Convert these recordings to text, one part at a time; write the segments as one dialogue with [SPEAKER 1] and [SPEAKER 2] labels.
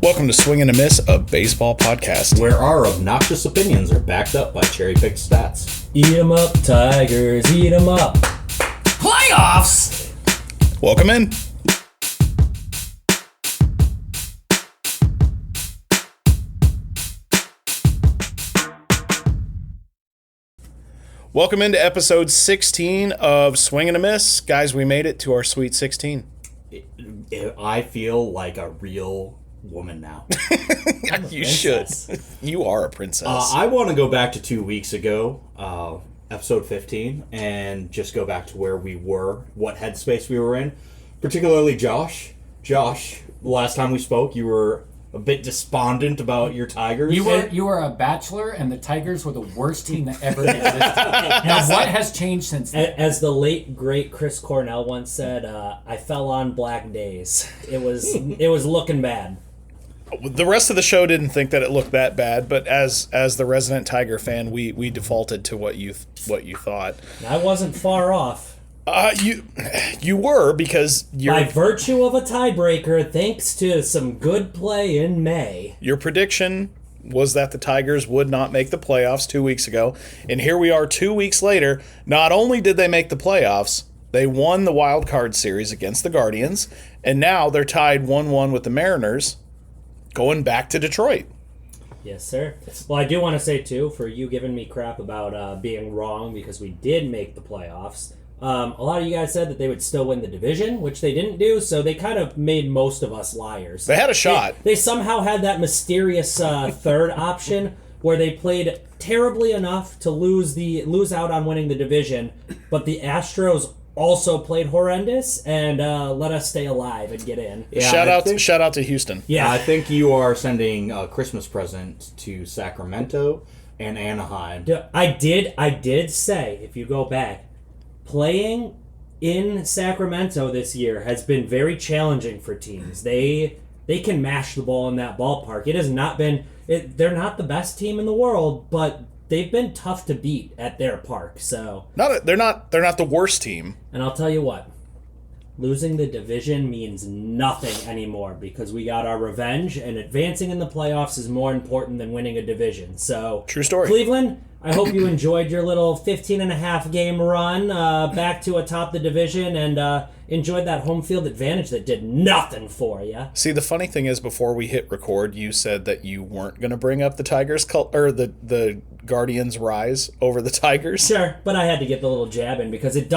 [SPEAKER 1] Welcome to Swing and a Miss, a baseball podcast.
[SPEAKER 2] Where our obnoxious opinions are backed up by cherry-picked stats.
[SPEAKER 3] Eat 'em up, Tigers, eat 'em up.
[SPEAKER 2] Playoffs!
[SPEAKER 1] Welcome in. Welcome into episode 16 of Swing and a Miss. Guys, we made it to our Sweet 16.
[SPEAKER 2] I feel like a real woman now.
[SPEAKER 1] You should. You are a princess.
[SPEAKER 2] I want to go back to 2 weeks ago, episode 15, and just go back to where we were, what headspace we were in. Particularly Josh. Josh, last time we spoke, you were a bit despondent about your Tigers.
[SPEAKER 4] You were a bachelor, and the Tigers were the worst team that ever existed. Now, what has changed since then?
[SPEAKER 3] As the late great Chris Cornell once said, I fell on black days. It was looking bad.
[SPEAKER 1] The rest of the show didn't think that it looked that bad, but as the resident Tiger fan, we defaulted to what you thought.
[SPEAKER 3] I wasn't far off.
[SPEAKER 1] You were, because
[SPEAKER 3] By virtue of a tiebreaker, thanks to some good play in May.
[SPEAKER 1] Your prediction was that the Tigers would not make the playoffs 2 weeks ago, and here we are 2 weeks later. Not only did they make the playoffs, they won the wild card series against the Guardians, and now they're tied 1-1 with the Mariners, going back to Detroit.
[SPEAKER 3] Yes, sir. Well, I do want to say, too, for you giving me crap about being wrong because we did make the playoffs, a lot of you guys said that they would still win the division, which they didn't do, so they kind of made most of us liars.
[SPEAKER 1] They had a shot.
[SPEAKER 3] They somehow had that mysterious third option where they played terribly enough to lose out on winning the division, but the Astros also played horrendous and let us stay alive and get in.
[SPEAKER 2] Yeah,
[SPEAKER 1] Shout out to Houston.
[SPEAKER 3] Yeah,
[SPEAKER 2] I think you are sending a Christmas present to Sacramento and Anaheim.
[SPEAKER 3] I did say, if you go back, playing in Sacramento this year has been very challenging for teams. They can mash the ball in that ballpark. It has not been. They're not the best team in the world, but they've been tough to beat at their park. So
[SPEAKER 1] They're not the worst team.
[SPEAKER 3] And I'll tell you what, losing the division means nothing anymore because we got our revenge, and advancing in the playoffs is more important than winning a division. So
[SPEAKER 1] True story.
[SPEAKER 3] Cleveland, I hope you enjoyed your little 15.5 game run back to atop the division and enjoyed that home field advantage that did nothing for you.
[SPEAKER 1] See, the funny thing is, before we hit record, you said that you weren't going to bring up the Tigers or the Guardians' rise over the Tigers.
[SPEAKER 3] Sure, but I had to get the little jab in because at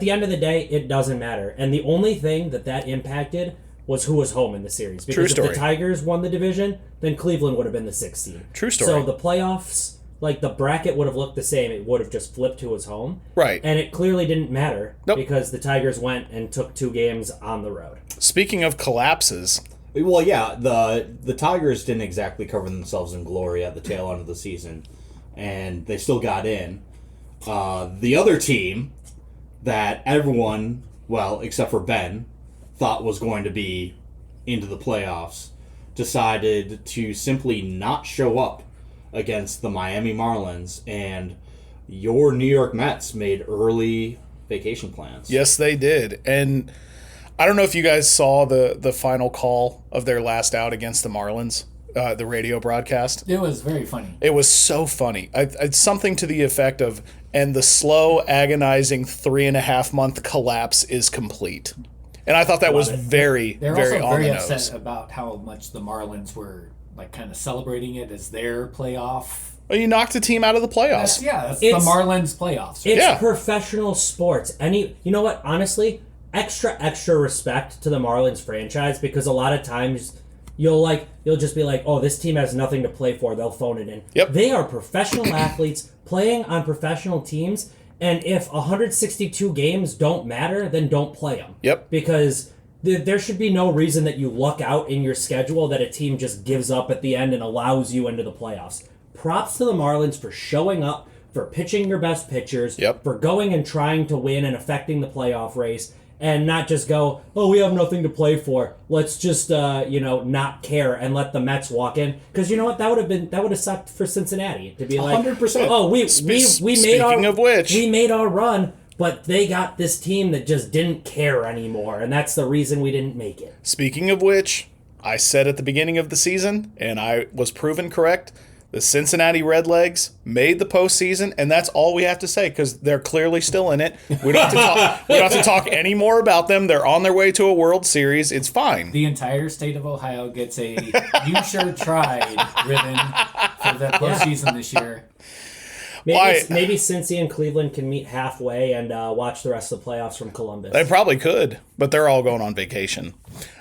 [SPEAKER 3] the end of the day, it doesn't matter. And the only thing that impacted was who was home in the series. Because
[SPEAKER 1] True story.
[SPEAKER 3] If the Tigers won the division, then Cleveland would have been the 6th seed.
[SPEAKER 1] True story.
[SPEAKER 3] So the playoffs, like the bracket would have looked the same. It would have just flipped who was home.
[SPEAKER 1] Right.
[SPEAKER 3] And it clearly didn't matter
[SPEAKER 1] Nope.
[SPEAKER 3] because the Tigers went and took 2 games on the road.
[SPEAKER 1] Speaking of collapses,
[SPEAKER 2] Well, yeah, the Tigers didn't exactly cover themselves in glory at the tail end of the season, and they still got in. The other team that everyone, well, except for Ben, thought was going to be into the playoffs, decided to simply not show up against the Miami Marlins, and your New York Mets made early vacation plans.
[SPEAKER 1] yes, they did. And I don't know if you guys saw the final call of their last out against the Marlins, the radio broadcast.
[SPEAKER 4] It was very funny.
[SPEAKER 1] It was so funny. It's something to the effect of, and the slow, agonizing 3.5-month collapse is complete. And I thought that was very,
[SPEAKER 4] They're
[SPEAKER 1] very
[SPEAKER 4] also
[SPEAKER 1] on
[SPEAKER 4] very
[SPEAKER 1] the
[SPEAKER 4] upset
[SPEAKER 1] nose.
[SPEAKER 4] about how much the Marlins were like kind of celebrating it as their playoff.
[SPEAKER 1] Well, you knocked a team out of the playoffs.
[SPEAKER 4] That's
[SPEAKER 3] It's-
[SPEAKER 4] the Marlins playoffs.
[SPEAKER 3] It's
[SPEAKER 1] Yeah.
[SPEAKER 3] professional sports. You know what? Honestly, extra respect to the Marlins franchise because a lot of times you'll just be like, oh, this team has nothing to play for. They'll phone it in.
[SPEAKER 1] Yep.
[SPEAKER 3] They are professional athletes playing on professional teams, and if 162 games don't matter, then don't play them.
[SPEAKER 1] Yep.
[SPEAKER 3] Because there should be no reason that you luck out in your schedule that a team just gives up at the end and allows you into the playoffs. Props to the Marlins for showing up, for pitching your best pitchers,
[SPEAKER 1] Yep.
[SPEAKER 3] for going and trying to win and affecting the playoff race, and not just go, oh, we have nothing to play for. Let's just, not care and let the Mets walk in. Because you know what? That would have sucked for Cincinnati to be like,
[SPEAKER 2] 100%.
[SPEAKER 3] oh, we made our run, but they got this team that just didn't care anymore, and that's the reason we didn't make it.
[SPEAKER 1] Speaking of which, I said at the beginning of the season, and I was proven correct, the Cincinnati Redlegs made the postseason, and that's all we have to say because they're clearly still in it. We don't have to talk any more about them. They're on their way to a World Series. It's fine.
[SPEAKER 4] The entire state of Ohio gets a "You sure tried" ribbon for the postseason this year.
[SPEAKER 3] Maybe Cincy and Cleveland can meet halfway and watch the rest of the playoffs from Columbus.
[SPEAKER 1] They probably could, but they're all going on vacation.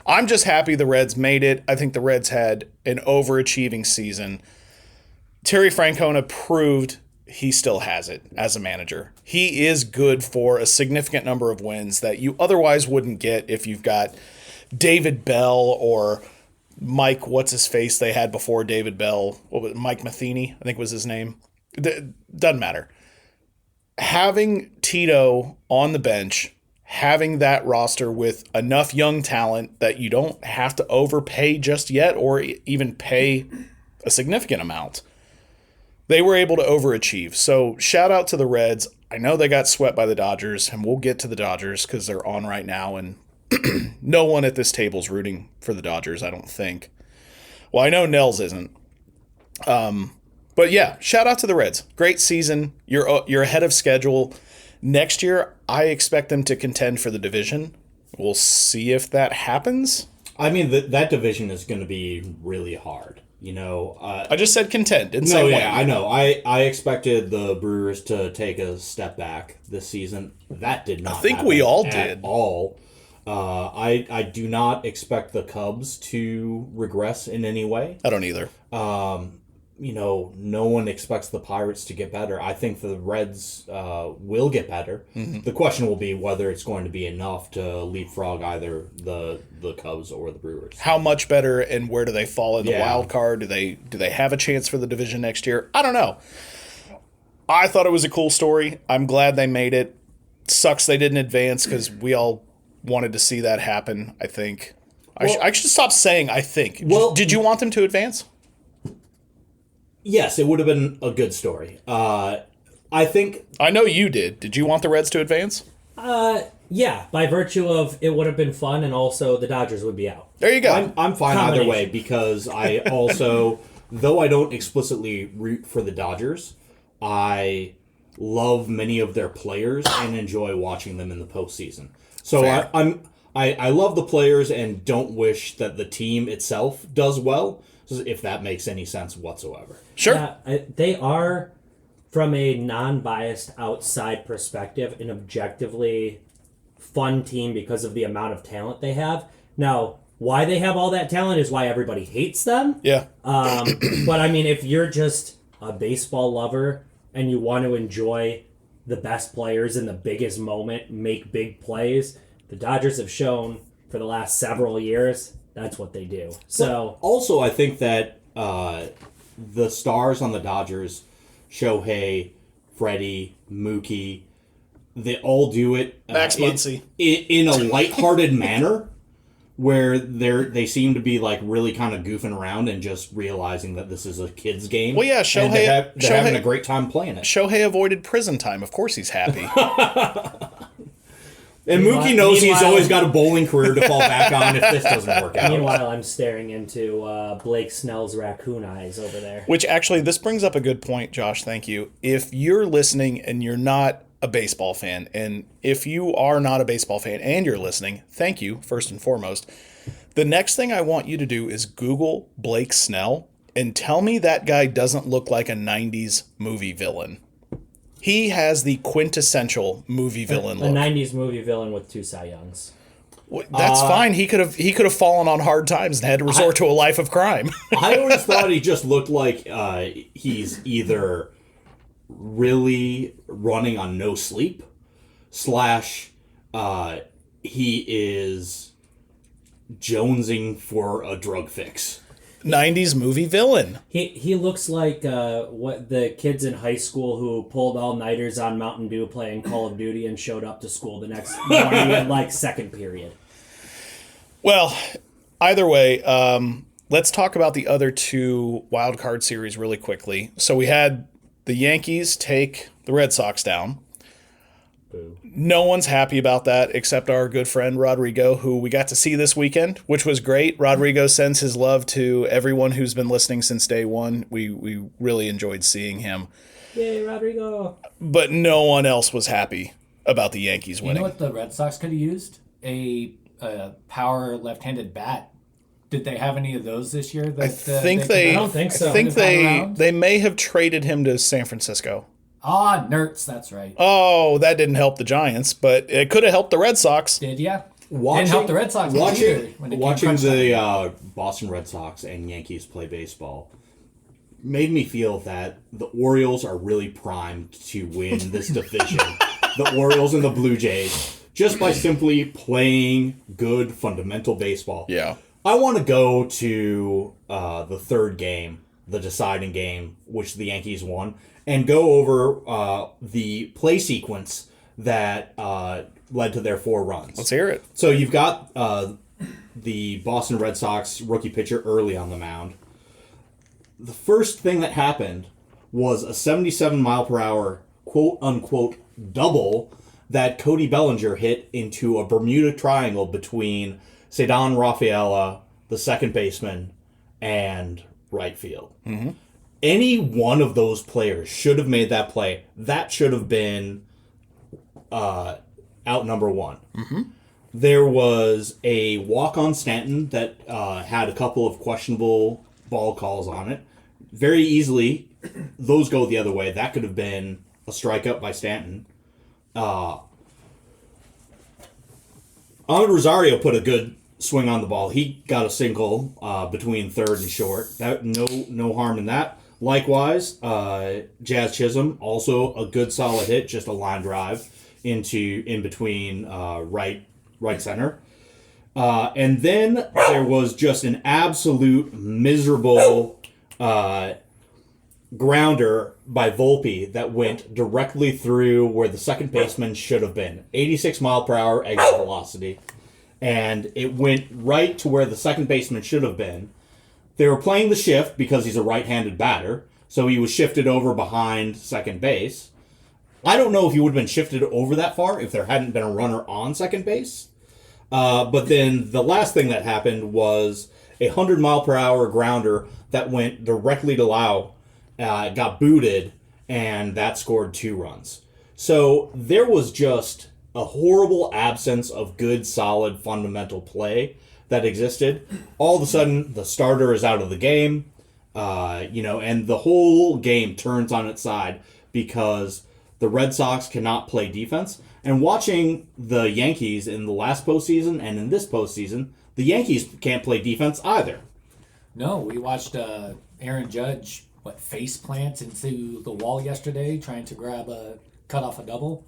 [SPEAKER 1] I'm just happy the Reds made it. I think the Reds had an overachieving season. Terry Francona proved he still has it as a manager. He is good for a significant number of wins that you otherwise wouldn't get if you've got David Bell or Mike, what's his face they had before David Bell. What was it? Mike Matheny, I think was his name. Doesn't matter. Having Tito on the bench, having that roster with enough young talent that you don't have to overpay just yet or even pay a significant amount. They were able to overachieve. So shout out to the Reds. I know they got swept by the Dodgers, and we'll get to the Dodgers because they're on right now, and no one at this table is rooting for the Dodgers, I don't think. Well, I know Nels isn't. But yeah, shout out to the Reds. Great season. You're ahead of schedule. Next year, I expect them to contend for the division. We'll see if that happens.
[SPEAKER 2] I mean, that division is going to be really hard. You know,
[SPEAKER 1] I just said contend. Didn't
[SPEAKER 2] no,
[SPEAKER 1] say
[SPEAKER 2] yeah,
[SPEAKER 1] win.
[SPEAKER 2] I know. I expected the Brewers to take a step back this season. That did not.
[SPEAKER 1] I think
[SPEAKER 2] happen
[SPEAKER 1] we all
[SPEAKER 2] at
[SPEAKER 1] did.
[SPEAKER 2] All. I do not expect the Cubs to regress in any way.
[SPEAKER 1] I don't either.
[SPEAKER 2] You know, no one expects the Pirates to get better. I think the Reds will get better. Mm-hmm. The question will be whether it's going to be enough to leapfrog either the Cubs or the Brewers.
[SPEAKER 1] How much better, and where do they fall in the
[SPEAKER 2] Yeah.
[SPEAKER 1] wild card? Do they have a chance for the division next year? I don't know. I thought it was a cool story. I'm glad they made it. Sucks they didn't advance because we all wanted to see that happen, I think. I should stop saying I think.
[SPEAKER 2] Well-
[SPEAKER 1] Did you want them to advance?
[SPEAKER 2] Yes, it would have been a good story. I think
[SPEAKER 1] I know you did. Did you want the Reds to advance?
[SPEAKER 3] Yeah, by virtue of it would have been fun, and also the Dodgers would be out.
[SPEAKER 1] There you go.
[SPEAKER 2] I'm fine either
[SPEAKER 3] Combination.
[SPEAKER 2] way because I also, though I don't explicitly root for the Dodgers, I love many of their players and enjoy watching them in the postseason. So
[SPEAKER 1] Fair.
[SPEAKER 2] I love the players and don't wish that the team itself does well, if that makes any sense whatsoever.
[SPEAKER 1] Sure.
[SPEAKER 3] Yeah, they are, from a non-biased outside perspective, an objectively fun team because of the amount of talent they have. Now, why they have all that talent is why everybody hates them.
[SPEAKER 1] Yeah.
[SPEAKER 3] But I mean, if you're just a baseball lover and you want to enjoy the best players in the biggest moment, make big plays, the Dodgers have shown for the last several years that's what they do. So
[SPEAKER 2] Also, I think that the stars on the Dodgers, Shohei, Freddie, Mookie, they all do it
[SPEAKER 1] Max Muncy.
[SPEAKER 2] in a lighthearted manner, where they seem to be like really kind of goofing around and just realizing that this is a kid's game.
[SPEAKER 1] Well, yeah,
[SPEAKER 2] and they're
[SPEAKER 1] Shohei-
[SPEAKER 2] having a great time playing it.
[SPEAKER 1] Shohei avoided prison time. Of course he's happy.
[SPEAKER 2] And Mookie knows he's
[SPEAKER 3] Meanwhile-
[SPEAKER 2] always got a bowling career to fall back on if this doesn't work out.
[SPEAKER 3] meanwhile, I'm staring into Blake Snell's raccoon eyes over there.
[SPEAKER 1] Which actually, this brings up a good point, Josh. Thank you. If you're listening and you're not a baseball fan, and if you are not a baseball fan and you're listening, thank you, first and foremost. The next thing I want you to do is Google Blake Snell and tell me that guy doesn't look like a 90s movie villain. He has the quintessential movie villain
[SPEAKER 3] A
[SPEAKER 1] look.
[SPEAKER 3] 90s movie villain with 2 Cy Youngs.
[SPEAKER 1] That's fine. He could have fallen on hard times and had to resort to a life of crime.
[SPEAKER 2] I always thought he just looked like he's either really running on no sleep, / he is jonesing for a drug fix.
[SPEAKER 1] 90s movie villain.
[SPEAKER 3] He looks like what the kids in high school who pulled all-nighters on Mountain Dew playing Call of Duty and showed up to school the next morning in like second period.
[SPEAKER 1] Well, either way, let's talk about the other 2 wild card series really quickly. So we had the Yankees take the Red Sox down.
[SPEAKER 3] Boo.
[SPEAKER 1] No one's happy about that except our good friend Rodrigo, who we got to see this weekend, which was great. Rodrigo sends his love to everyone who's been listening since day one. We really enjoyed seeing him.
[SPEAKER 3] Yay, Rodrigo.
[SPEAKER 1] But no one else was happy about the Yankees
[SPEAKER 4] You
[SPEAKER 1] winning.
[SPEAKER 4] know what the Red Sox could have used? A power left-handed bat. Did they have any of those this year? That,
[SPEAKER 1] I think they.
[SPEAKER 3] I don't think so.
[SPEAKER 1] I think
[SPEAKER 4] Have gone
[SPEAKER 1] they.
[SPEAKER 4] around?
[SPEAKER 1] They may have traded him to San Francisco.
[SPEAKER 4] Ah, Nertz, that's right.
[SPEAKER 1] Oh, that didn't help the Giants, but it could have helped the Red Sox.
[SPEAKER 4] Did ya?
[SPEAKER 2] Watching,
[SPEAKER 4] Didn't help the Red Sox much either when it came
[SPEAKER 2] watching
[SPEAKER 4] crunch
[SPEAKER 2] the Boston Red Sox and Yankees play baseball made me feel that the Orioles are really primed to win this division. The Orioles and the Blue Jays, just by simply playing good fundamental baseball.
[SPEAKER 1] Yeah.
[SPEAKER 2] I want to go to the third game, the deciding game, which the Yankees won, and go over the play sequence that led to their 4 runs.
[SPEAKER 1] Let's hear it.
[SPEAKER 2] So you've got the Boston Red Sox rookie pitcher early on the mound. The first thing that happened was a 77 mile per hour quote unquote double that Cody Bellinger hit into a Bermuda Triangle between Cedon Rafaela, the second baseman, and right field. Mm-hmm. Any one of those players should have made that play. That should have been out number 1. Mm-hmm. There was a walk on Stanton that had a couple of questionable ball calls on it. Very easily, those go the other way. That could have been a strikeout by Stanton. Ahmed Rosario put a good swing on the ball. He got a single between third and short. That no harm in that. Likewise, Jazz Chisholm, also a good solid hit, just a line drive in between right center. And then there was just an absolute miserable grounder by Volpe that went directly through where the second baseman should have been. 86 mile per hour exit velocity. And it went right to where the second baseman should have been. They were playing the shift because he's a right-handed batter, so he was shifted over behind second base. I don't know if he would have been shifted over that far if there hadn't been a runner on second base. But then the last thing that happened was a 100 mile per hour grounder that went directly to Lau, got booted, and that scored 2 runs. So there was just a horrible absence of good, solid, fundamental play that existed. All of a sudden, the starter is out of the game, and the whole game turns on its side because the Red Sox cannot play defense. And watching the Yankees in the last postseason and in this postseason, the Yankees can't play defense either.
[SPEAKER 4] No, we watched Aaron Judge face plant into the wall yesterday, trying to cut off a double.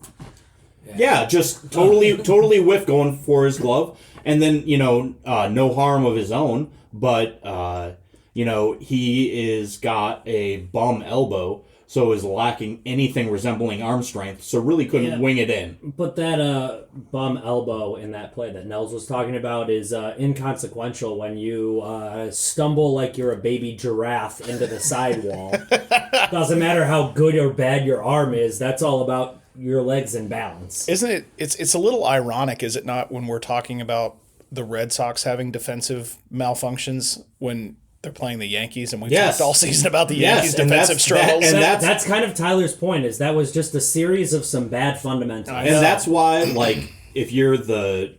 [SPEAKER 2] Yeah, just totally whiff going for his glove, and then no harm of his own, but he is got a bum elbow, so is lacking anything resembling arm strength, so really couldn't wing it in.
[SPEAKER 3] But that bum elbow in that play that Nels was talking about is inconsequential when you stumble like you're a baby giraffe into the sidewall. Doesn't matter how good or bad your arm is, that's all about your legs in balance.
[SPEAKER 1] Isn't it? It's a little ironic, is it not, when we're talking about the Red Sox having defensive malfunctions when they're playing the Yankees, and we've talked all season about the Yankees' defensive struggles.
[SPEAKER 3] That's kind of Tyler's point, is that was just a series of some bad fundamentals.
[SPEAKER 2] And that's why, if you're the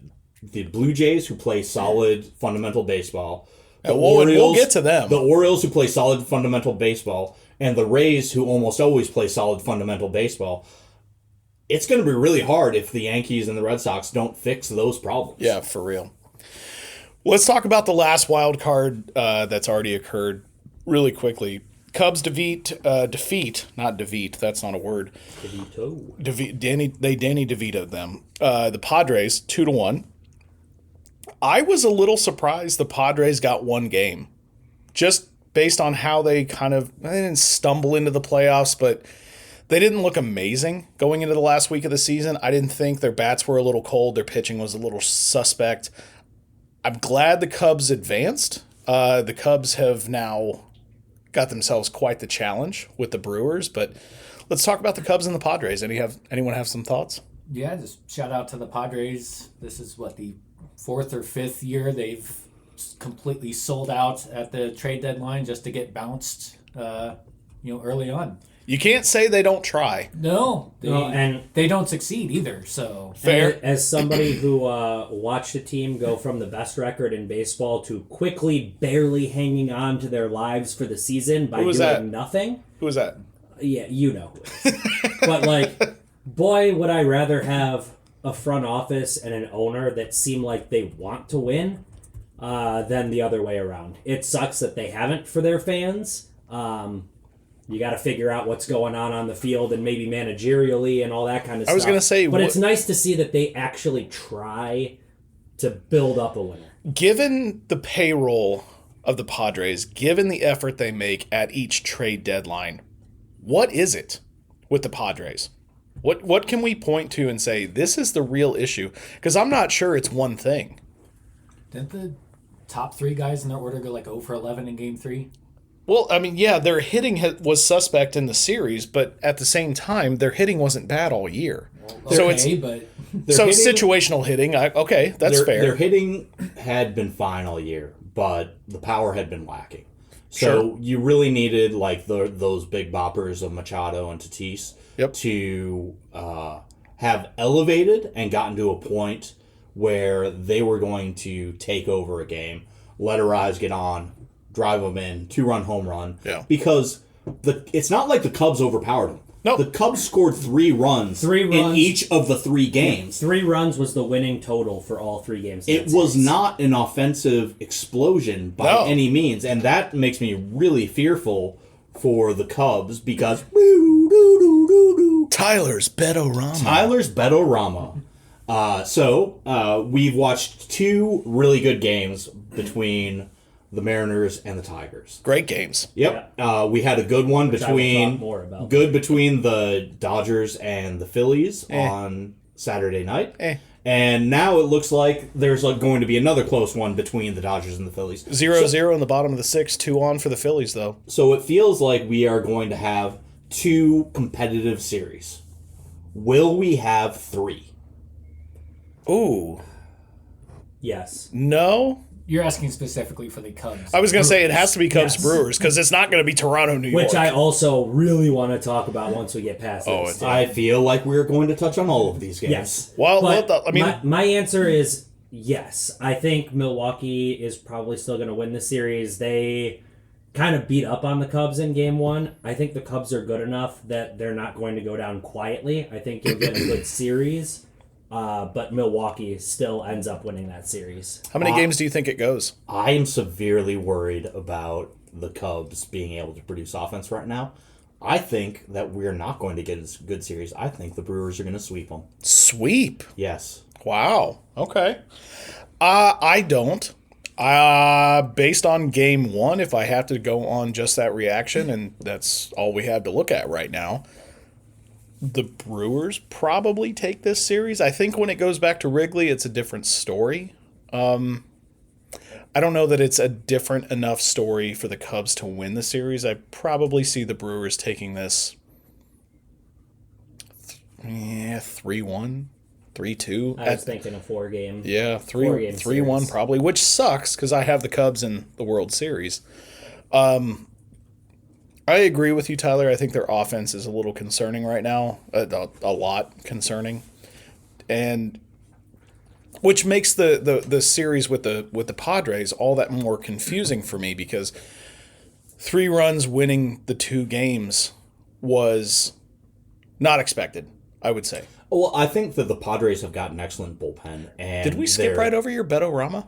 [SPEAKER 2] Blue Jays who play solid fundamental baseball,
[SPEAKER 1] we'll get to them.
[SPEAKER 2] The Orioles who play solid fundamental baseball, and the Rays who almost always play solid fundamental baseball, it's going to be really hard if the Yankees and the Red Sox don't fix those problems.
[SPEAKER 1] Yeah, for real. Let's talk about the last wild card that's already occurred really quickly. Cubs defeat, not defeat, that's not a word. Danny DeVito'd them. The Padres, 2-1. I was a little surprised the Padres got 1 game. Just based on how they they didn't stumble into the playoffs, but they didn't look amazing going into the last week of the season. I didn't think their bats were a little cold. Their pitching was a little suspect. I'm glad the Cubs advanced. The Cubs have now got themselves quite the challenge with the Brewers. But let's talk about the Cubs and the Padres. Anyone have some thoughts?
[SPEAKER 4] Yeah, just shout out to the Padres. This is what, the fourth or fifth year they've completely sold out at the trade deadline just to get bounced, early on.
[SPEAKER 1] You can't say they don't try.
[SPEAKER 4] No,
[SPEAKER 3] and
[SPEAKER 4] they don't succeed either. So
[SPEAKER 1] Fair.
[SPEAKER 3] As somebody who watched a team go from the best record in baseball to quickly barely hanging on to their lives for the season by
[SPEAKER 1] Who was
[SPEAKER 3] doing
[SPEAKER 1] that?
[SPEAKER 3] nothing.
[SPEAKER 1] Who was that?
[SPEAKER 3] Yeah, you know. But boy, would I rather have a front office and an owner that seem like they want to win than the other way around. It sucks that they haven't for their fans. You got to figure out what's going on the field and maybe managerially and all that kind of stuff.
[SPEAKER 1] I was going to say,
[SPEAKER 3] but it's nice to see that they actually try to build up a winner.
[SPEAKER 1] given the payroll of the Padres, given the effort they make at each trade deadline, what is it with the Padres? What can we point to and say this is the real issue? Because I'm not sure it's one thing.
[SPEAKER 4] didn't the top three guys in their order go 0 for 11 in Game 3?
[SPEAKER 1] Well, I mean, yeah, their hitting was suspect in the series, but at the same time, their hitting wasn't bad all year. So it's
[SPEAKER 4] but
[SPEAKER 1] situational hitting. That's fair.
[SPEAKER 2] Their hitting had been fine all year, but the power had been lacking. So
[SPEAKER 1] Sure.
[SPEAKER 2] you really needed those big boppers of Machado and Tatis to have elevated and gotten to a point where they were going to take over a game, let Arise get on, drive them in, 2-run home run.
[SPEAKER 1] Yeah.
[SPEAKER 2] Because it's not like the Cubs overpowered them.
[SPEAKER 1] No.
[SPEAKER 2] The Cubs scored 3 runs, in each of the 3 games.
[SPEAKER 3] 3 runs was the winning total for all 3 games.
[SPEAKER 2] It was not an offensive explosion by any means, and that makes me really fearful for the Cubs because
[SPEAKER 1] Tyler's Betorama.
[SPEAKER 2] Tyler's Betorama. So we've watched 2 really good games between the Mariners and the Tigers.
[SPEAKER 1] Great games.
[SPEAKER 2] Yep. We had a good one
[SPEAKER 3] I will talk more about.
[SPEAKER 2] between the Dodgers and the Phillies on Saturday night. And now it looks like there's going to be another close one between the Dodgers and the Phillies.
[SPEAKER 1] 0-0 in the bottom of the 6th, 2 on for the Phillies, though.
[SPEAKER 2] So it feels like we are going to have 2 competitive series. Will we have 3?
[SPEAKER 1] Ooh.
[SPEAKER 3] Yes.
[SPEAKER 1] No?
[SPEAKER 4] you're asking specifically for the Cubs.
[SPEAKER 1] I was going to say it has to be Cubs
[SPEAKER 3] Yes.
[SPEAKER 1] Brewers because it's not going to be Toronto, New York.
[SPEAKER 3] Which I also really want to talk about once we get past
[SPEAKER 1] Oh,
[SPEAKER 3] this.
[SPEAKER 2] I feel like we're going to touch on all of these games.
[SPEAKER 3] Yes.
[SPEAKER 1] Well,
[SPEAKER 3] But
[SPEAKER 1] I mean,
[SPEAKER 3] my answer is yes. I think Milwaukee is probably still going to win the series. They kind of beat up on the Cubs in game one. I think the Cubs are good enough that they're not going to go down quietly. I think you'll get a good series. But Milwaukee still ends up winning that series.
[SPEAKER 1] how many games do you think it goes?
[SPEAKER 2] I am severely worried about the Cubs being able to produce offense right now. I think that we're not going to get a good series. I think the Brewers are going to sweep them.
[SPEAKER 1] Sweep.
[SPEAKER 2] Yes.
[SPEAKER 1] Wow. Okay. I don't. Based on game one, if I have to go on just that reaction, and that's all we have to look at right now, the Brewers probably take this series. I think when it goes back to Wrigley, it's a different story. I don't know that it's a different enough story for the Cubs to win the series. I probably see the Brewers taking this 3-1, 3-2.
[SPEAKER 3] I was thinking a 4-game.
[SPEAKER 1] Yeah,
[SPEAKER 3] 4-game
[SPEAKER 1] 3-1
[SPEAKER 3] series.
[SPEAKER 1] probably, which sucks because I have the Cubs in the World Series. I agree with you, Tyler. I think their offense is a little concerning right now, a lot concerning, and which makes the series with the Padres all that more confusing for me because 3 runs winning the 2 games was not expected, I would say.
[SPEAKER 2] Well, I think that the Padres have got an excellent bullpen. And
[SPEAKER 1] Did we skip right over your Betorama?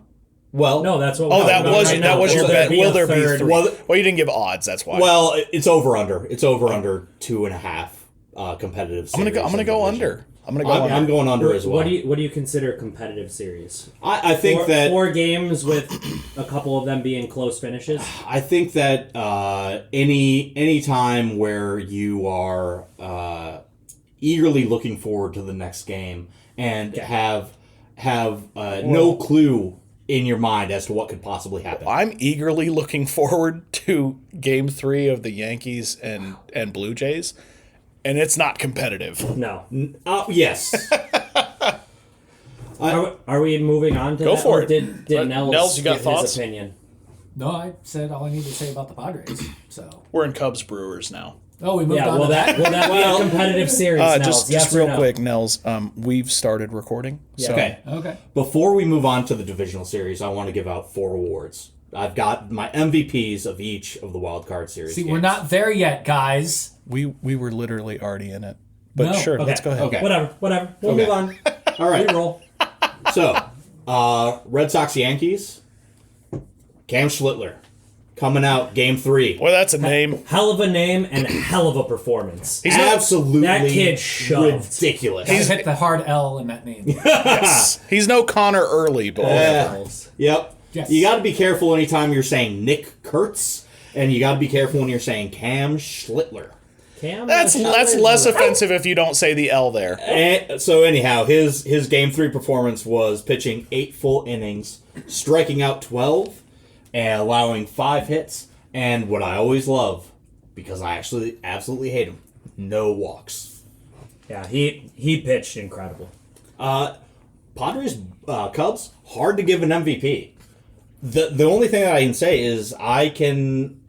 [SPEAKER 2] Well,
[SPEAKER 3] No, that's what
[SPEAKER 1] Oh,
[SPEAKER 3] we're
[SPEAKER 1] that
[SPEAKER 3] talking about
[SPEAKER 1] was
[SPEAKER 3] right
[SPEAKER 1] that
[SPEAKER 3] now.
[SPEAKER 1] was your
[SPEAKER 3] Will there
[SPEAKER 1] bet.
[SPEAKER 3] be
[SPEAKER 1] Will
[SPEAKER 3] a
[SPEAKER 1] there be
[SPEAKER 3] third?
[SPEAKER 1] 3?
[SPEAKER 2] Well,
[SPEAKER 1] Well, you didn't give odds. That's why.
[SPEAKER 2] Well, it's over under. It's over under 2.5 competitive.
[SPEAKER 1] I'm gonna go under. I'm gonna go under.
[SPEAKER 2] I'm going under as well.
[SPEAKER 3] What do you consider a competitive series?
[SPEAKER 2] I think that
[SPEAKER 3] 4 games with a couple of them being close finishes.
[SPEAKER 2] I think that any time where you are eagerly looking forward to the next game and have no clue in your mind as to what could possibly happen.
[SPEAKER 1] I'm eagerly looking forward to Game 3 of the Yankees and Blue Jays, and it's not competitive.
[SPEAKER 3] No.
[SPEAKER 2] Yes.
[SPEAKER 3] Are we moving on to
[SPEAKER 1] Go
[SPEAKER 3] that?
[SPEAKER 1] for
[SPEAKER 3] Or
[SPEAKER 1] it.
[SPEAKER 3] Did
[SPEAKER 1] Nels, you got
[SPEAKER 3] give
[SPEAKER 1] thoughts?
[SPEAKER 3] his opinion?
[SPEAKER 4] No, I said all I need to say about the Padres. So,
[SPEAKER 1] We're in Cubs Brewers now.
[SPEAKER 4] we moved
[SPEAKER 3] Yeah,
[SPEAKER 4] on
[SPEAKER 3] will
[SPEAKER 4] to that.
[SPEAKER 3] that be a competitive series, Nels?
[SPEAKER 1] Just
[SPEAKER 3] yes or
[SPEAKER 1] real
[SPEAKER 3] no?
[SPEAKER 1] quick, Nels. We've started recording. So
[SPEAKER 2] Okay.
[SPEAKER 4] Okay.
[SPEAKER 2] Before we move on to the divisional series, I want to give out 4 awards. I've got my MVPs of each of the wild card series.
[SPEAKER 4] See,
[SPEAKER 2] games.
[SPEAKER 4] we're not there yet, guys.
[SPEAKER 1] we were literally already in it. But
[SPEAKER 4] No.
[SPEAKER 1] sure,
[SPEAKER 3] Okay.
[SPEAKER 1] let's go ahead.
[SPEAKER 2] Okay.
[SPEAKER 3] Whatever. We'll
[SPEAKER 2] Okay.
[SPEAKER 3] move on.
[SPEAKER 2] All right.
[SPEAKER 3] Reroll.
[SPEAKER 2] So, Red Sox Yankees. Cam Schlittler coming out game 3.
[SPEAKER 1] Well, that's a name.
[SPEAKER 3] Hell of a name and hell of a performance.
[SPEAKER 1] He's not,
[SPEAKER 2] Absolutely
[SPEAKER 3] That kid shoved.
[SPEAKER 2] ridiculous.
[SPEAKER 4] He's hit the hard L in that name.
[SPEAKER 1] he's no Connor Early, but
[SPEAKER 2] Yep.
[SPEAKER 4] Yes.
[SPEAKER 2] You got to be careful anytime you're saying Nick Kurtz, and you got to be careful when you're saying Cam Schlittler.
[SPEAKER 3] Cam,
[SPEAKER 1] that's less offensive if you don't say the L there.
[SPEAKER 2] So anyhow, his game 3 performance was pitching 8 full innings, striking out 12, and allowing 5 hits. And what I always love, because I actually absolutely hate him, no walks.
[SPEAKER 3] Yeah, he pitched incredible.
[SPEAKER 2] Padres, Cubs, hard to give an MVP. The only thing that I can say is I can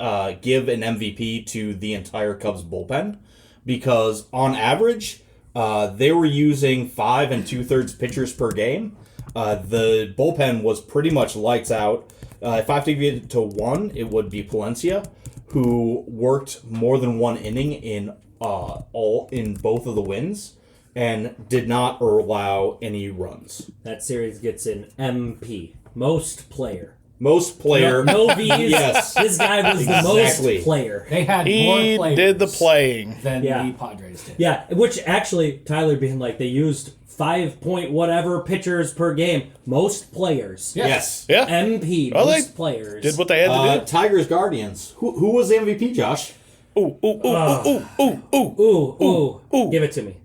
[SPEAKER 2] give an MVP to the entire Cubs bullpen, because on average they were using 5 2/3 pitchers per game. The bullpen was pretty much lights out. If I have to give it to one, it would be Palencia, who worked more than 1 inning in both of the wins and did not allow any runs.
[SPEAKER 3] That series gets an MP, most player.
[SPEAKER 2] Most player.
[SPEAKER 3] No V's.
[SPEAKER 2] Yes.
[SPEAKER 3] This guy was
[SPEAKER 2] Exactly.
[SPEAKER 3] the most player.
[SPEAKER 4] They had
[SPEAKER 1] He
[SPEAKER 4] more players
[SPEAKER 1] did the playing.
[SPEAKER 4] than
[SPEAKER 3] Yeah.
[SPEAKER 4] the Padres did.
[SPEAKER 3] Yeah, which actually, Tyler being like, they used 5 point whatever pitchers per game. Most players.
[SPEAKER 2] Yes.
[SPEAKER 1] Yeah.
[SPEAKER 3] MP,
[SPEAKER 1] Well,
[SPEAKER 3] most
[SPEAKER 1] they
[SPEAKER 3] players.
[SPEAKER 1] Did what they had to do.
[SPEAKER 2] Tigers Guardians. Who was the MVP, Josh?
[SPEAKER 1] Ooh, ooh, ooh, ooh, ooh, ooh, ooh.
[SPEAKER 3] Ooh. Give it to me.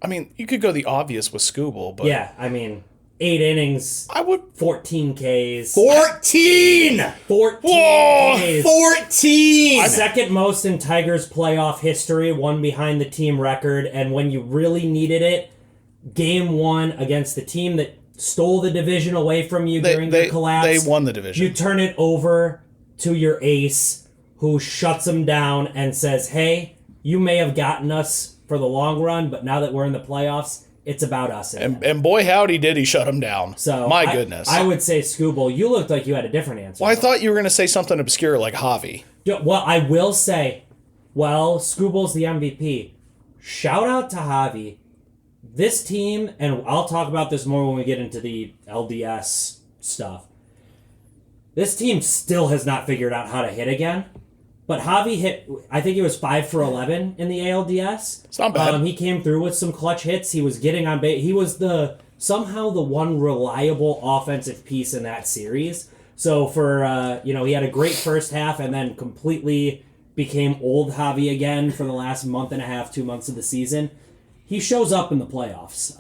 [SPEAKER 1] I mean, you could go the obvious with Scooble, but
[SPEAKER 3] Yeah, I mean, 8 innings,
[SPEAKER 1] I would.
[SPEAKER 3] 14 Ks.
[SPEAKER 2] 14!
[SPEAKER 3] 14
[SPEAKER 1] Whoa!
[SPEAKER 3] Ks.
[SPEAKER 2] 14!
[SPEAKER 3] Second most in Tigers playoff history, one behind the team record, and when you really needed it, game 1 against the team that stole the division away from you during the collapse.
[SPEAKER 1] They won the division.
[SPEAKER 3] You turn it over to your ace, who shuts them down and says, hey, you may have gotten us for the long run, but now that we're in the playoffs, it's about us.
[SPEAKER 1] and boy, howdy did he shut him down.
[SPEAKER 3] So
[SPEAKER 1] My goodness.
[SPEAKER 3] I would say Scooble. You looked like you had a different answer.
[SPEAKER 1] Well, I thought you were going to say something obscure like Javi.
[SPEAKER 3] Well, I will say, Scooble's the MVP. Shout out to Javi. This team, and I'll talk about this more when we get into the LDS stuff. This team still has not figured out how to hit again. But Javi hit, I think he was 5 for 11 in the ALDS.
[SPEAKER 1] It's not bad.
[SPEAKER 3] He came through with some clutch hits. He was getting on base. He was somehow the one reliable offensive piece in that series. So he had a great first half and then completely became old Javi again for the last month and a half, 2 months of the season. He shows up in the playoffs.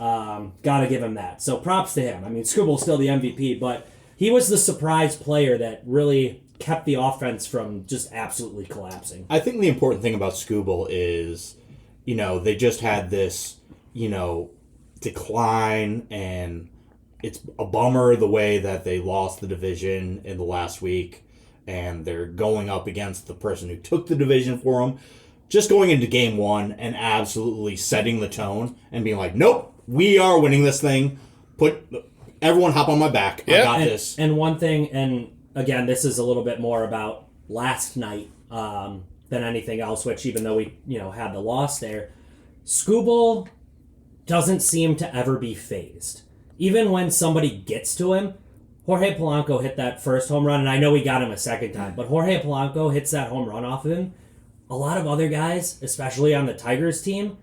[SPEAKER 3] Gotta give him that. So props to him. I mean, Scooble's still the MVP, but he was the surprise player that really kept the offense from just absolutely collapsing.
[SPEAKER 2] I think the important thing about Scooble is, they just had this, decline, and it's a bummer the way that they lost the division in the last week, and they're going up against the person who took the division for them. Just going into game 1 and absolutely setting the tone and being like, nope, we are winning this thing. Everyone hop on my back. I got this.
[SPEAKER 3] And one thing, and again, this is a little bit more about last night than anything else, which even though we, had the loss there, Scooble doesn't seem to ever be phased. Even when somebody gets to him, Jorge Polanco hit that first home run, and I know he got him a second time, but Jorge Polanco hits that home run off of him. A lot of other guys, especially on the Tigers team,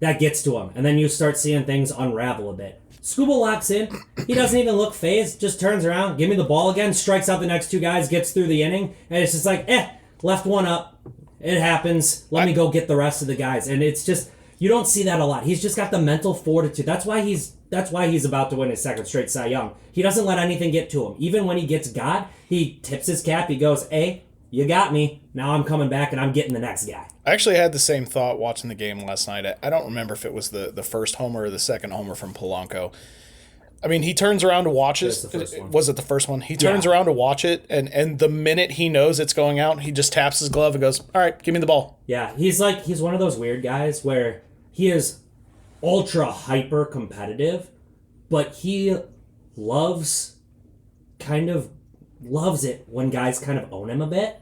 [SPEAKER 3] that gets to him. And then you start seeing things unravel a bit. Scooble locks in. He doesn't even look phased. Just turns around, give me the ball again, strikes out the next 2 guys, gets through the inning. And it's just like, left one up. It happens. Let me go get the rest of the guys. And it's just, you don't see that a lot. He's just got the mental fortitude. That's why he's about to win his 2nd straight Cy Young. He doesn't let anything get to him. Even when he gets got, he tips his cap. He goes, you got me. Now I'm coming back and I'm getting the next guy.
[SPEAKER 1] I actually had the same thought watching the game last night. I don't remember if it was the first homer or the second homer from Polanco. I mean, he turns around to watch
[SPEAKER 3] That's
[SPEAKER 1] it.
[SPEAKER 3] the first one.
[SPEAKER 1] Was it the first one? He turns around to watch it, and the minute he knows it's going out, he just taps his glove and goes, "All right, give me the ball."
[SPEAKER 3] Yeah, he's one of those weird guys where he is ultra hyper competitive, but he loves it when guys kind of own him a bit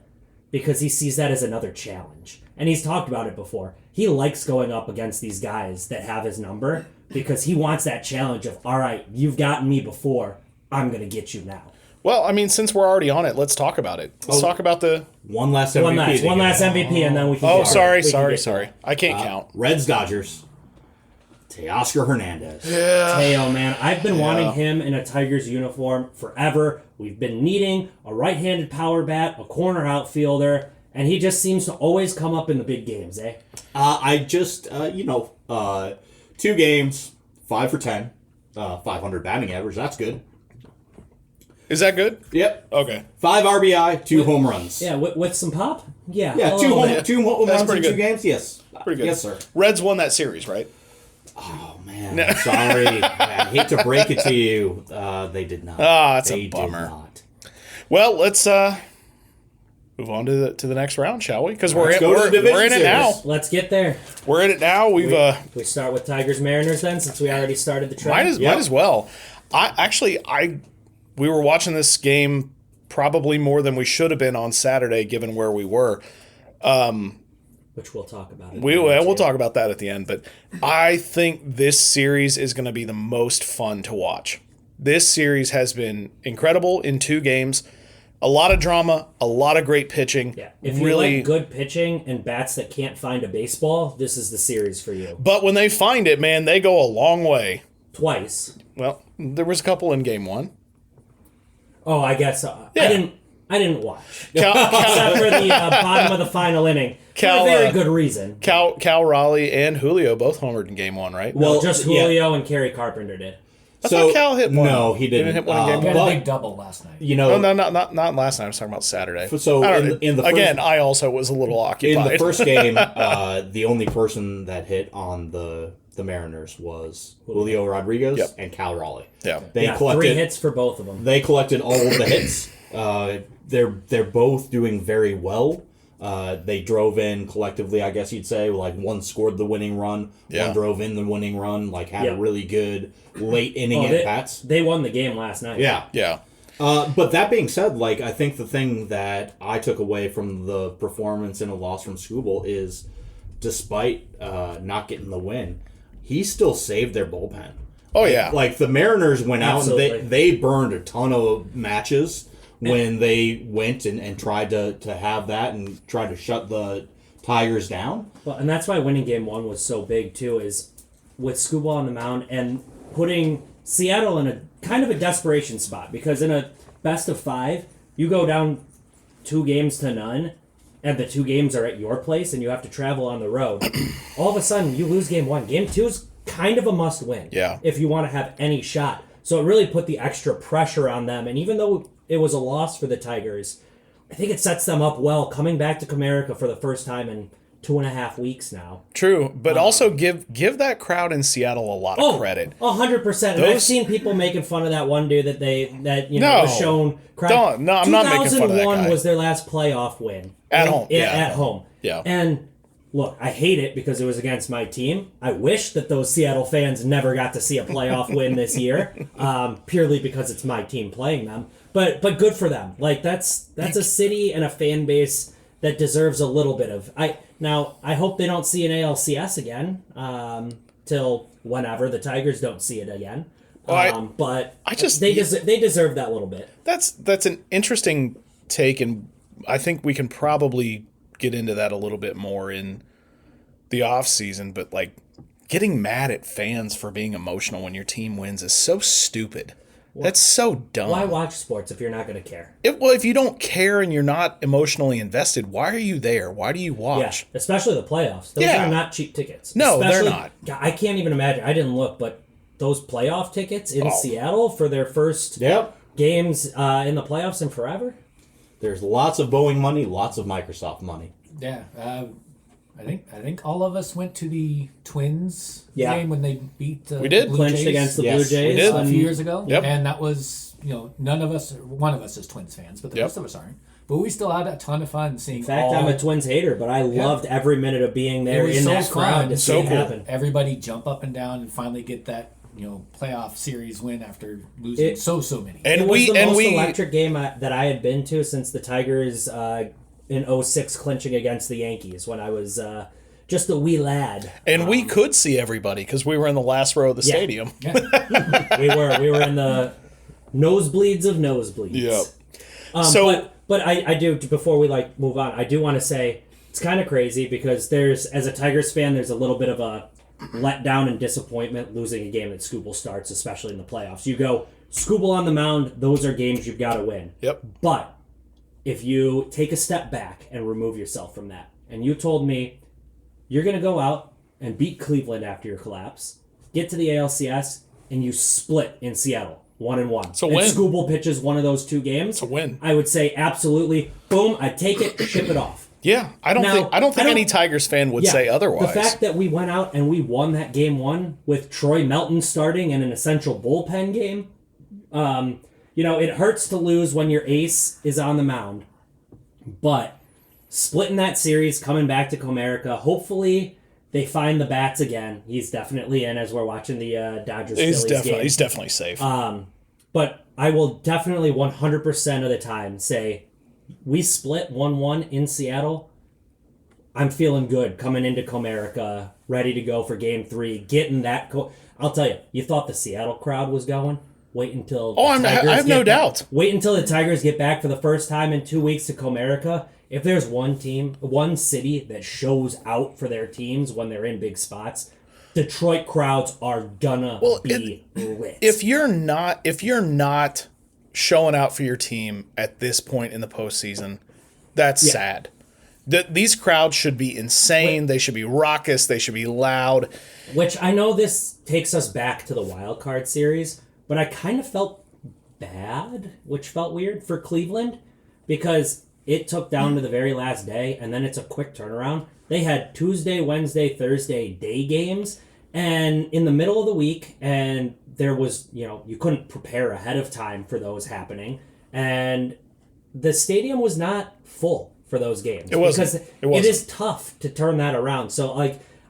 [SPEAKER 3] because he sees that as another challenge. And he's talked about it before. He likes going up against these guys that have his number because he wants that challenge of, all right, you've gotten me before, I'm going to get you now.
[SPEAKER 1] Well, I mean, since we're already on it, let's talk about it. Let's talk about the.
[SPEAKER 2] One last MVP.
[SPEAKER 3] One last MVP, and then we can.
[SPEAKER 1] Oh,
[SPEAKER 3] get-
[SPEAKER 1] sorry.
[SPEAKER 3] we can get-
[SPEAKER 1] I can't count.
[SPEAKER 2] Reds Dodgers. Teoscar Hernandez.
[SPEAKER 3] Teo, man, I've been wanting him in a Tigers uniform forever. We've been needing a right-handed power bat, a corner outfielder, and he just seems to always come up in the big games, eh?
[SPEAKER 2] I just 2 games, 5 for 10, 500 batting average. That's good.
[SPEAKER 1] Is that good?
[SPEAKER 2] Yep.
[SPEAKER 1] Okay.
[SPEAKER 2] 5 RBI, 2 home runs.
[SPEAKER 3] Yeah, with some pop? Yeah.
[SPEAKER 2] Yeah,
[SPEAKER 3] a
[SPEAKER 2] two
[SPEAKER 3] little
[SPEAKER 2] home,
[SPEAKER 3] bit.
[SPEAKER 2] two home
[SPEAKER 1] That's
[SPEAKER 2] runs in
[SPEAKER 1] pretty
[SPEAKER 2] 2
[SPEAKER 1] good.
[SPEAKER 2] games. Yes,
[SPEAKER 1] Pretty good.
[SPEAKER 2] Yes, sir.
[SPEAKER 1] Reds won that series, right?
[SPEAKER 2] Oh man, I'm sorry. I hate to break it to you. They did not.
[SPEAKER 1] That's a
[SPEAKER 2] They
[SPEAKER 1] bummer.
[SPEAKER 2] Did not.
[SPEAKER 1] Well, let's move on to the next round, shall we? Because we're
[SPEAKER 2] Let's
[SPEAKER 1] in,
[SPEAKER 2] go to the division
[SPEAKER 1] we're in it
[SPEAKER 2] series.
[SPEAKER 1] now.
[SPEAKER 3] Let's get there.
[SPEAKER 1] We're in it now. We've
[SPEAKER 3] We start with Tigers Mariners then, since we already started the trend.
[SPEAKER 1] might as well. We were watching this game probably more than we should have been on Saturday, given where we were.
[SPEAKER 3] Which we'll talk about.
[SPEAKER 1] We'll talk about that at the end, but I think this series is going to be the most fun to watch. This series has been incredible in 2 games. A lot of drama, a lot of great pitching.
[SPEAKER 3] Yeah. If you like good pitching and bats that can't find a baseball, this is the series for you.
[SPEAKER 1] But when they find it, man, they go a long way.
[SPEAKER 3] Twice.
[SPEAKER 1] Well, there was a couple in game 1.
[SPEAKER 3] Oh, I guess
[SPEAKER 1] Yeah.
[SPEAKER 3] I didn't watch.
[SPEAKER 1] Cal
[SPEAKER 3] Except for the bottom of the final inning.
[SPEAKER 1] Cal,
[SPEAKER 3] For a very good reason.
[SPEAKER 1] Cal Raleigh and Julio both homered in game 1, right?
[SPEAKER 3] Well, just
[SPEAKER 2] yeah.
[SPEAKER 3] Julio and Kerry Carpenter did.
[SPEAKER 1] I thought Cal hit one.
[SPEAKER 2] No, he didn't.
[SPEAKER 1] hit one in game
[SPEAKER 4] He
[SPEAKER 1] 1.
[SPEAKER 4] had a
[SPEAKER 2] But-
[SPEAKER 4] big double last night.
[SPEAKER 2] You know,
[SPEAKER 1] No, not last night. I was talking about Saturday.
[SPEAKER 2] So
[SPEAKER 1] I don't-
[SPEAKER 2] in the first,
[SPEAKER 1] again, I also was a little
[SPEAKER 2] in
[SPEAKER 1] occupied.
[SPEAKER 2] the first game, the only person that hit on the Mariners was Julio Rodriguez
[SPEAKER 1] Yep.
[SPEAKER 2] and Cal Raleigh.
[SPEAKER 1] Yeah.
[SPEAKER 2] They
[SPEAKER 3] Yeah, 3
[SPEAKER 2] collected.
[SPEAKER 3] hits for both of them.
[SPEAKER 2] They collected all of the hits. They're both doing very well. They drove in collectively, I guess you'd say. Like one scored the winning run,
[SPEAKER 1] Yeah.
[SPEAKER 2] one drove in the winning run. Like had
[SPEAKER 3] Yeah.
[SPEAKER 2] a really good late inning
[SPEAKER 3] Oh,
[SPEAKER 2] at bats.
[SPEAKER 3] they won the game last night.
[SPEAKER 2] Yeah.
[SPEAKER 1] Yeah.
[SPEAKER 2] But that being said, like I think the thing that I took away from the performance in a loss from Skubal is, despite not getting the win, he still saved their bullpen.
[SPEAKER 1] Oh, yeah.
[SPEAKER 2] Like the Mariners went out
[SPEAKER 3] Absolutely.
[SPEAKER 2] and they burned a ton of matches when they went and tried to have that and tried to shut the Tigers down.
[SPEAKER 3] Well, and that's why winning game 1 was so big too, is with Skubal on the mound and putting Seattle in a kind of a desperation spot, because in a best of 5, you go down 2-0, and the 2 games are at your place, and you have to travel on the road. All of a sudden, you lose game 1. Game 2 is kind of a must win.
[SPEAKER 1] Yeah.
[SPEAKER 3] If you want to have any shot. So it really put the extra pressure on them, and even though it was a loss for the Tigers, I think it sets them up well coming back to Comerica for the first time in 2.5 weeks now.
[SPEAKER 1] True, but also give that crowd in Seattle a lot of credit.
[SPEAKER 3] 100%. And I've
[SPEAKER 1] Those-
[SPEAKER 3] seen people making fun of that one dude that
[SPEAKER 1] No.
[SPEAKER 3] was shown.
[SPEAKER 1] Don't. No, I'm not making fun of that
[SPEAKER 3] 2001
[SPEAKER 1] guy.
[SPEAKER 3] was their last playoff win
[SPEAKER 1] At home, yeah.
[SPEAKER 3] At home.
[SPEAKER 1] Yeah.
[SPEAKER 3] And look, I hate it because it was against my team. I wish that those Seattle fans never got to see a playoff win this year, purely because it's my team playing them. But good for them. Like that's a city and a fan base that deserves a little bit of. I hope they don't see an ALCS again till whenever the Tigers don't see it again.
[SPEAKER 1] Well,
[SPEAKER 3] But
[SPEAKER 1] I just-
[SPEAKER 3] they deserve that little bit.
[SPEAKER 1] That's an interesting take, and I think we can probably get into that a little bit more in the off season. But like, getting mad at fans for being emotional when your team wins is so stupid. That's so dumb.
[SPEAKER 3] Why watch sports if you're not going to care?
[SPEAKER 1] If you don't care and you're not emotionally invested, why are you there? Why do you watch?
[SPEAKER 3] Yeah, especially the playoffs. Those
[SPEAKER 1] Yeah.
[SPEAKER 3] are not cheap tickets.
[SPEAKER 1] No, they're
[SPEAKER 3] Especially-
[SPEAKER 1] not.
[SPEAKER 3] God, I can't even imagine. I didn't look, but those playoff tickets in
[SPEAKER 1] Oh.
[SPEAKER 3] Seattle for their first
[SPEAKER 2] Yep.
[SPEAKER 3] games in the playoffs in forever.
[SPEAKER 2] There's lots of Boeing money, lots of Microsoft money.
[SPEAKER 4] Yeah, I think all of us went to the Twins
[SPEAKER 3] Yeah.
[SPEAKER 4] game when they beat
[SPEAKER 1] We did.
[SPEAKER 4] the Blue
[SPEAKER 3] Clinched
[SPEAKER 4] Jays
[SPEAKER 3] against the
[SPEAKER 2] Yes,
[SPEAKER 3] Blue
[SPEAKER 2] we
[SPEAKER 3] Jays.
[SPEAKER 1] did.
[SPEAKER 4] a
[SPEAKER 3] and-
[SPEAKER 4] few years ago.
[SPEAKER 1] Yep.
[SPEAKER 4] And that was, none of us, one of us is Twins fans, but the
[SPEAKER 1] Yep.
[SPEAKER 4] rest of us aren't. But we still had a ton of fun seeing
[SPEAKER 3] In fact,
[SPEAKER 4] all,
[SPEAKER 3] I'm a Twins hater, but I loved every minute of being there
[SPEAKER 4] was
[SPEAKER 3] in
[SPEAKER 4] so
[SPEAKER 3] that crowd
[SPEAKER 4] fun.
[SPEAKER 3] to
[SPEAKER 1] So
[SPEAKER 3] see it
[SPEAKER 1] cool.
[SPEAKER 3] happen.
[SPEAKER 4] everybody jump up and down and finally get that, playoff series win after losing so many.
[SPEAKER 1] And
[SPEAKER 3] It was
[SPEAKER 1] we
[SPEAKER 3] the
[SPEAKER 1] and
[SPEAKER 3] most
[SPEAKER 1] we
[SPEAKER 3] electric game that I had been to since the Tigers in 06 clinching against the Yankees when I was just a wee lad.
[SPEAKER 1] and we could see everybody because we were in the last row of the
[SPEAKER 3] Yeah.
[SPEAKER 1] stadium.
[SPEAKER 3] We were in the nosebleeds of nosebleeds.
[SPEAKER 1] Yep. So-
[SPEAKER 3] but I do, before we move on, I do want to say it's kind of crazy because as a Tigers fan, there's a little bit of a letdown and disappointment losing a game that Scooble starts, especially in the playoffs. You go Scooble on the mound; those are games you've got to win.
[SPEAKER 1] Yep.
[SPEAKER 3] But if you take a step back and remove yourself from that, and you told me you're going to go out and beat Cleveland after your collapse, get to the ALCS, and you split in Seattle, 1-1. It's
[SPEAKER 1] a win.
[SPEAKER 3] And Scooble pitches one of those two games. It's
[SPEAKER 1] a win.
[SPEAKER 3] I would say absolutely, boom, I take it, ship it off.
[SPEAKER 1] Yeah, I don't
[SPEAKER 3] Now,
[SPEAKER 1] think any Tigers fan would say otherwise.
[SPEAKER 3] The fact that we went out and we won that game 1 with Troy Melton starting in an essential bullpen game, it hurts to lose when your ace is on the mound. But splitting that series, coming back to Comerica, hopefully they find the bats again. He's definitely in as we're watching the Dodgers Phillies game.
[SPEAKER 1] He's definitely safe.
[SPEAKER 3] But I will definitely 100% of the time say we split 1-1 in Seattle. I'm feeling good coming into Comerica, ready to go for Game 3, getting that. I'll tell you, you thought the Seattle crowd was going. Wait until the
[SPEAKER 1] I
[SPEAKER 3] Tigers
[SPEAKER 1] have no
[SPEAKER 3] get back-
[SPEAKER 1] doubt.
[SPEAKER 3] Wait until the Tigers get back for the first time in 2 weeks to Comerica. If there's one city that shows out for their teams when they're in big spots, Detroit crowds are gonna be lit.
[SPEAKER 1] If you're not showing out for your team at this point in the postseason, that's sad. These crowds should be insane. They should be raucous. They should be loud.
[SPEAKER 3] Which I know this takes us back to the wild card series, but I kind of felt bad, which felt weird for Cleveland because it took down to the very last day, and then it's a quick turnaround. They had Tuesday, Wednesday, Thursday day games, and in the middle of the week, and there was, you couldn't prepare ahead of time for those happening, and the stadium was not full for those games.
[SPEAKER 1] It wasn't.
[SPEAKER 3] Because
[SPEAKER 1] It wasn't.
[SPEAKER 3] it is tough to turn that around. So,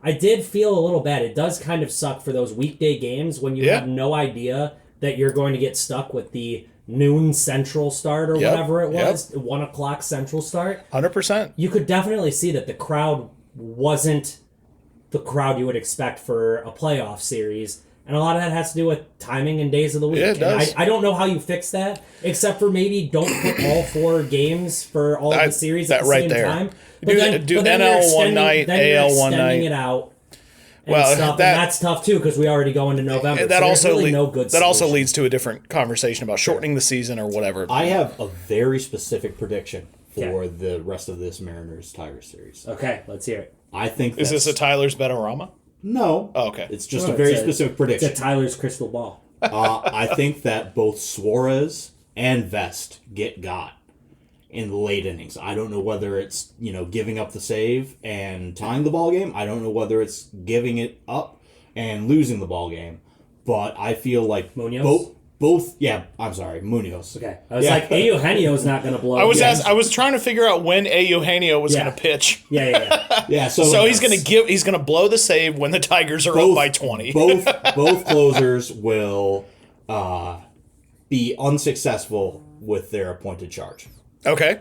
[SPEAKER 3] I did feel a little bad. It does kind of suck for those weekday games when you have no idea that you're going to get stuck with the noon Central start or whatever it was, 1 o'clock Central start.
[SPEAKER 1] 100%.
[SPEAKER 3] You could definitely see that the crowd wasn't the crowd you would expect for a playoff series. And a lot of that has to do with timing and days of the week.
[SPEAKER 1] Yeah, it does.
[SPEAKER 3] And I don't know how you fix that, except for maybe don't put all 4 games for all of the series at the
[SPEAKER 1] right
[SPEAKER 3] same
[SPEAKER 1] there.
[SPEAKER 3] time.
[SPEAKER 1] Do
[SPEAKER 3] you're
[SPEAKER 1] NL one night,
[SPEAKER 3] then you're
[SPEAKER 1] AL one
[SPEAKER 3] extending
[SPEAKER 1] night.
[SPEAKER 3] it out. And
[SPEAKER 1] Well,
[SPEAKER 3] stuff, and that's tough too because we already go into November.
[SPEAKER 1] That
[SPEAKER 3] so
[SPEAKER 1] also
[SPEAKER 3] there's really no good
[SPEAKER 1] that also
[SPEAKER 3] solution.
[SPEAKER 1] leads to a different conversation about shortening the season or whatever.
[SPEAKER 2] I have a very specific prediction for
[SPEAKER 3] Okay.
[SPEAKER 2] the rest of this Mariners-Tigers series.
[SPEAKER 3] Okay, let's hear it.
[SPEAKER 2] I think
[SPEAKER 1] Is this a Tyler's Betorama?
[SPEAKER 2] No.
[SPEAKER 1] Oh, okay.
[SPEAKER 2] It's just
[SPEAKER 3] No,
[SPEAKER 2] a very
[SPEAKER 3] it's
[SPEAKER 2] specific
[SPEAKER 3] It's
[SPEAKER 2] prediction.
[SPEAKER 3] a Tyler's crystal ball.
[SPEAKER 2] I think that both Suarez and Vest get got in the late innings. I don't know whether it's, giving up the save and tying the ball game. I don't know whether it's giving it up and losing the ball game. But I feel like
[SPEAKER 3] Munoz?
[SPEAKER 2] I'm sorry, Munoz.
[SPEAKER 3] Okay, I was like, Eugenio's not going to blow.
[SPEAKER 1] I was trying to figure out when Eugenio was
[SPEAKER 3] Yeah.
[SPEAKER 1] going to pitch.
[SPEAKER 3] Yeah.
[SPEAKER 2] Yeah,
[SPEAKER 1] So he's going to blow the save when the Tigers are up by 20.
[SPEAKER 2] both closers will be unsuccessful with their appointed charge.
[SPEAKER 1] Okay.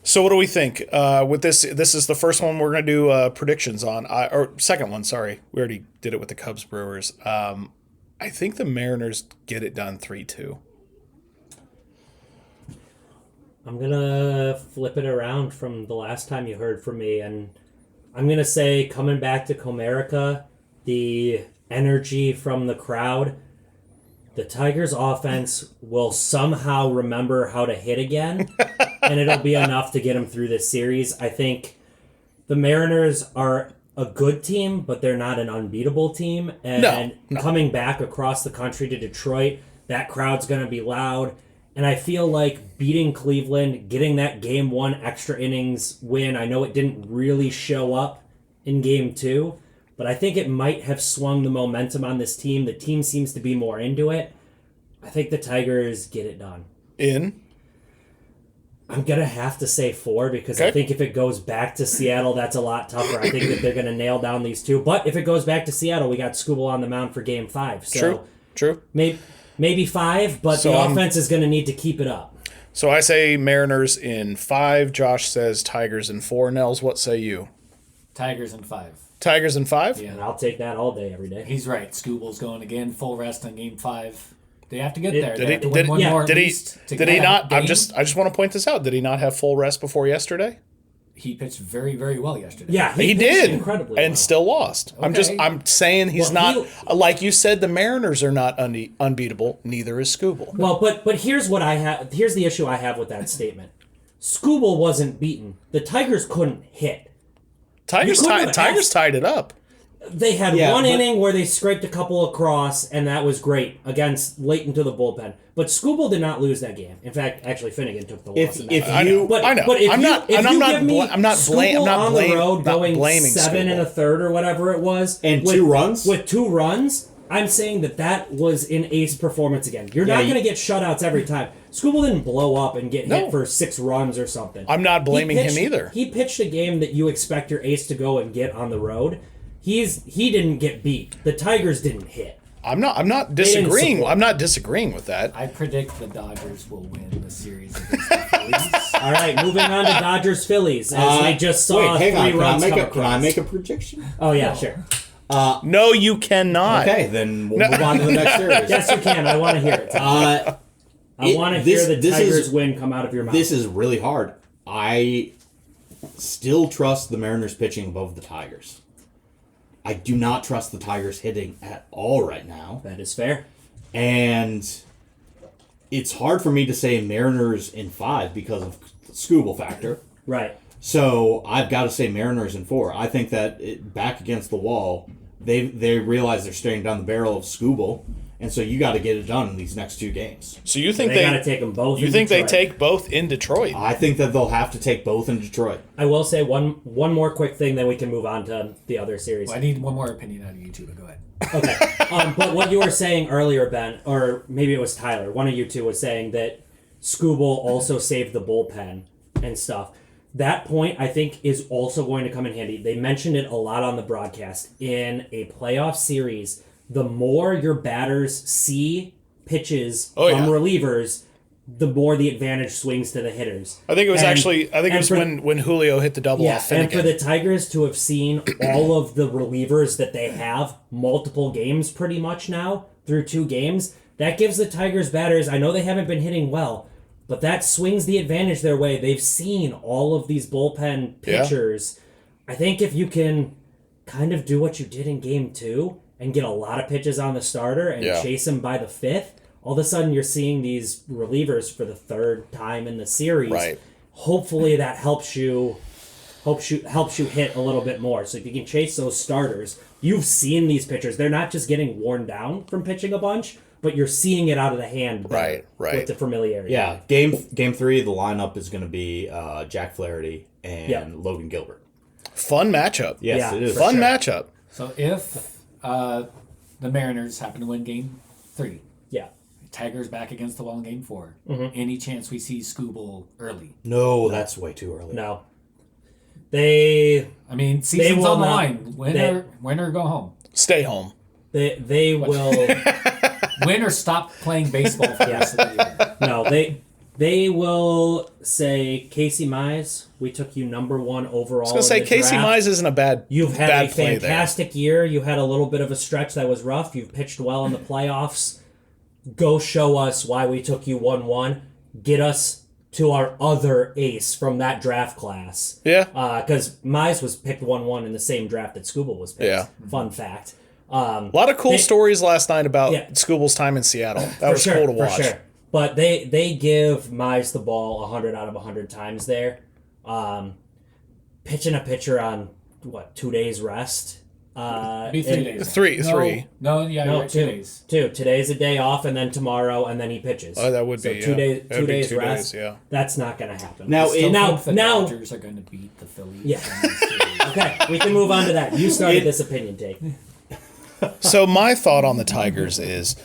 [SPEAKER 1] So what do we think? With this is the first one we're going to do predictions on, or second one. Sorry, we already did it with the Cubs Brewers. I think the Mariners get it done 3-2.
[SPEAKER 3] I'm going to flip it around from the last time you heard from me, and I'm going to say coming back to Comerica, the energy from the crowd, the Tigers offense will somehow remember how to hit again, and it'll be enough to get them through this series. I think the Mariners are a good team, but they're not an unbeatable team, and
[SPEAKER 1] No.
[SPEAKER 3] coming back across the country to Detroit, that crowd's going to be loud. And I feel like beating Cleveland, getting that game 1 extra innings win, I know it didn't really show up in game 2, but I think it might have swung the momentum on this team. The team seems to be more into it. I think the Tigers get it done. I'm going to have to say 4 because I think if it goes back to Seattle, that's a lot tougher. I think that they're going to nail down these 2. But if it goes back to Seattle, we got Skubal on the mound for game 5. So
[SPEAKER 1] True.
[SPEAKER 3] Maybe 5, but the offense is going to need to keep it up.
[SPEAKER 1] So I say Mariners in 5. Josh says Tigers in 4. Nels, what say you?
[SPEAKER 4] Tigers in 5.
[SPEAKER 1] Tigers in 5?
[SPEAKER 4] Yeah.
[SPEAKER 3] And I'll take that all day, every day.
[SPEAKER 4] He's right. Skubal's going again, full rest on game 5. They have to get there.
[SPEAKER 1] Did
[SPEAKER 4] They have to win one more at
[SPEAKER 1] Did
[SPEAKER 4] least to
[SPEAKER 1] he
[SPEAKER 4] get a
[SPEAKER 1] not?
[SPEAKER 4] game.
[SPEAKER 1] I just want to point this out. Did he not have full rest before yesterday?
[SPEAKER 4] He pitched very, very well yesterday.
[SPEAKER 3] Yeah,
[SPEAKER 1] He
[SPEAKER 3] pitched
[SPEAKER 1] did,
[SPEAKER 3] incredibly
[SPEAKER 1] and
[SPEAKER 3] well.
[SPEAKER 1] still lost.
[SPEAKER 4] Okay.
[SPEAKER 1] I'm saying he's
[SPEAKER 3] Well,
[SPEAKER 1] not like you said. The Mariners are not unbeatable. Neither is Skubal.
[SPEAKER 3] Well, but here's what I have. Here's the issue I have with that statement. Skubal wasn't beaten. The Tigers couldn't hit.
[SPEAKER 1] Tigers
[SPEAKER 3] You couldn't
[SPEAKER 1] Tigers
[SPEAKER 3] ask-
[SPEAKER 1] tied it up.
[SPEAKER 3] They had
[SPEAKER 2] Yeah,
[SPEAKER 3] one
[SPEAKER 2] but-
[SPEAKER 3] inning where they scraped a couple across, and that was great against late into the bullpen. But Skubal did not lose that game. In fact, actually, Finnegan took the loss.
[SPEAKER 2] If
[SPEAKER 1] I know.
[SPEAKER 2] you
[SPEAKER 3] But,
[SPEAKER 1] I know.
[SPEAKER 3] But if
[SPEAKER 1] I'm
[SPEAKER 3] you,
[SPEAKER 1] not.
[SPEAKER 3] if
[SPEAKER 1] I'm
[SPEAKER 3] you
[SPEAKER 1] not.
[SPEAKER 3] give me
[SPEAKER 1] I'm not blame. I'm
[SPEAKER 3] Skubal
[SPEAKER 1] not
[SPEAKER 3] on
[SPEAKER 1] blame.
[SPEAKER 3] the road
[SPEAKER 1] not
[SPEAKER 3] going
[SPEAKER 1] blaming
[SPEAKER 3] 7
[SPEAKER 1] Skubal.1/3
[SPEAKER 3] or whatever it was,
[SPEAKER 2] And
[SPEAKER 3] with,
[SPEAKER 2] 2 runs?
[SPEAKER 3] with 2 runs. I'm saying that was an ace performance again. You're not going to get shutouts every time. Skubal didn't blow up and get
[SPEAKER 1] No.
[SPEAKER 3] hit for 6 runs or something.
[SPEAKER 1] I'm not blaming
[SPEAKER 3] He pitched-
[SPEAKER 1] him either.
[SPEAKER 3] He pitched a game that you expect your ace to go and get on the road. He didn't get beat. The Tigers didn't hit.
[SPEAKER 1] I'm not
[SPEAKER 3] didn't
[SPEAKER 1] disagreeing.
[SPEAKER 3] support.
[SPEAKER 1] I'm not disagreeing with that.
[SPEAKER 4] I predict the Dodgers will win the series against the Phillies.
[SPEAKER 3] All right, moving on to Dodgers Phillies, as we just saw
[SPEAKER 2] Wait, hang
[SPEAKER 3] 3
[SPEAKER 2] on. Can I
[SPEAKER 3] runs
[SPEAKER 2] make
[SPEAKER 3] come
[SPEAKER 2] a
[SPEAKER 3] across.
[SPEAKER 2] prediction?
[SPEAKER 3] Oh yeah, sure.
[SPEAKER 1] No, you cannot.
[SPEAKER 2] Okay, then we'll move on to the next series.
[SPEAKER 3] Yes, you can. I want to hear it. I want to hear the Tigers win come out of your mouth.
[SPEAKER 2] This is really hard. I still trust the Mariners pitching above the Tigers. I do not trust the Tigers hitting at all right now.
[SPEAKER 3] That is fair.
[SPEAKER 2] And it's hard for me to say Mariners in 5 because of the Skubal factor.
[SPEAKER 3] Right.
[SPEAKER 2] So I've got to say Mariners in 4. I think that back against the wall, they realize they're staring down the barrel of Skubal, and so you got to get it done in these next 2 games.
[SPEAKER 1] So you think
[SPEAKER 3] They got to take them both.
[SPEAKER 1] You
[SPEAKER 3] in
[SPEAKER 1] think they
[SPEAKER 3] Detroit.
[SPEAKER 1] take both in Detroit?
[SPEAKER 2] I think that they'll have to take both in Detroit.
[SPEAKER 3] I will say one more quick thing, then we can move on to the other series.
[SPEAKER 4] Well, I need one more opinion out of you two, but go ahead.
[SPEAKER 3] Okay. But what you were saying earlier, Ben, or maybe it was Tyler, one of you two was saying that Skubal also saved the bullpen and stuff. That point, I think, is also going to come in handy. They mentioned it a lot on the broadcast. In a playoff series, the more your batters see pitches from relievers, the more the advantage swings to the hitters.
[SPEAKER 1] I think it was
[SPEAKER 3] And
[SPEAKER 1] when Julio hit the double off
[SPEAKER 3] and
[SPEAKER 1] Finnegan.
[SPEAKER 3] for the Tigers to have seen all of the relievers that they have, multiple games pretty much now, through 2 games, that gives the Tigers batters, I know they haven't been hitting well, but that swings the advantage their way. They've seen all of these bullpen pitchers. I think if you can kind of do what you did in game 2 and get a lot of pitches on the starter and chase him by the 5th, all of a sudden you're seeing these relievers for the 3rd time in the series.
[SPEAKER 1] Right.
[SPEAKER 3] Hopefully that helps you hit a little bit more. So if you can chase those starters, you've seen these pitchers. They're not just getting worn down from pitching a bunch, but you're seeing it out of the hand better
[SPEAKER 1] Right.
[SPEAKER 3] with the familiarity.
[SPEAKER 2] Yeah, game 3, the lineup is going to be Jack Flaherty and Logan Gilbert.
[SPEAKER 1] Fun matchup.
[SPEAKER 2] Yes,
[SPEAKER 3] Yeah,
[SPEAKER 2] it is.
[SPEAKER 1] Fun matchup.
[SPEAKER 4] So if the Mariners happen to win game 3,
[SPEAKER 3] Yeah.
[SPEAKER 4] Tigers back against the wall in game 4, any chance we see Skubal early?
[SPEAKER 2] No, that's way too early.
[SPEAKER 3] No. They
[SPEAKER 4] I mean, season's
[SPEAKER 3] will
[SPEAKER 4] on the
[SPEAKER 3] not-
[SPEAKER 4] line. Win or go home.
[SPEAKER 1] Stay home.
[SPEAKER 3] they will
[SPEAKER 4] Win or stop playing baseball for the rest of the year.
[SPEAKER 3] no, they will say, Casey Mize, we took you number 1 overall.
[SPEAKER 1] I was gonna say Casey Mize isn't a bad.
[SPEAKER 3] You've had
[SPEAKER 1] bad
[SPEAKER 3] a
[SPEAKER 1] play there.
[SPEAKER 3] fantastic year. You had a little bit of a stretch that was rough. You've pitched well in the playoffs. Go show us why we took you 1-1. Get us to our other ace from that draft class.
[SPEAKER 1] Yeah.
[SPEAKER 3] Because Mize was picked 1-1 in the same draft that Skubal was picked.
[SPEAKER 1] Yeah.
[SPEAKER 3] Fun fact.
[SPEAKER 1] A lot of cool stories last night about
[SPEAKER 3] Yeah.
[SPEAKER 1] Skubal's time in Seattle. That was cool to watch.
[SPEAKER 3] For sure. But they give Mize the ball 100 out of 100 times there. Pitching a pitcher on, 2 days rest
[SPEAKER 4] Be 3 days.
[SPEAKER 1] Three.
[SPEAKER 4] No, yeah,
[SPEAKER 3] No,
[SPEAKER 4] you're right, 2 days.
[SPEAKER 3] Two. Today's a day off, and then tomorrow, and then he pitches.
[SPEAKER 1] Oh, that would
[SPEAKER 3] so
[SPEAKER 1] be
[SPEAKER 3] 2
[SPEAKER 1] yeah.
[SPEAKER 3] days.
[SPEAKER 1] That'd
[SPEAKER 3] 2
[SPEAKER 1] be
[SPEAKER 3] days
[SPEAKER 1] 2
[SPEAKER 3] rest.
[SPEAKER 1] days, yeah.
[SPEAKER 3] That's not going to happen.
[SPEAKER 2] Now,
[SPEAKER 4] Still
[SPEAKER 3] now,
[SPEAKER 4] think the
[SPEAKER 3] now.
[SPEAKER 4] Dodgers are going to beat the Phillies.
[SPEAKER 3] Yeah.
[SPEAKER 4] in this series.
[SPEAKER 3] Okay, we can move on to that. You started this opinion take.
[SPEAKER 1] So my thought on the Tigers is,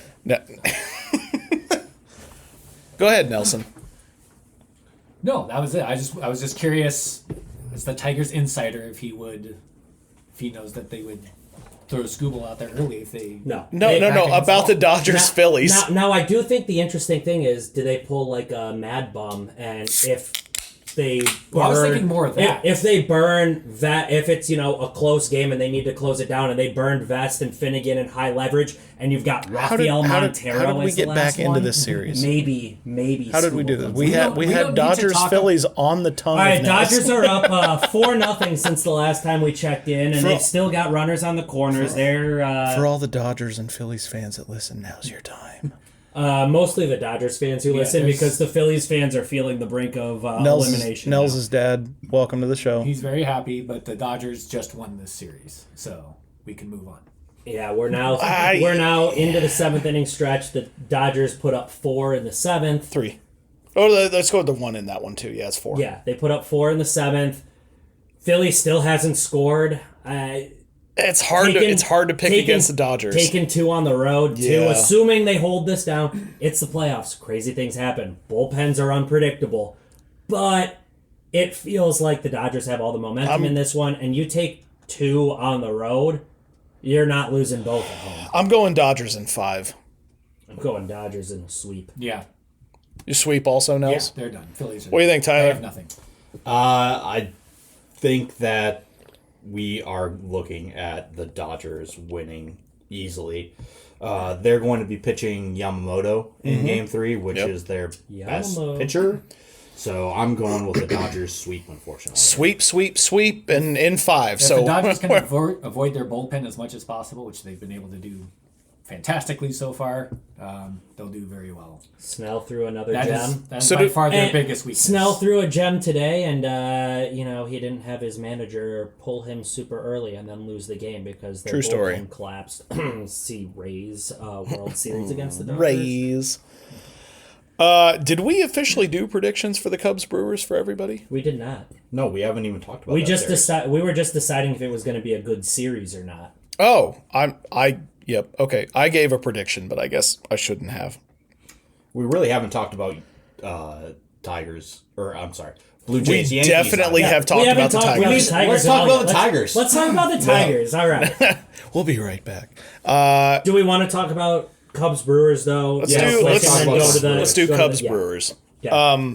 [SPEAKER 1] go ahead, Nelson.
[SPEAKER 4] No, that was it. I was just curious as the Tigers insider if he knows that they would throw Scooble out there early if they
[SPEAKER 3] No.
[SPEAKER 1] No,
[SPEAKER 3] Hey,
[SPEAKER 1] no, no.
[SPEAKER 4] against
[SPEAKER 1] About the
[SPEAKER 4] Ball.
[SPEAKER 1] Dodgers Phillies.
[SPEAKER 3] Now, I do think the interesting thing is, do they pull like a Mad Bum, and if they burn,
[SPEAKER 4] Well, I was thinking more of that.
[SPEAKER 3] If they burn that, if it's a close game and they need to close it down, and they burned Vest and Finnegan in high leverage, and you've got Rafael Montero.
[SPEAKER 1] how did we
[SPEAKER 3] as the
[SPEAKER 1] get
[SPEAKER 3] last
[SPEAKER 1] back into
[SPEAKER 3] one,
[SPEAKER 1] this series?
[SPEAKER 3] Maybe.
[SPEAKER 1] How did we do
[SPEAKER 3] Scooble
[SPEAKER 1] this?
[SPEAKER 3] comes
[SPEAKER 1] We
[SPEAKER 3] in.
[SPEAKER 1] had
[SPEAKER 4] we don't need to
[SPEAKER 1] Dodgers
[SPEAKER 4] talk
[SPEAKER 1] Phillies on the tongue.
[SPEAKER 3] All right,
[SPEAKER 1] of Nelson.
[SPEAKER 3] Dodgers are up 4-0 since the last time we checked in, and
[SPEAKER 1] For-
[SPEAKER 3] they've still got runners on the corners. They're
[SPEAKER 1] For all the Dodgers and Phillies fans that listen, now's your time.
[SPEAKER 3] mostly the Dodgers fans who listen
[SPEAKER 4] there's-
[SPEAKER 3] because the Phillies fans are feeling the brink of elimination. now.
[SPEAKER 1] Nels' dad. Welcome to the show.
[SPEAKER 4] He's very happy, but the Dodgers just won this series, so we can move on.
[SPEAKER 3] Yeah, we're now into the seventh inning stretch. The Dodgers put up 4 in the seventh.
[SPEAKER 1] 3. Oh, let's go with the 1 in that one too. Yeah, it's 4.
[SPEAKER 3] Yeah, they put up 4 in the seventh. Philly still hasn't scored.
[SPEAKER 1] It's hard to pick against the Dodgers.
[SPEAKER 3] Taking 2 on the road, too.
[SPEAKER 1] Yeah.
[SPEAKER 3] Assuming they hold this down, it's the playoffs. Crazy things happen. Bullpens are unpredictable. But it feels like the Dodgers have all the momentum in this one, and you take 2 on the road, you're not losing both at home.
[SPEAKER 1] I'm going Dodgers in 5.
[SPEAKER 3] I'm going Dodgers in a sweep.
[SPEAKER 4] Yeah,
[SPEAKER 1] You sweep also, Nels?
[SPEAKER 4] they're done. Phillies are
[SPEAKER 1] What do you think, Tyler?
[SPEAKER 4] I have nothing.
[SPEAKER 2] I think that we are looking at the Dodgers winning easily. They're going to be pitching Yamamoto in Game 3, which
[SPEAKER 1] Yep.
[SPEAKER 2] is their best
[SPEAKER 3] Yamamoto.
[SPEAKER 2] pitcher. So I'm going with the Dodgers sweep, unfortunately.
[SPEAKER 1] Sweep, and in 5.
[SPEAKER 4] If
[SPEAKER 1] So
[SPEAKER 4] the Dodgers can avoid their bullpen as much as possible, which they've been able to do fantastically so far, they'll do very well.
[SPEAKER 3] Snell threw another
[SPEAKER 4] That
[SPEAKER 3] gem.
[SPEAKER 4] is
[SPEAKER 1] So
[SPEAKER 4] by
[SPEAKER 1] do-
[SPEAKER 4] far their
[SPEAKER 3] And
[SPEAKER 4] biggest weakness.
[SPEAKER 3] Snell threw a gem today, and he didn't have his manager pull him super early and then lose the game because their
[SPEAKER 1] True story.
[SPEAKER 3] bullpen collapsed. See Rays World Series against the Dodgers.
[SPEAKER 1] Rays. Did we officially do predictions for the Cubs Brewers for everybody?
[SPEAKER 3] We did not.
[SPEAKER 2] No, we haven't even talked about
[SPEAKER 3] We
[SPEAKER 2] that
[SPEAKER 3] just
[SPEAKER 2] series.
[SPEAKER 3] we were just deciding if it was going to be a good series or not.
[SPEAKER 1] Oh, yep. Okay, I gave a prediction, but I guess I shouldn't have.
[SPEAKER 2] We really haven't talked about Tigers, or I'm sorry, Blue
[SPEAKER 1] We
[SPEAKER 2] Jays. Yankees
[SPEAKER 1] definitely
[SPEAKER 2] either.
[SPEAKER 1] have talked about the Tigers.
[SPEAKER 2] Let's talk about the Tigers.
[SPEAKER 3] Let's talk about the Tigers. All right.
[SPEAKER 1] We'll be right back.
[SPEAKER 3] Do we want to talk about Cubs Brewers though?
[SPEAKER 1] Let's
[SPEAKER 3] Yeah,
[SPEAKER 1] do
[SPEAKER 3] quick, and then go to the-
[SPEAKER 1] let's do
[SPEAKER 3] go to the-
[SPEAKER 1] Cubs
[SPEAKER 3] yeah.
[SPEAKER 1] Brewers.
[SPEAKER 3] Yeah.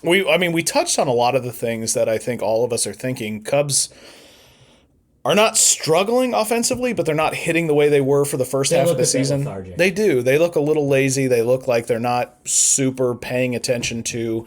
[SPEAKER 1] We touched on a lot of the things that I think all of us are thinking. Cubs are not struggling offensively, but they're not hitting the way they were for the first half of
[SPEAKER 3] look
[SPEAKER 1] the
[SPEAKER 3] a bit
[SPEAKER 1] season.
[SPEAKER 3] lethargic.
[SPEAKER 1] They do. They look a little lazy. They look like they're not super paying attention to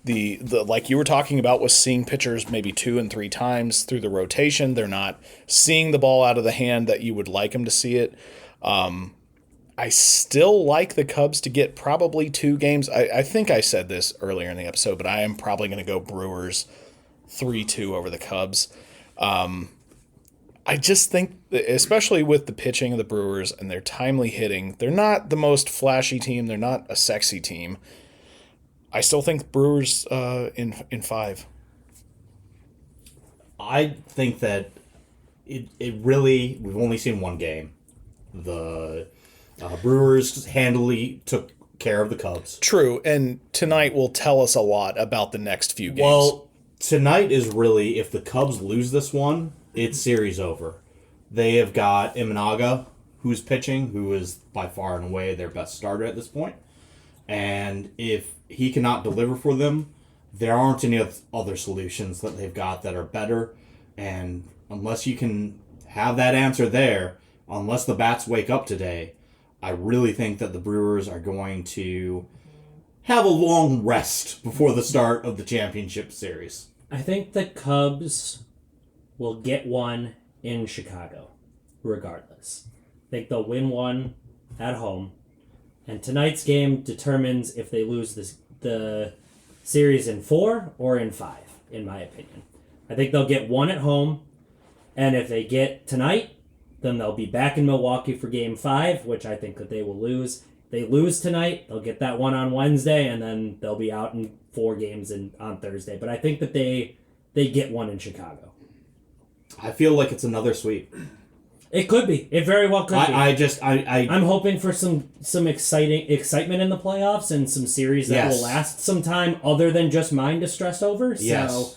[SPEAKER 1] the like you were talking about with seeing pitchers maybe 2 and 3 times through the rotation. They're not seeing the ball out of the hand that you would like them to see it. I still like the Cubs to get probably 2 games. I think I said this earlier in the episode, but I am probably going to go Brewers 3-2 over the Cubs. I just think, especially with the pitching of the Brewers and their timely hitting, they're not the most flashy team. They're not a sexy team. I still think Brewers in 5.
[SPEAKER 2] I think that it really, we've only seen one game. The Brewers handily took care of the Cubs.
[SPEAKER 1] True, and tonight will tell us a lot about the next few games.
[SPEAKER 2] Well, tonight is really, if the Cubs lose this one, it's series over. They have got Imanaga, who's pitching, who is by far and away their best starter at this point. And if he cannot deliver for them, there aren't any other solutions that they've got that are better. And unless you can have that answer there, unless the bats wake up today, I really think that the Brewers are going to have a long rest before the start of the championship series.
[SPEAKER 3] I think the Cubs will get one in Chicago, regardless. I think they'll win one at home. And tonight's game determines if they lose the series in 4 or in 5, in my opinion. I think they'll get one at home, And if they get tonight, then they'll be back in Milwaukee for Game 5, which I think that they will lose. They lose tonight, they'll get that one on Wednesday, and then they'll be out in 4 games on Thursday. But I think that they get one in Chicago.
[SPEAKER 2] I feel like it's another sweep.
[SPEAKER 3] It could be. It very well could be.
[SPEAKER 2] I'm
[SPEAKER 3] hoping for some excitement in the playoffs and some series that will last some time other than just mine to stress over.
[SPEAKER 2] Yes.
[SPEAKER 3] So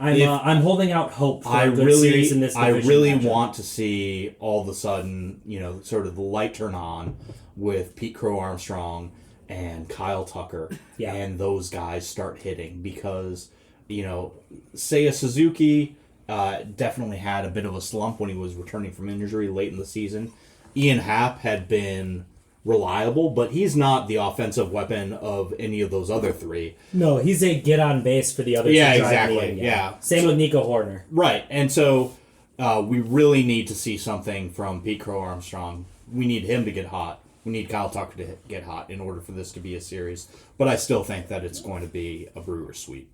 [SPEAKER 3] I'm holding out hope for a good series in this division.
[SPEAKER 2] I really want to see all of a sudden, sort of the light turn on with Pete Crow Armstrong and Kyle Tucker and those guys start hitting because, Seiya Suzuki definitely had a bit of a slump when he was returning from injury late in the season. Ian Happ had been reliable, but he's not the offensive weapon of any of those other 3.
[SPEAKER 3] No, he's a get on base for the other.
[SPEAKER 2] Yeah, exactly. Yeah.
[SPEAKER 3] Same with Nico Horner.
[SPEAKER 2] Right, and so we really need to see something from Pete Crow Armstrong. We need him to get hot. We need Kyle Tucker to get hot in order for this to be a series. But I still think that it's going to be a Brewers sweep.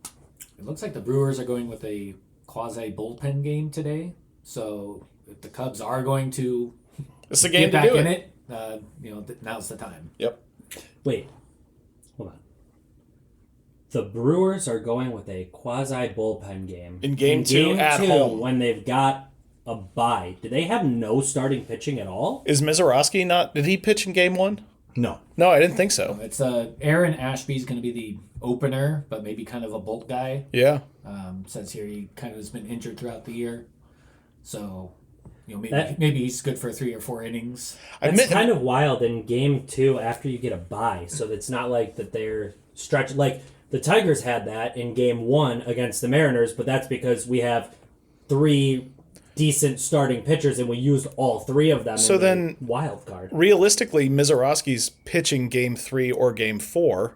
[SPEAKER 4] It looks like the Brewers are going with a quasi bullpen game today. So if the Cubs are going to
[SPEAKER 1] It's a game
[SPEAKER 4] get
[SPEAKER 1] to
[SPEAKER 4] back
[SPEAKER 1] do
[SPEAKER 4] in
[SPEAKER 1] it.
[SPEAKER 4] Now's the time.
[SPEAKER 1] Yep.
[SPEAKER 3] Wait, hold on. The Brewers are going with a quasi bullpen game
[SPEAKER 1] In game two at home.
[SPEAKER 3] when they've got a bye. Do they have no starting pitching at all?
[SPEAKER 1] Is Mizorowski not? Did he pitch in game 1?
[SPEAKER 2] No.
[SPEAKER 1] No, I didn't think so.
[SPEAKER 4] It's Aaron Ashby's going to be the opener, but maybe kind of a bulk guy.
[SPEAKER 1] Yeah.
[SPEAKER 4] Says here he kind of has been injured throughout the year, so maybe he's good for 3 or 4 innings.
[SPEAKER 3] It's kind of wild in game 2 after you get a bye, so it's not like that they're stretched. Like the Tigers had that in game 1 against the Mariners, but that's because we have 3 decent starting pitchers and we used all 3 of them.
[SPEAKER 1] So
[SPEAKER 3] in
[SPEAKER 1] then,
[SPEAKER 3] the wild card.
[SPEAKER 1] Realistically, Mizorowski's pitching game 3 or game 4,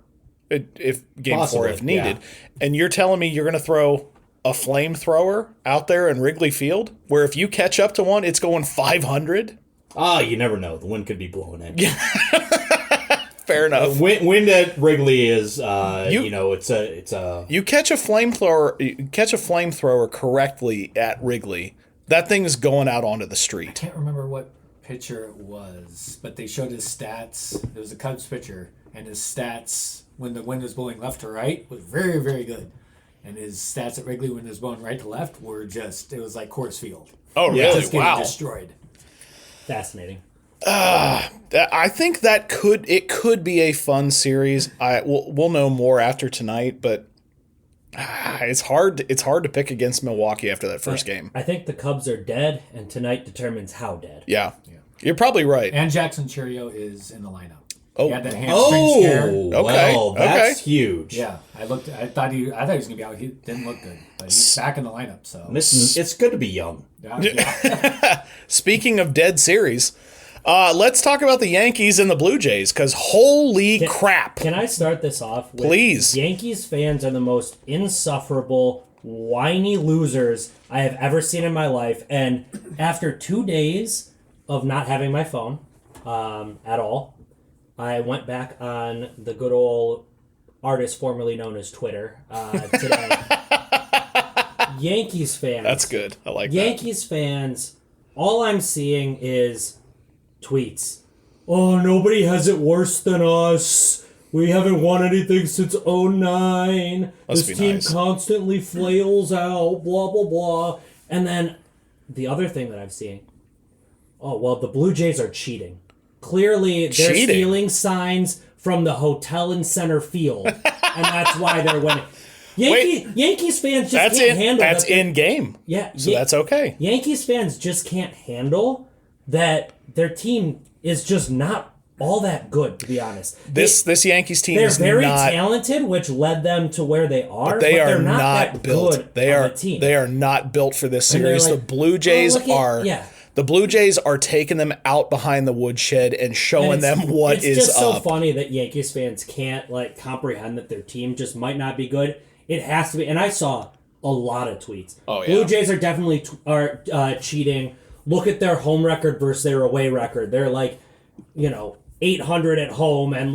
[SPEAKER 1] if game
[SPEAKER 2] Possibly,
[SPEAKER 1] 4 if needed,
[SPEAKER 2] yeah.
[SPEAKER 1] and you're telling me you're going to throw a flamethrower out there in Wrigley Field, where if you catch up to one, it's going 500.
[SPEAKER 2] You never know. The wind could be blowing in.
[SPEAKER 1] Fair enough.
[SPEAKER 2] Wind at Wrigley is, it's a.
[SPEAKER 1] You catch a flamethrower correctly at Wrigley, that thing's going out onto the
[SPEAKER 4] I
[SPEAKER 1] street.
[SPEAKER 4] can't remember what pitcher it was, but they showed his stats. It was a Cubs pitcher, and his stats when the wind was blowing left to right was very, very good. And his stats at Wrigley when it was blowing right to left were just, it was like Coors Field.
[SPEAKER 1] Oh, really?
[SPEAKER 4] Just getting
[SPEAKER 1] Wow.
[SPEAKER 4] destroyed.
[SPEAKER 3] Fascinating.
[SPEAKER 1] I think that could be a fun series. We'll know more after tonight, but it's hard to pick against Milwaukee after that first game.
[SPEAKER 3] I think the Cubs are dead, and tonight determines how dead.
[SPEAKER 1] Yeah. You're probably right.
[SPEAKER 4] And Jackson Churio is in the lineup.
[SPEAKER 1] Oh.
[SPEAKER 4] He had that hamstring scare.
[SPEAKER 1] Okay,
[SPEAKER 2] Well, that's
[SPEAKER 1] okay.
[SPEAKER 2] huge.
[SPEAKER 4] Yeah, I thought he was gonna be out. He didn't look good, but he's back in the lineup. So
[SPEAKER 2] Listen, it's good to be young.
[SPEAKER 4] yeah.
[SPEAKER 1] Speaking of dead series, let's talk about the Yankees and the Blue Jays, because holy crap.
[SPEAKER 3] Can I start this off with
[SPEAKER 1] Please.
[SPEAKER 3] Yankees fans are the most insufferable, whiny losers I have ever seen in my life. And after 2 days of not having my phone at all, I went back on the good old artist formerly known as Twitter today. Yankees fans.
[SPEAKER 1] That's good. I like
[SPEAKER 3] Yankees fans, all I'm seeing is tweets. Oh, nobody has it worse than us. We haven't won anything since 2009.
[SPEAKER 1] Must
[SPEAKER 3] This
[SPEAKER 1] be
[SPEAKER 3] team
[SPEAKER 1] nice.
[SPEAKER 3] constantly flails out, blah, blah, blah. And then the other thing that I'm seeing, oh, well, the Blue Jays are cheating. Clearly, they're
[SPEAKER 1] Cheating?
[SPEAKER 3] stealing signs from the hotel in center field. And that's why they're winning. Yankees fans just can't handle
[SPEAKER 1] That's
[SPEAKER 3] that they're-
[SPEAKER 1] in game.
[SPEAKER 3] Yeah,
[SPEAKER 1] So that's okay.
[SPEAKER 3] Yankees fans just can't handle that their team is just not all that good, to be honest.
[SPEAKER 1] This Yankees team
[SPEAKER 3] They're
[SPEAKER 1] is
[SPEAKER 3] very
[SPEAKER 1] not.
[SPEAKER 3] talented, which led them to where they are.
[SPEAKER 1] They
[SPEAKER 3] but
[SPEAKER 1] are
[SPEAKER 3] they're not
[SPEAKER 1] not
[SPEAKER 3] that
[SPEAKER 1] built.
[SPEAKER 3] good
[SPEAKER 1] They
[SPEAKER 3] of
[SPEAKER 1] are.
[SPEAKER 3] a team.
[SPEAKER 1] They are not built for this
[SPEAKER 3] And they're
[SPEAKER 1] series.
[SPEAKER 3] like,
[SPEAKER 1] The Blue Jays
[SPEAKER 3] look at-
[SPEAKER 1] are.
[SPEAKER 3] yeah.
[SPEAKER 1] The Blue Jays are taking them out behind the woodshed and showing
[SPEAKER 3] And
[SPEAKER 1] them what
[SPEAKER 3] it's
[SPEAKER 1] is
[SPEAKER 3] just so
[SPEAKER 1] up.
[SPEAKER 3] funny that Yankees fans can't comprehend that their team just might not be good. It has to be, and I saw a lot of tweets.
[SPEAKER 1] Oh, yeah.
[SPEAKER 3] Blue Jays are definitely cheating. Look at their home record versus their away record. They're 800 at home and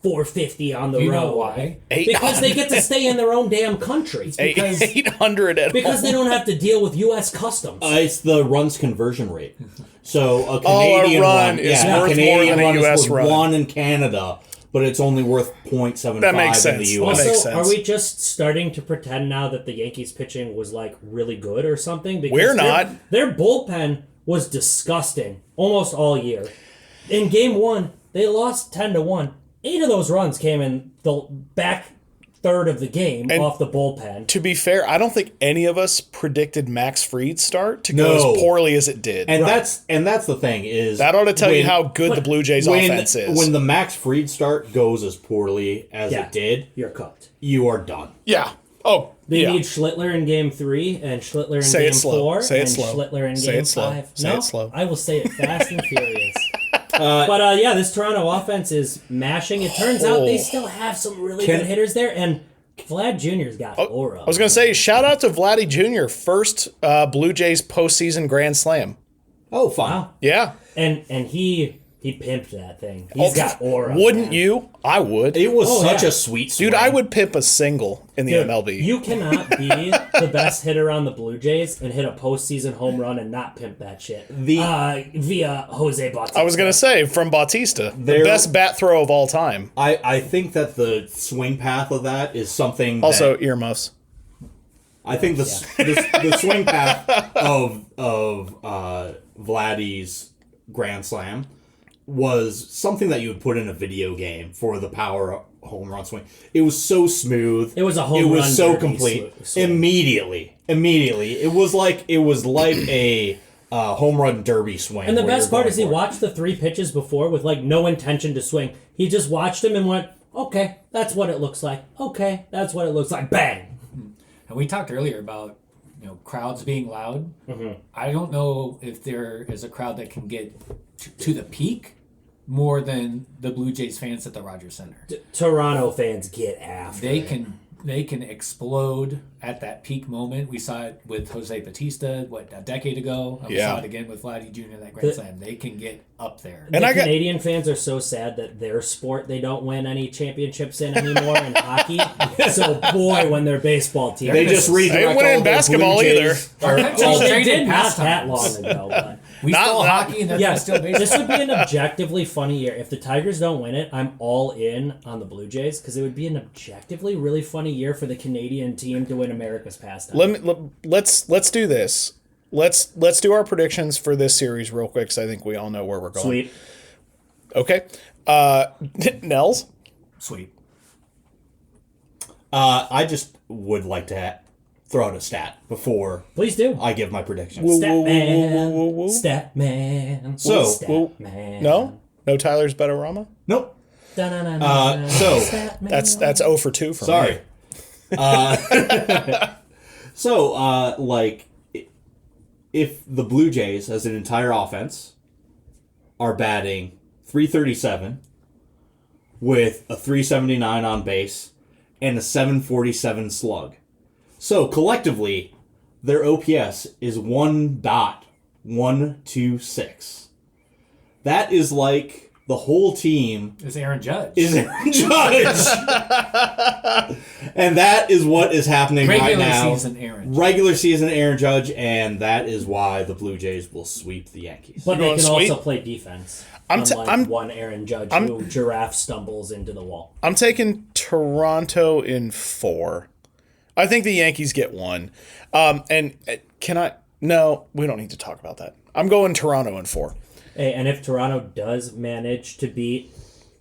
[SPEAKER 3] 450 on the
[SPEAKER 4] You
[SPEAKER 3] road.
[SPEAKER 4] know why?
[SPEAKER 3] Because they get to stay in their own damn country.
[SPEAKER 4] Because
[SPEAKER 1] 800 at
[SPEAKER 3] Because
[SPEAKER 1] home.
[SPEAKER 3] they don't have to deal with U.S. customs.
[SPEAKER 2] It's the runs conversion rate. So a
[SPEAKER 1] a
[SPEAKER 2] Canadian
[SPEAKER 1] run is
[SPEAKER 2] yeah,
[SPEAKER 1] worth
[SPEAKER 2] a Canadian
[SPEAKER 1] more than a
[SPEAKER 2] run
[SPEAKER 1] US
[SPEAKER 2] is worth
[SPEAKER 1] run.
[SPEAKER 2] 1 in Canada, but it's only worth 0.75
[SPEAKER 1] That makes
[SPEAKER 2] in the
[SPEAKER 1] sense.
[SPEAKER 2] U.S.
[SPEAKER 1] That makes
[SPEAKER 3] Also,
[SPEAKER 1] sense.
[SPEAKER 3] are we just starting to pretend now that the Yankees pitching was like really good or something? Because
[SPEAKER 1] We're not.
[SPEAKER 3] Their bullpen was disgusting almost all year. In game 1, they lost 10-1. 8 of those runs came in the back third of the game off the bullpen.
[SPEAKER 1] To be fair, I don't think any of us predicted Max Fried's start to go
[SPEAKER 2] No.
[SPEAKER 1] as poorly as it did.
[SPEAKER 2] And that's the thing is
[SPEAKER 1] that ought to tell you
[SPEAKER 2] when-
[SPEAKER 1] how good the Blue Jays offense is.
[SPEAKER 2] When the Max Fried start goes as poorly as
[SPEAKER 3] Yeah.
[SPEAKER 2] it did,
[SPEAKER 3] You're cooked.
[SPEAKER 2] you are done.
[SPEAKER 1] yeah. Oh,
[SPEAKER 3] They
[SPEAKER 1] yeah.
[SPEAKER 3] need Schlittler in game 3 and Schlittler in
[SPEAKER 1] Say it
[SPEAKER 3] game
[SPEAKER 1] slow.
[SPEAKER 3] 4
[SPEAKER 1] Say it
[SPEAKER 3] and
[SPEAKER 1] slow.
[SPEAKER 3] Schlittler in
[SPEAKER 1] Say
[SPEAKER 3] game
[SPEAKER 1] it slow.
[SPEAKER 3] 5.
[SPEAKER 1] Say
[SPEAKER 3] No,
[SPEAKER 1] it slow.
[SPEAKER 3] I will say it fast and furious. But yeah, this Toronto offense is mashing. It turns out they still have some really good hitters there, and Vlad Jr.'s got aura.
[SPEAKER 1] I was going to say, shout out to Vladdy Jr., first Blue Jays postseason Grand Slam.
[SPEAKER 2] Oh, fine.
[SPEAKER 3] Wow.
[SPEAKER 1] Yeah.
[SPEAKER 3] And he pimped that thing. He's got aura.
[SPEAKER 1] Wouldn't
[SPEAKER 3] man.
[SPEAKER 1] you? I would.
[SPEAKER 2] It was
[SPEAKER 3] Oh,
[SPEAKER 2] such
[SPEAKER 3] yeah.
[SPEAKER 2] a sweet swing.
[SPEAKER 1] Dude, I would pimp a single in the
[SPEAKER 3] Dude,
[SPEAKER 1] MLB.
[SPEAKER 3] You cannot be the best hitter on the Blue Jays and hit a postseason home run and not pimp that shit. Via Jose Bautista.
[SPEAKER 1] I was going to say, from Bautista, the
[SPEAKER 2] There-
[SPEAKER 1] best bat throw of all time.
[SPEAKER 2] I think that the swing path of that is something
[SPEAKER 1] Also,
[SPEAKER 2] that,
[SPEAKER 1] earmuffs.
[SPEAKER 2] I think the swing path of Vladdy's Grand Slam was something that you would put in a video game for the power home run swing. It was so smooth.
[SPEAKER 3] It was a home
[SPEAKER 2] It was
[SPEAKER 3] run
[SPEAKER 2] so
[SPEAKER 3] derby
[SPEAKER 2] complete.
[SPEAKER 3] swing.
[SPEAKER 2] Immediately, it was like a home run derby swing.
[SPEAKER 3] And the
[SPEAKER 2] where
[SPEAKER 3] best
[SPEAKER 2] you're
[SPEAKER 3] part
[SPEAKER 2] going
[SPEAKER 3] is he
[SPEAKER 2] for it.
[SPEAKER 3] watched the 3 pitches before with like no intention to swing. He just watched him and went, okay, that's what it looks like. Okay, that's what it looks like. Bang!
[SPEAKER 4] And we talked earlier about crowds being loud. Mm-hmm. I don't know if there is a crowd that can get to the peak more than the Blue Jays fans at the Rogers Center.
[SPEAKER 3] Toronto fans get after
[SPEAKER 4] They
[SPEAKER 3] it.
[SPEAKER 4] can explode at that peak moment. We saw it with Jose Bautista, a decade ago. And we
[SPEAKER 1] Yeah.
[SPEAKER 4] saw it again with Vladdy Jr. in that Grand Slam. They can get up there.
[SPEAKER 1] And
[SPEAKER 3] The
[SPEAKER 1] I got-
[SPEAKER 3] Canadian fans are so sad that their sport they don't win any championships in anymore in hockey. So boy, when their baseball team
[SPEAKER 2] They just redirect
[SPEAKER 1] They wouldn't
[SPEAKER 2] all
[SPEAKER 1] in
[SPEAKER 2] the
[SPEAKER 1] basketball
[SPEAKER 2] Blue Jays
[SPEAKER 1] either.
[SPEAKER 2] are-
[SPEAKER 3] well, they
[SPEAKER 4] Traded
[SPEAKER 3] did not
[SPEAKER 4] pastimes.
[SPEAKER 3] that long ago. But
[SPEAKER 4] We
[SPEAKER 1] Not-
[SPEAKER 4] stole
[SPEAKER 1] not-
[SPEAKER 4] hockey and they're
[SPEAKER 3] yeah,
[SPEAKER 4] still baseball.
[SPEAKER 3] this would be an objectively funny year. If the Tigers don't win it, I'm all in on the Blue Jays because it would be an objectively really funny year for the Canadian team to win America's pastime.
[SPEAKER 1] Let's do this. Let's do our predictions for this series real quick, because I think we all know where we're going.
[SPEAKER 3] Sweet.
[SPEAKER 1] Okay. Nels?
[SPEAKER 4] Sweet.
[SPEAKER 2] I just would like to throw out a stat before
[SPEAKER 3] Please do.
[SPEAKER 2] I give my predictions.
[SPEAKER 1] Woo,
[SPEAKER 3] Stat
[SPEAKER 1] woo, woo,
[SPEAKER 3] man.
[SPEAKER 1] woo, woo, woo.
[SPEAKER 3] Stat man.
[SPEAKER 2] So-
[SPEAKER 3] Stat man.
[SPEAKER 1] No? No Tyler's Bettorama?
[SPEAKER 2] Nope.
[SPEAKER 3] Da-na-na-na.
[SPEAKER 2] So
[SPEAKER 3] Stat man.
[SPEAKER 1] That's 0 for 2 for
[SPEAKER 2] sorry.
[SPEAKER 1] me.
[SPEAKER 2] Like, if the Blue Jays as an entire offense are batting .337 with a .379 on base and a .747 slug, so collectively their OPS is 1.126. That is like the whole team
[SPEAKER 4] It's Aaron Judge.
[SPEAKER 2] is Aaron Judge. And that is what is happening right
[SPEAKER 4] Regular
[SPEAKER 2] now.
[SPEAKER 4] season Aaron Judge.
[SPEAKER 2] Regular season Aaron Judge, and that is why the Blue Jays will sweep the Yankees.
[SPEAKER 3] But they
[SPEAKER 1] going
[SPEAKER 3] can
[SPEAKER 1] sweet?
[SPEAKER 3] also play defense.
[SPEAKER 1] I'm t-
[SPEAKER 3] unlike
[SPEAKER 1] I'm-
[SPEAKER 3] one Aaron Judge who giraffe stumbles into the wall.
[SPEAKER 1] I'm taking Toronto in 4. I think the Yankees get 1. And can I... No, we don't need to talk about that. I'm going Toronto in 4.
[SPEAKER 3] Hey, and if Toronto does manage to beat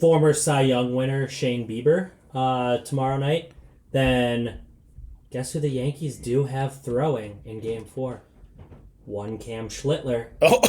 [SPEAKER 3] former Cy Young winner Shane Bieber tomorrow night, then guess who the Yankees do have throwing in Game 4? One Cam Schlittler.
[SPEAKER 1] Oh,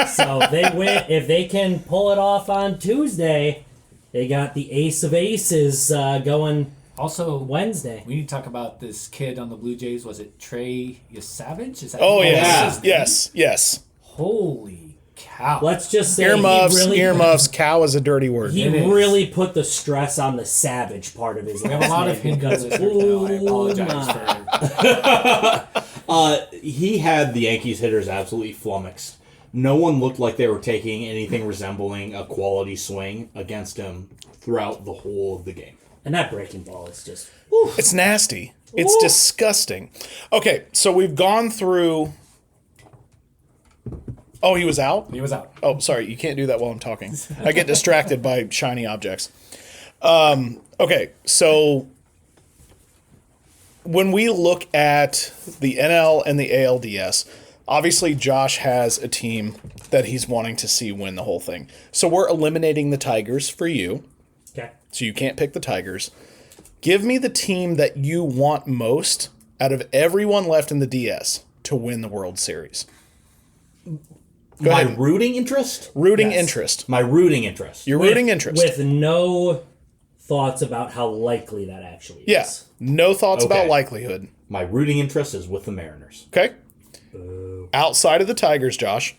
[SPEAKER 3] So if they win, if they can pull it off on Tuesday, they got the ace of aces going
[SPEAKER 4] Also,
[SPEAKER 3] Wednesday.
[SPEAKER 4] we need to talk about this kid on the Blue Jays. Was it Trey Yesavage? Is that
[SPEAKER 1] oh
[SPEAKER 2] yeah.
[SPEAKER 1] yes.
[SPEAKER 4] Holy cow.
[SPEAKER 3] Let's just say
[SPEAKER 1] Earmuffs. Cow is a dirty word.
[SPEAKER 3] He
[SPEAKER 4] It is.
[SPEAKER 3] really put the stress on the savage part of his
[SPEAKER 4] We have a lot of
[SPEAKER 3] name
[SPEAKER 4] Hindu
[SPEAKER 3] because
[SPEAKER 4] listeners now. I apologize for...
[SPEAKER 2] He had the Yankees hitters absolutely flummoxed. No one looked like they were taking anything resembling a quality swing against him throughout the whole of the game.
[SPEAKER 3] And that breaking ball is just.
[SPEAKER 1] It's nasty. It's disgusting. Okay, so we've gone through. Oh, he was out?
[SPEAKER 4] He was out.
[SPEAKER 1] Oh, sorry. You can't do that while I'm talking. I get distracted by shiny objects. Okay, so when we look at the NL and the ALDS, obviously Josh has a team that he's wanting to see win the whole thing. So we're eliminating the Tigers for you.
[SPEAKER 3] Okay.
[SPEAKER 1] So you can't pick the Tigers. Give me the team that you want most out of everyone left in the DS to win the World Series. Go
[SPEAKER 2] My
[SPEAKER 1] ahead.
[SPEAKER 2] rooting interest?
[SPEAKER 1] Rooting
[SPEAKER 3] Yes.
[SPEAKER 1] interest.
[SPEAKER 2] My rooting interest.
[SPEAKER 1] Your rooting interest.
[SPEAKER 3] With no thoughts about how likely that actually is.
[SPEAKER 1] Yeah. No thoughts about
[SPEAKER 2] Okay.
[SPEAKER 1] likelihood.
[SPEAKER 2] My rooting interest is with the Mariners.
[SPEAKER 1] Okay. Outside of the Tigers, Josh.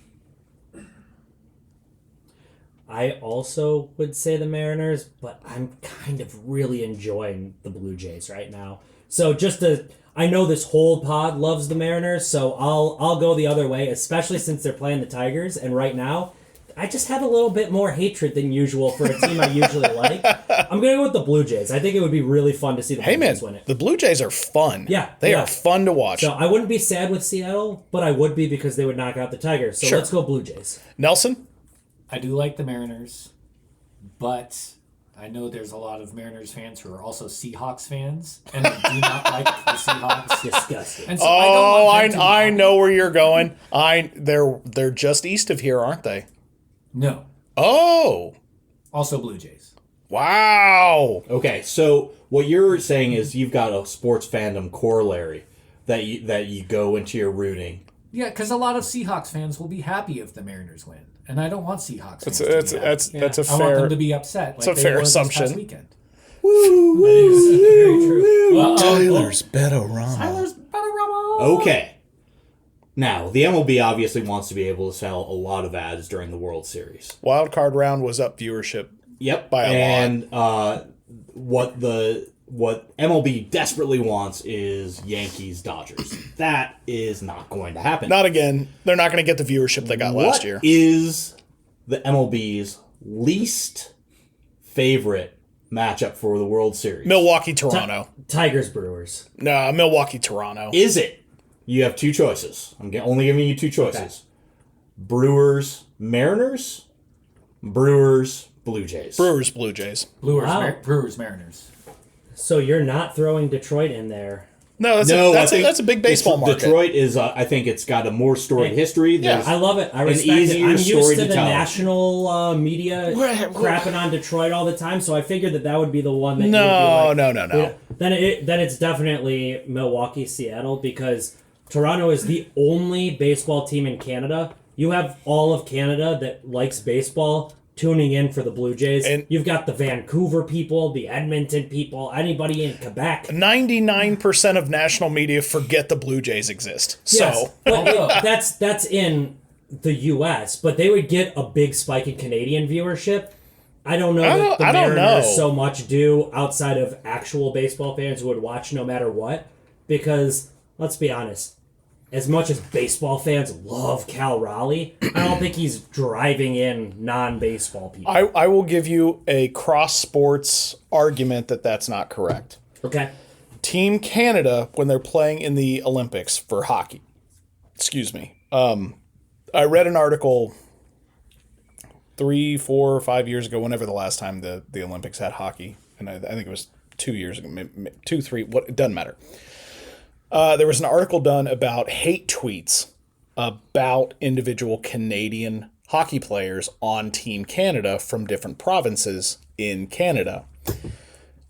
[SPEAKER 3] I also would say the Mariners, but I'm kind of really enjoying the Blue Jays right now. So I know this whole pod loves the Mariners, so I'll go the other way, especially since they're playing the Tigers. And right now, I just have a little bit more hatred than usual for a team I usually like. I'm gonna go with the Blue Jays. I think it would be really fun to see the
[SPEAKER 1] Hey,
[SPEAKER 3] Blue
[SPEAKER 1] man.
[SPEAKER 3] Jays win it.
[SPEAKER 1] The Blue Jays are fun.
[SPEAKER 3] Yeah,
[SPEAKER 1] They
[SPEAKER 3] yeah.
[SPEAKER 1] are fun to watch.
[SPEAKER 3] So I wouldn't be sad with Seattle, but I would be because they would knock out the Tigers. So
[SPEAKER 1] Sure.
[SPEAKER 3] let's go Blue Jays.
[SPEAKER 1] Nelson?
[SPEAKER 4] I do like the Mariners, but I know there's a lot of Mariners fans who are also Seahawks fans, and they do not like the Seahawks.
[SPEAKER 3] Disgusting.
[SPEAKER 4] And so
[SPEAKER 1] Oh,
[SPEAKER 4] I don't want them to
[SPEAKER 1] I
[SPEAKER 4] be-
[SPEAKER 1] know where you're going. They're just east of here, aren't they?
[SPEAKER 4] No,
[SPEAKER 1] Oh,
[SPEAKER 4] also Blue Jays.
[SPEAKER 1] wow.
[SPEAKER 2] Okay, so what you're saying is you've got a sports fandom corollary that you go into your rooting.
[SPEAKER 4] Yeah, because a lot of Seahawks fans will be happy if the Mariners win, and I don't want Seahawks fans to be happy.
[SPEAKER 1] That's a
[SPEAKER 4] I want
[SPEAKER 1] fair.
[SPEAKER 4] them to be upset. Like
[SPEAKER 1] a
[SPEAKER 4] they
[SPEAKER 1] fair
[SPEAKER 4] were this
[SPEAKER 1] assumption.
[SPEAKER 4] past weekend.
[SPEAKER 3] That is very true.
[SPEAKER 1] Bettorama.
[SPEAKER 4] Tyler's better.
[SPEAKER 2] Okay. Now, the MLB obviously wants to be able to sell a lot of ads during the World Series.
[SPEAKER 1] Wild card round was up viewership.
[SPEAKER 2] Yep.
[SPEAKER 1] By a lot.
[SPEAKER 2] And what MLB desperately wants is Yankees Dodgers. That is not going to happen.
[SPEAKER 1] Not again. They're not going to get the viewership they got last year.
[SPEAKER 2] What is the MLB's least favorite matchup for the World Series?
[SPEAKER 1] Milwaukee, Toronto.
[SPEAKER 3] Tigers, Brewers.
[SPEAKER 1] No, Milwaukee, Toronto.
[SPEAKER 2] Is it? You have two choices. I'm only giving you two choices. Brewers, Mariners, Brewers, Blue Jays.
[SPEAKER 1] Brewers, Blue Jays.
[SPEAKER 4] Brewers, Mariners.
[SPEAKER 3] So you're not throwing Detroit in there.
[SPEAKER 1] No, that's
[SPEAKER 2] No,
[SPEAKER 1] a,
[SPEAKER 2] I think
[SPEAKER 1] that's a big baseball market.
[SPEAKER 2] Detroit is. I think it's got a more storied history.
[SPEAKER 1] Yeah.
[SPEAKER 3] I love it. I
[SPEAKER 2] An
[SPEAKER 3] respect it.
[SPEAKER 2] easier
[SPEAKER 3] I'm used
[SPEAKER 2] story
[SPEAKER 3] to
[SPEAKER 2] to
[SPEAKER 3] the
[SPEAKER 2] tell.
[SPEAKER 3] national media crapping on Detroit all the time, so I figured that would be the one that.
[SPEAKER 1] No,
[SPEAKER 3] you'd be like,
[SPEAKER 1] no.
[SPEAKER 3] Then it's definitely Milwaukee, Seattle, because Toronto is the only baseball team in Canada. You have all of Canada that likes baseball tuning in for the Blue Jays.
[SPEAKER 1] And-
[SPEAKER 3] You've got the Vancouver people, the Edmonton people, anybody in Quebec.
[SPEAKER 1] 99% of national media forget the Blue Jays exist.
[SPEAKER 3] Yes,
[SPEAKER 1] So,
[SPEAKER 3] but that's in the U.S., but they would get a big spike in Canadian viewership. I don't know that the
[SPEAKER 1] I don't
[SPEAKER 3] Mariners
[SPEAKER 1] know.
[SPEAKER 3] so much do outside of actual baseball fans who would watch no matter what. Because, let's be honest, as much as baseball fans love Cal Raleigh, I don't think he's driving in non-baseball people.
[SPEAKER 1] I will give you a cross sports argument that that's not correct.
[SPEAKER 3] Okay?
[SPEAKER 1] Team Canada, when they're playing in the Olympics for hockey, excuse me, I read an article 3, 4, 5 years ago, whenever the last time the Olympics had hockey, and I think it was 2 years ago, 2, 3, what, it doesn't matter. There was an article done about hate tweets about individual Canadian hockey players on Team Canada from different provinces in Canada.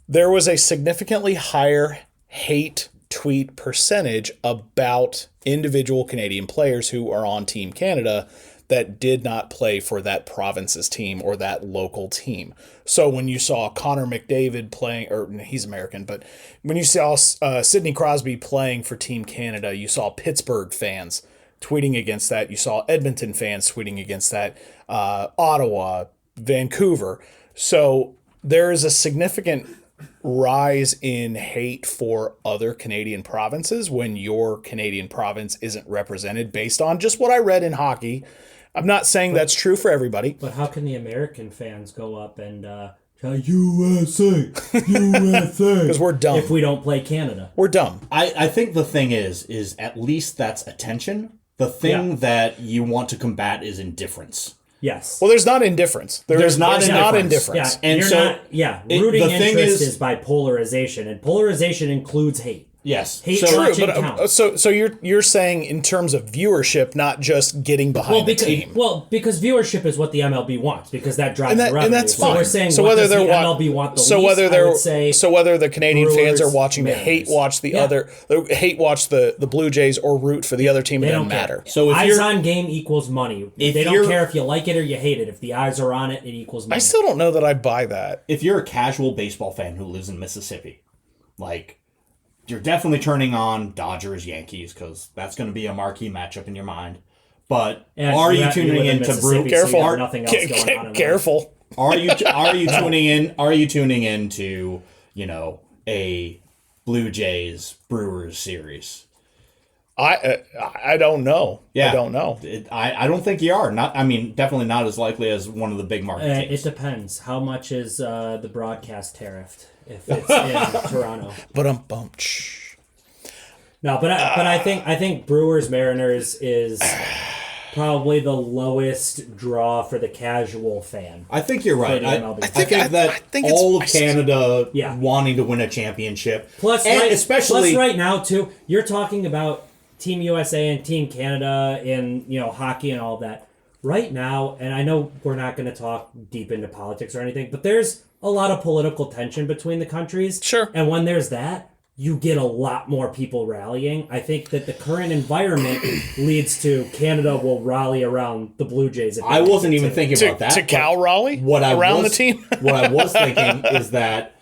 [SPEAKER 1] There was a significantly higher hate tweet percentage about individual Canadian players who are on Team Canada that did not play for that province's team or that local team. So when you saw Connor McDavid playing, or he's American, but when you saw Sidney Crosby playing for Team Canada, you saw Pittsburgh fans tweeting against that. You saw Edmonton fans tweeting against that, Ottawa, Vancouver. So there is a significant rise in hate for other Canadian provinces when your Canadian province isn't represented based on just what I read in hockey. I'm not saying that's true for everybody.
[SPEAKER 3] But how can the American fans go up and
[SPEAKER 2] USA, USA.
[SPEAKER 1] Because we're dumb.
[SPEAKER 3] if we don't play Canada.
[SPEAKER 1] We're dumb.
[SPEAKER 2] I think the thing is at least that's attention. The thing
[SPEAKER 3] Yeah.
[SPEAKER 2] that you want to combat is indifference.
[SPEAKER 3] Yes.
[SPEAKER 1] Well, there's not indifference.
[SPEAKER 2] There's not
[SPEAKER 1] indifference.
[SPEAKER 3] yeah,
[SPEAKER 2] and
[SPEAKER 3] you're
[SPEAKER 2] so
[SPEAKER 3] not. Yeah,
[SPEAKER 2] it-
[SPEAKER 3] rooting
[SPEAKER 2] the thing
[SPEAKER 3] interest
[SPEAKER 2] is-
[SPEAKER 3] is by polarization, and polarization includes hate.
[SPEAKER 2] Yes.
[SPEAKER 3] Hate
[SPEAKER 2] So
[SPEAKER 3] watch-
[SPEAKER 1] True,
[SPEAKER 3] watching
[SPEAKER 1] but
[SPEAKER 3] counts.
[SPEAKER 1] so you're saying in terms of viewership, not just getting behind the team.
[SPEAKER 3] because viewership is what the MLB wants, because that drives the revenue.
[SPEAKER 1] And that's
[SPEAKER 3] so
[SPEAKER 1] fine.
[SPEAKER 3] we're saying,
[SPEAKER 1] so
[SPEAKER 3] what
[SPEAKER 1] whether
[SPEAKER 3] does the
[SPEAKER 1] they're
[SPEAKER 3] MLB want the
[SPEAKER 1] so
[SPEAKER 3] least?
[SPEAKER 1] whether
[SPEAKER 3] I
[SPEAKER 1] they're
[SPEAKER 3] would say
[SPEAKER 1] so whether the Canadian fans are
[SPEAKER 3] Brewers,
[SPEAKER 1] watching to
[SPEAKER 3] Mariners.
[SPEAKER 1] hate watch the
[SPEAKER 3] Yeah.
[SPEAKER 1] other, hate watch the Blue Jays or root for the other team, it
[SPEAKER 3] they
[SPEAKER 1] doesn't
[SPEAKER 3] don't
[SPEAKER 1] matter.
[SPEAKER 3] care.
[SPEAKER 2] So if
[SPEAKER 3] eyes
[SPEAKER 2] you're-
[SPEAKER 3] on game equals money.
[SPEAKER 2] If
[SPEAKER 3] They don't
[SPEAKER 2] you're-
[SPEAKER 3] care if you like it or you hate it. If the eyes are on it, it equals money.
[SPEAKER 1] I still don't know that I buy that.
[SPEAKER 2] if you're a casual baseball fan who lives in Mississippi, like you're definitely turning on Dodgers Yankees because that's going to be a marquee matchup in your mind. But
[SPEAKER 3] And
[SPEAKER 2] are
[SPEAKER 3] you
[SPEAKER 2] you
[SPEAKER 3] live
[SPEAKER 2] tuning
[SPEAKER 3] in
[SPEAKER 2] in to
[SPEAKER 3] Mississippi,
[SPEAKER 2] Brew?
[SPEAKER 3] so you
[SPEAKER 1] Careful.
[SPEAKER 3] have nothing else going on in life.
[SPEAKER 1] Careful.
[SPEAKER 2] Are you tuning in? Are you tuning in to a Blue Jays Brewers series?
[SPEAKER 1] I don't know.
[SPEAKER 2] Yeah,
[SPEAKER 1] I don't know.
[SPEAKER 2] I don't think you are. Not. I mean, definitely not as likely as one of the big market
[SPEAKER 3] It
[SPEAKER 2] teams.
[SPEAKER 3] depends. How much is the broadcast tariffed if it's in Toronto?
[SPEAKER 1] But bump.
[SPEAKER 3] No, but I think Brewers Mariners is probably the lowest draw for the casual fan.
[SPEAKER 2] I think you're right.
[SPEAKER 3] the
[SPEAKER 2] I
[SPEAKER 3] MLB.
[SPEAKER 2] think
[SPEAKER 1] I
[SPEAKER 2] that
[SPEAKER 1] think it's-
[SPEAKER 2] all of Canada
[SPEAKER 3] Yeah.
[SPEAKER 2] wanting to win a championship,
[SPEAKER 3] Plus,
[SPEAKER 2] and
[SPEAKER 3] right,
[SPEAKER 2] especially
[SPEAKER 3] plus right now too, you're talking about Team USA and Team Canada in hockey and all that. Right now, and I know we're not going to talk deep into politics or anything, but there's a lot of political tension between the countries.
[SPEAKER 1] Sure.
[SPEAKER 3] And when there's that, you get a lot more people rallying. I think that the current environment leads to Canada will rally around the Blue Jays. If they
[SPEAKER 2] I
[SPEAKER 3] make
[SPEAKER 2] wasn't
[SPEAKER 3] it
[SPEAKER 2] even
[SPEAKER 3] to-
[SPEAKER 2] thinking
[SPEAKER 1] To
[SPEAKER 2] about that. but
[SPEAKER 1] Cal Raleigh
[SPEAKER 2] what I
[SPEAKER 1] around
[SPEAKER 2] was,
[SPEAKER 1] the team.
[SPEAKER 2] what I was thinking is that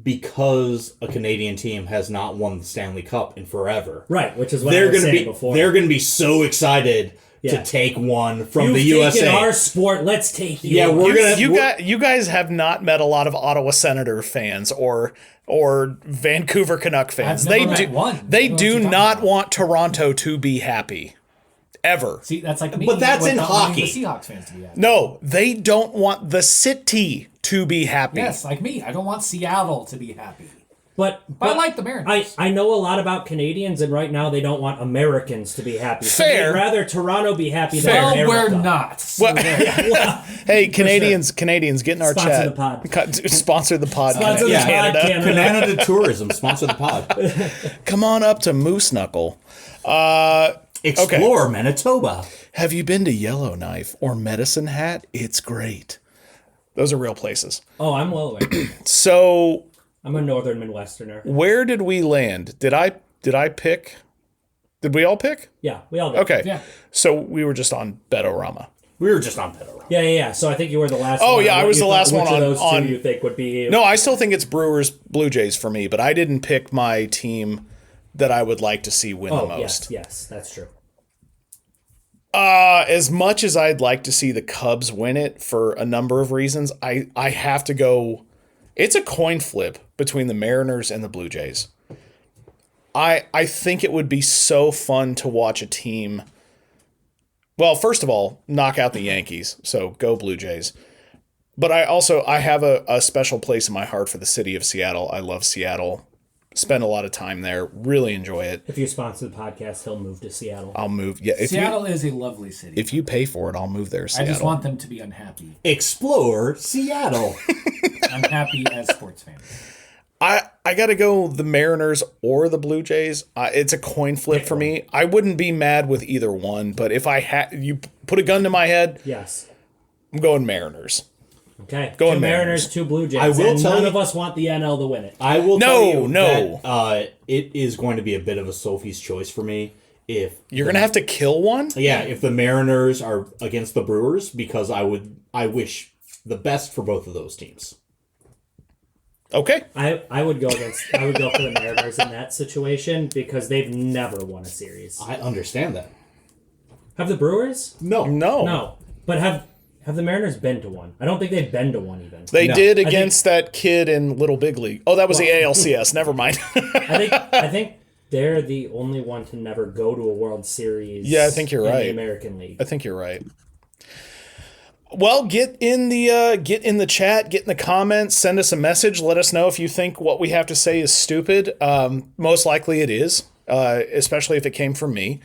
[SPEAKER 2] because a Canadian team has not won the Stanley Cup in forever,
[SPEAKER 3] Right, which is what I
[SPEAKER 2] they're
[SPEAKER 3] was
[SPEAKER 2] going to
[SPEAKER 3] saying
[SPEAKER 2] be
[SPEAKER 3] before.
[SPEAKER 2] they're going to be so excited
[SPEAKER 3] Yeah.
[SPEAKER 2] to take one from
[SPEAKER 3] You've
[SPEAKER 2] the
[SPEAKER 3] taken
[SPEAKER 2] USA.
[SPEAKER 3] our sport. Let's take you.
[SPEAKER 2] Yeah, we're gonna-
[SPEAKER 1] You guys have not met a lot of Ottawa Senator fans or Vancouver Canuck fans.
[SPEAKER 4] I've never
[SPEAKER 1] They
[SPEAKER 4] met
[SPEAKER 1] do
[SPEAKER 4] one.
[SPEAKER 1] they
[SPEAKER 4] I don't know what
[SPEAKER 1] do
[SPEAKER 4] you're talking
[SPEAKER 1] not
[SPEAKER 4] about.
[SPEAKER 1] want Toronto to be happy. Ever.
[SPEAKER 4] See, that's like me.
[SPEAKER 2] But that's
[SPEAKER 4] with
[SPEAKER 2] in
[SPEAKER 4] not wanting
[SPEAKER 2] hockey.
[SPEAKER 4] The Seahawks fans to be happy.
[SPEAKER 1] No, they don't want the city to be happy.
[SPEAKER 4] Yes, like me. I don't want Seattle to be happy.
[SPEAKER 3] But
[SPEAKER 4] I like the Mariners.
[SPEAKER 3] I know a lot about Canadians, and right now they don't want Americans to be happy. So
[SPEAKER 1] Fair.
[SPEAKER 3] they'd rather Toronto be happy
[SPEAKER 1] Fair.
[SPEAKER 3] than
[SPEAKER 4] Well,
[SPEAKER 3] America.
[SPEAKER 4] we're not. So
[SPEAKER 1] Well,
[SPEAKER 4] there.
[SPEAKER 1] hey, Canadians, get in our
[SPEAKER 3] Sponsor
[SPEAKER 1] chat.
[SPEAKER 3] the pod.
[SPEAKER 1] Sponsor the pod.
[SPEAKER 3] Sponsor the
[SPEAKER 1] Canada.
[SPEAKER 3] pod, Canada.
[SPEAKER 2] Canada Tourism sponsor the pod.
[SPEAKER 1] Come on up to Moose Knuckle.
[SPEAKER 2] Explore Manitoba.
[SPEAKER 1] Have you been to Yellowknife or Medicine Hat? It's great. Those are real places.
[SPEAKER 3] Oh, I'm well aware.
[SPEAKER 1] So,
[SPEAKER 3] I'm a Northern Midwesterner.
[SPEAKER 1] where did we land? Did I pick? Did we all pick?
[SPEAKER 3] Yeah, we all did.
[SPEAKER 1] Okay.
[SPEAKER 4] Yeah.
[SPEAKER 1] So we were just on Betorama.
[SPEAKER 2] We were just on Petaluma.
[SPEAKER 3] Yeah. So I think you were the last
[SPEAKER 1] Oh,
[SPEAKER 3] one.
[SPEAKER 1] yeah, I
[SPEAKER 3] What
[SPEAKER 1] was
[SPEAKER 3] you
[SPEAKER 1] the
[SPEAKER 3] thought-
[SPEAKER 1] last one
[SPEAKER 3] which
[SPEAKER 1] on-
[SPEAKER 3] of those
[SPEAKER 1] on-
[SPEAKER 3] two you think would be...
[SPEAKER 1] No, I still think it's Brewers Blue Jays for me, but I didn't pick my team that I would like to see win the
[SPEAKER 3] Oh,
[SPEAKER 1] most.
[SPEAKER 3] yes, that's true.
[SPEAKER 1] As much as I'd like to see the Cubs win it for a number of reasons, I have to go. It's a coin flip between the Mariners and the Blue Jays. I think it would be so fun to watch a team. Well, first of all, knock out the Yankees, so go Blue Jays. But I have a special place in my heart for the city of Seattle. I love Seattle. Spend a lot of time there. Really enjoy it.
[SPEAKER 3] If you sponsor the podcast, he'll move to Seattle.
[SPEAKER 1] I'll move. Yeah,
[SPEAKER 4] Seattle is a lovely city.
[SPEAKER 1] if you pay for it, I'll move there.
[SPEAKER 4] I
[SPEAKER 1] Seattle.
[SPEAKER 4] just want them to be unhappy.
[SPEAKER 2] Explore Seattle.
[SPEAKER 4] Unhappy as sports fans.
[SPEAKER 1] I got to go the Mariners or the Blue Jays. It's a coin flip for me. I wouldn't be mad with either one, but if I had you put a gun to my head,
[SPEAKER 3] Yes.
[SPEAKER 1] I'm going Mariners.
[SPEAKER 3] Okay.
[SPEAKER 1] Going
[SPEAKER 3] two Mariners,
[SPEAKER 1] Mariners.
[SPEAKER 3] two Blue Jays.
[SPEAKER 2] I will
[SPEAKER 3] and
[SPEAKER 2] tell
[SPEAKER 3] none
[SPEAKER 2] you-
[SPEAKER 3] of us want the NL to win it.
[SPEAKER 2] I will
[SPEAKER 1] No,
[SPEAKER 2] tell you
[SPEAKER 1] no.
[SPEAKER 2] that it is going to be a bit of a Sophie's choice for me if
[SPEAKER 1] You're gonna have to kill one.
[SPEAKER 2] if the Mariners are against the Brewers because I wish the best for both of those teams.
[SPEAKER 1] Okay.
[SPEAKER 3] I would go for the Mariners in that situation because they've never won a series.
[SPEAKER 2] I understand that.
[SPEAKER 3] Have the Brewers?
[SPEAKER 2] No.
[SPEAKER 3] No. But have the Mariners been to one? I don't think they've been to one even.
[SPEAKER 1] They
[SPEAKER 2] No.
[SPEAKER 1] did against that kid in Little Big League. Oh, that was the ALCS. Never mind.
[SPEAKER 3] I think they're the only one to never go to a World Series.
[SPEAKER 1] Yeah, I think you're
[SPEAKER 3] in
[SPEAKER 1] right.
[SPEAKER 3] The American League.
[SPEAKER 1] I think you're right. Well, get in the chat, get in the comments, send us a message. Let us know if you think what we have to say is stupid. Most likely it is, especially if it came from me.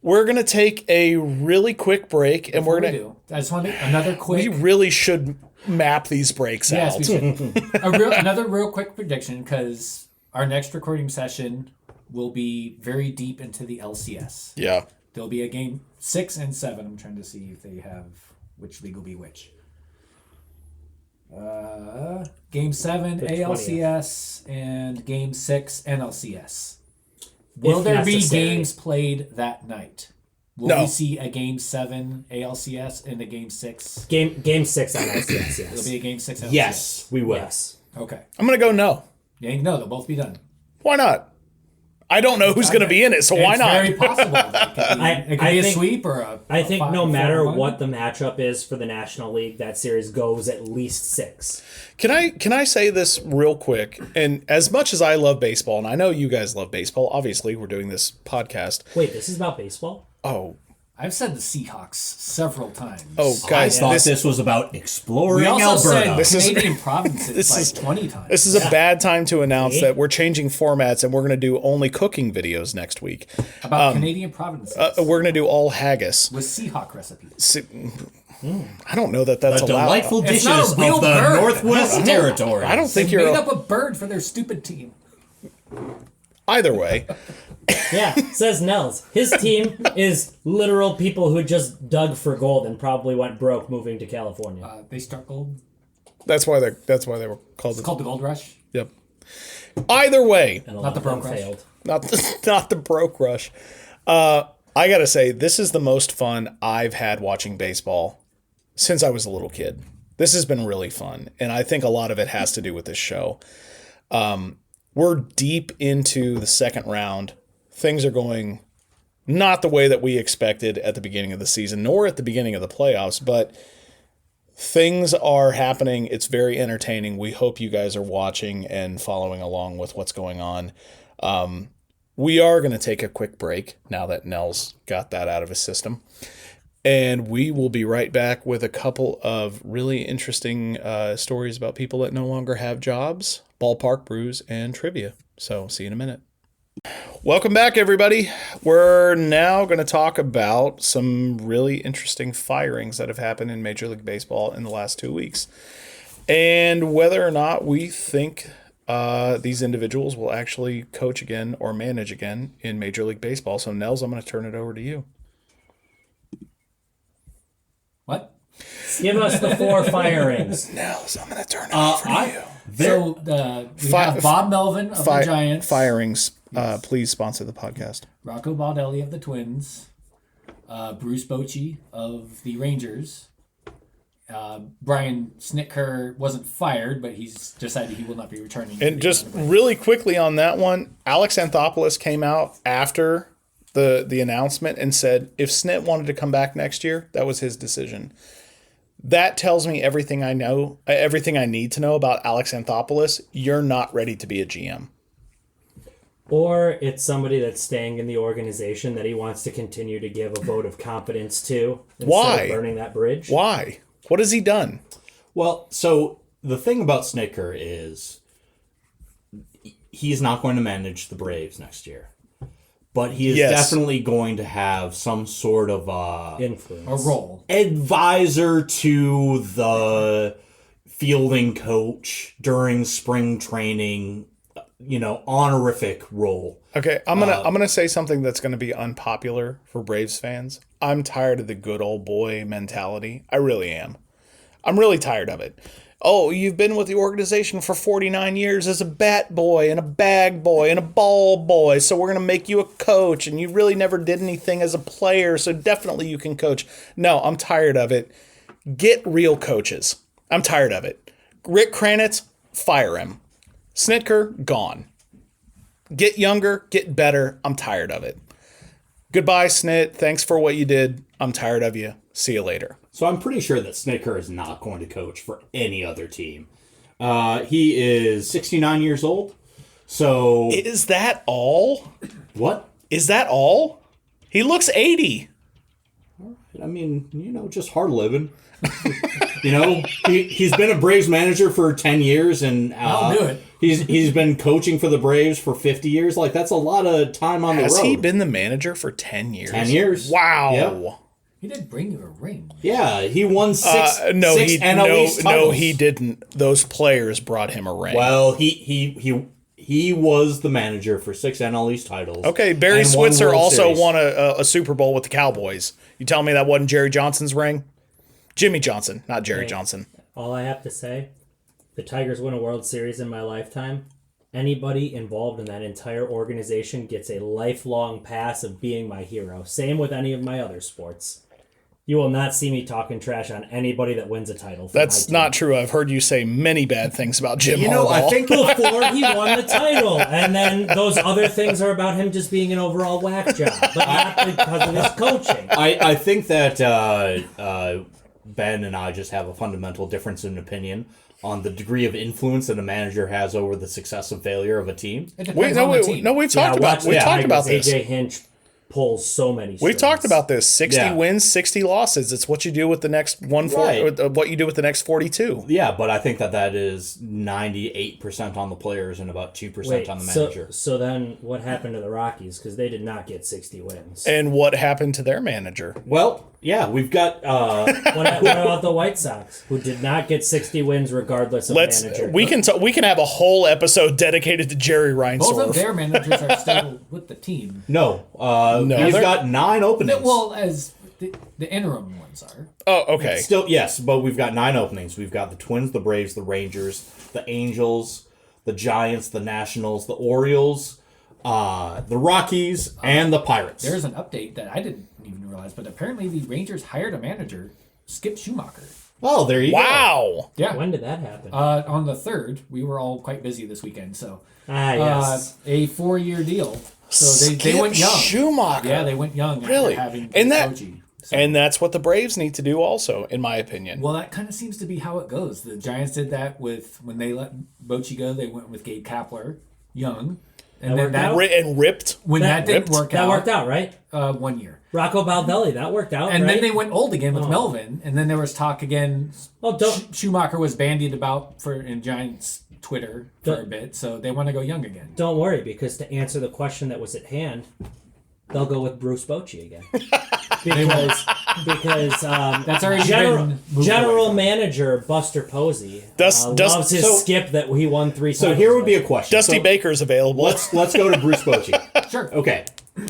[SPEAKER 1] We're gonna take a really quick break, and we're gonna.
[SPEAKER 4] I just want another quick.
[SPEAKER 1] We really should map these breaks
[SPEAKER 4] Yes,
[SPEAKER 1] out.
[SPEAKER 4] we should. Another real quick prediction, because our next recording session will be very deep into the LCS.
[SPEAKER 1] Yeah.
[SPEAKER 4] There'll be a game 6 and 7. I'm trying to see if they have which league will be which. Game 7
[SPEAKER 3] The
[SPEAKER 4] ALCS and Game 6 NLCS. Will
[SPEAKER 3] If
[SPEAKER 4] there be
[SPEAKER 3] necessary.
[SPEAKER 4] games played that night? Will
[SPEAKER 1] No.
[SPEAKER 4] we see a Game 7 ALCS and a Game 6?
[SPEAKER 3] Game 6 on LCS,
[SPEAKER 4] There'll
[SPEAKER 3] yes.
[SPEAKER 4] be a Game 6 LCS?
[SPEAKER 2] Yes, we will.
[SPEAKER 3] Yes.
[SPEAKER 4] Okay.
[SPEAKER 1] I'm gonna go no.
[SPEAKER 4] Yeah, no, they'll both be done.
[SPEAKER 1] Why not? I don't know who's gonna be in it, so why
[SPEAKER 4] It's
[SPEAKER 1] not?
[SPEAKER 4] very possible. It could be a
[SPEAKER 3] think-
[SPEAKER 4] sweep or a.
[SPEAKER 3] I think no
[SPEAKER 4] 5-4-1.
[SPEAKER 3] matter what the matchup is for the National League, that series goes at least 6.
[SPEAKER 1] Can I say this real quick? And as much as I love baseball, and I know you guys love baseball, obviously we're doing this podcast.
[SPEAKER 3] Wait, this is about baseball?
[SPEAKER 1] Oh,
[SPEAKER 4] I've said the Seahawks several times.
[SPEAKER 1] oh,
[SPEAKER 2] I
[SPEAKER 1] guys,
[SPEAKER 2] thought
[SPEAKER 1] this
[SPEAKER 2] this was about exploring
[SPEAKER 4] We also
[SPEAKER 2] Alberta.
[SPEAKER 4] said
[SPEAKER 1] This is-
[SPEAKER 4] Canadian provinces
[SPEAKER 1] this
[SPEAKER 4] like
[SPEAKER 1] is-
[SPEAKER 4] 20 times.
[SPEAKER 1] this is a bad time to announce
[SPEAKER 3] See?
[SPEAKER 1] that we're changing formats and we're going to do only cooking videos next week.
[SPEAKER 4] about Canadian provinces
[SPEAKER 1] We're going to do all haggis.
[SPEAKER 4] with Seahawk recipes.
[SPEAKER 1] I don't know that that's
[SPEAKER 2] the
[SPEAKER 1] allowed.
[SPEAKER 2] delightful
[SPEAKER 4] It's
[SPEAKER 2] dishes
[SPEAKER 4] not a
[SPEAKER 2] of
[SPEAKER 4] real
[SPEAKER 2] the
[SPEAKER 4] bird.
[SPEAKER 2] Northwest Territory.
[SPEAKER 1] I don't think
[SPEAKER 4] They
[SPEAKER 1] you're
[SPEAKER 4] made up a bird for their stupid team.
[SPEAKER 1] either way.
[SPEAKER 3] Yeah, says Nels. His team is literal people who just dug for gold and probably went broke moving to California.
[SPEAKER 4] They struck gold.
[SPEAKER 1] That's why they were called.
[SPEAKER 4] It's called the Gold Rush.
[SPEAKER 1] Yep. Either way,
[SPEAKER 3] And a
[SPEAKER 4] not
[SPEAKER 3] lot
[SPEAKER 4] the
[SPEAKER 3] of them
[SPEAKER 4] broke rush.
[SPEAKER 3] failed.
[SPEAKER 1] not the broke rush. I gotta say, this is the most fun I've had watching baseball since I was a little kid. This has been really fun, and I think a lot of it has to do with this show. We're deep into the second round. Things are going not the way that we expected at the beginning of the season, nor at the beginning of the playoffs, but things are happening. It's very entertaining. We hope you guys are watching and following along with what's going on. We are going to take a quick break now that Nels got that out of his system. And we will be right back with a couple of really interesting stories about people that no longer have jobs, ballpark brews, and trivia. So see you in a minute. Welcome back, everybody. We're now going to talk about some really interesting firings that have happened in Major League Baseball in the last 2 weeks, and whether or not we think these individuals will actually coach again or manage again in Major League Baseball. So, Nels, I'm going to turn it over to you.
[SPEAKER 4] What?
[SPEAKER 3] Give us the 4 firings.
[SPEAKER 1] Nels, I'm going to turn it over to you.
[SPEAKER 4] We have Bob Melvin of the Giants.
[SPEAKER 1] Firings, please sponsor the podcast.
[SPEAKER 4] Rocco Baldelli of the Twins. Bruce Bochy of the Rangers. Brian Snitker wasn't fired, but he's decided he will not be returning.
[SPEAKER 1] And just really quickly on that one, Alex Anthopoulos came out after the announcement and said if Snit wanted to come back next year, that was his decision. That tells me everything I know, everything I need to know about Alex Anthopoulos. You're not ready to be a GM.
[SPEAKER 3] Or it's somebody that's staying in the organization that he wants to continue to give a vote of confidence to instead
[SPEAKER 1] Why?
[SPEAKER 3] of burning that bridge.
[SPEAKER 1] Why? What has he done?
[SPEAKER 2] Well, so the thing about Snitker is he's not going to manage the Braves next year. But he is
[SPEAKER 1] Yes.
[SPEAKER 2] definitely going to have some sort of
[SPEAKER 3] Influence.
[SPEAKER 4] a role.
[SPEAKER 2] advisor to the fielding coach during spring training, honorific role.
[SPEAKER 1] Okay, I'm gonna say something that's gonna be unpopular for Braves fans. I'm tired of the good old boy mentality. I really am. I'm really tired of it. Oh, you've been with the organization for 49 years as a bat boy and a bag boy and a ball boy, so we're gonna make you a coach, and you really never did anything as a player, so definitely you can coach. No, I'm tired of it. Get real coaches. I'm tired of it. Rick Kranitz, fire him. Snitker, gone. Get younger, get better. I'm tired of it. Goodbye, Snit. Thanks for what you did. I'm tired of you. See you later.
[SPEAKER 2] So I'm pretty sure that Snitker is not going to coach for any other team. He is 69 years old. So
[SPEAKER 1] Is that all?
[SPEAKER 2] what?
[SPEAKER 1] Is that all? He looks 80.
[SPEAKER 2] I mean, just hard living. You know, he's been a Braves manager for 10 years, and
[SPEAKER 4] I'll do it.
[SPEAKER 2] He's been coaching for the Braves for 50 years. Like, that's a lot of time on the road.
[SPEAKER 1] Has he been the manager for 10 years?
[SPEAKER 2] 10 years.
[SPEAKER 1] Wow.
[SPEAKER 2] Yep.
[SPEAKER 4] He did bring you a ring.
[SPEAKER 2] Yeah, he won six
[SPEAKER 1] No,
[SPEAKER 2] six NL East titles.
[SPEAKER 1] he didn't. Those players brought him a ring.
[SPEAKER 2] Well, he was the manager for 6 NL East titles.
[SPEAKER 1] Okay, Barry
[SPEAKER 2] and one
[SPEAKER 1] Switzer
[SPEAKER 2] World
[SPEAKER 1] also
[SPEAKER 2] Series.
[SPEAKER 1] won a Super Bowl with the Cowboys. You tell me that wasn't Jerry Johnson's ring? Jimmy Johnson, not Jerry
[SPEAKER 3] Hey.
[SPEAKER 1] Johnson.
[SPEAKER 3] All I have to say, the Tigers win a World Series in my lifetime. Anybody involved in that entire organization gets a lifelong pass of being my hero. Same with any of my other sports. You will not see me talking trash on anybody that wins a title. For
[SPEAKER 1] That's
[SPEAKER 3] my
[SPEAKER 1] not true. I've heard you say many bad things about Jim
[SPEAKER 2] You know,
[SPEAKER 1] Harbaugh.
[SPEAKER 2] I think
[SPEAKER 3] team. Before he won the title, and then those other things are about him just being an overall whack job, but not because of his coaching.
[SPEAKER 2] I think that Ben and I just have a fundamental difference in opinion on the degree of influence that a manager has over the success and failure of a team.
[SPEAKER 4] It depends
[SPEAKER 1] We've
[SPEAKER 4] on the team.
[SPEAKER 1] talked about
[SPEAKER 3] watch the
[SPEAKER 1] we've talked
[SPEAKER 3] Tigers.
[SPEAKER 1] about this.
[SPEAKER 3] AJ Hinch pulls so many.
[SPEAKER 1] We've
[SPEAKER 3] strings.
[SPEAKER 1] talked about this. 60
[SPEAKER 2] Yeah.
[SPEAKER 1] wins, 60 losses. It's what you do with the next what you do with the next 42.
[SPEAKER 2] Yeah, but I think that is 98% on the players and about 2% on the manager.
[SPEAKER 3] So then what happened to the Rockies? Because they did not get 60 wins.
[SPEAKER 1] And what happened to their manager?
[SPEAKER 2] Well, yeah, we've got
[SPEAKER 3] What about the White Sox, who did not get 60 wins regardless of manager?
[SPEAKER 1] We can have a whole episode dedicated to Jerry
[SPEAKER 4] Both of
[SPEAKER 1] Reinsdorf.
[SPEAKER 4] their managers are still with the team.
[SPEAKER 2] no.
[SPEAKER 1] No,
[SPEAKER 2] We've
[SPEAKER 1] they're-
[SPEAKER 2] got 9 openings.
[SPEAKER 4] Well, as the interim ones are.
[SPEAKER 1] Oh, okay.
[SPEAKER 2] Still, yes, but we've got 9 openings. We've got the Twins, the Braves, the Rangers, the Angels, the Giants, the Nationals, the Orioles, the Rockies, and the Pirates.
[SPEAKER 4] There's an update that I didn't even realize, but apparently the Rangers hired a manager, Skip Schumacher.
[SPEAKER 2] Oh, there you go.
[SPEAKER 1] Wow.
[SPEAKER 4] Yeah.
[SPEAKER 3] When did that happen?
[SPEAKER 4] On the 3rd, we were all quite busy this weekend, so
[SPEAKER 3] yes.
[SPEAKER 4] a 4-year deal. So they
[SPEAKER 1] Skip
[SPEAKER 4] went young.
[SPEAKER 1] Schumacher.
[SPEAKER 4] Yeah, they went young. after
[SPEAKER 1] Really?
[SPEAKER 4] having
[SPEAKER 1] And that-
[SPEAKER 4] Bochy. So-
[SPEAKER 1] And that's what the Braves need to do also, in my opinion.
[SPEAKER 4] well, that kind of seems to be how it goes. The Giants did that with when they let Bochy go. They went with Gabe Kapler, young, and
[SPEAKER 3] That
[SPEAKER 4] then
[SPEAKER 3] worked
[SPEAKER 4] that
[SPEAKER 3] out?
[SPEAKER 1] And ripped.
[SPEAKER 4] when that didn't work
[SPEAKER 3] that
[SPEAKER 4] out,
[SPEAKER 3] worked out, right?
[SPEAKER 4] 1 year.
[SPEAKER 3] Rocco Baldelli, that worked out,
[SPEAKER 4] And
[SPEAKER 3] right?
[SPEAKER 4] then they went old again with
[SPEAKER 3] Oh.
[SPEAKER 4] Melvin, and then there was talk again.
[SPEAKER 3] Oh, don't
[SPEAKER 4] Schumacher was bandied about in Giants Twitter for
[SPEAKER 3] Don't-
[SPEAKER 4] a bit, so they want to go young again.
[SPEAKER 3] don't worry, because to answer the question that was at hand, they'll go with Bruce Bochy again. because
[SPEAKER 4] That's already
[SPEAKER 3] general,
[SPEAKER 4] been moved
[SPEAKER 3] general
[SPEAKER 4] away from.
[SPEAKER 3] manager Buster Posey
[SPEAKER 1] Does-
[SPEAKER 3] loves his
[SPEAKER 2] so-
[SPEAKER 3] skip that he won 3
[SPEAKER 2] So
[SPEAKER 3] titles
[SPEAKER 2] here would be
[SPEAKER 3] with.
[SPEAKER 2] a question.
[SPEAKER 1] Dusty
[SPEAKER 2] So
[SPEAKER 1] Baker's available.
[SPEAKER 2] let's go to Bruce Bochy.
[SPEAKER 4] Sure.
[SPEAKER 2] Okay.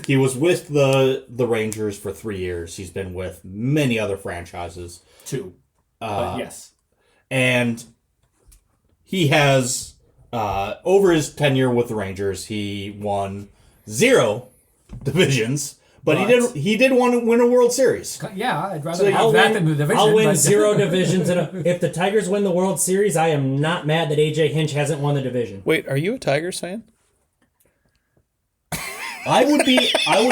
[SPEAKER 2] He was with the Rangers for 3 years. He's been with many other franchises.
[SPEAKER 4] 2. But yes.
[SPEAKER 2] And he has, over his tenure with the Rangers, he won 0 divisions, but
[SPEAKER 4] But-
[SPEAKER 2] he did want to win a World Series.
[SPEAKER 4] Yeah, I'd rather
[SPEAKER 2] So
[SPEAKER 4] have
[SPEAKER 3] I'll
[SPEAKER 4] that
[SPEAKER 3] win,
[SPEAKER 4] than the division.
[SPEAKER 3] I'll win
[SPEAKER 4] but-
[SPEAKER 3] 0 divisions. If the Tigers win the World Series, I am not mad that AJ Hinch hasn't won the division.
[SPEAKER 1] Wait, are you a Tigers fan?
[SPEAKER 2] I would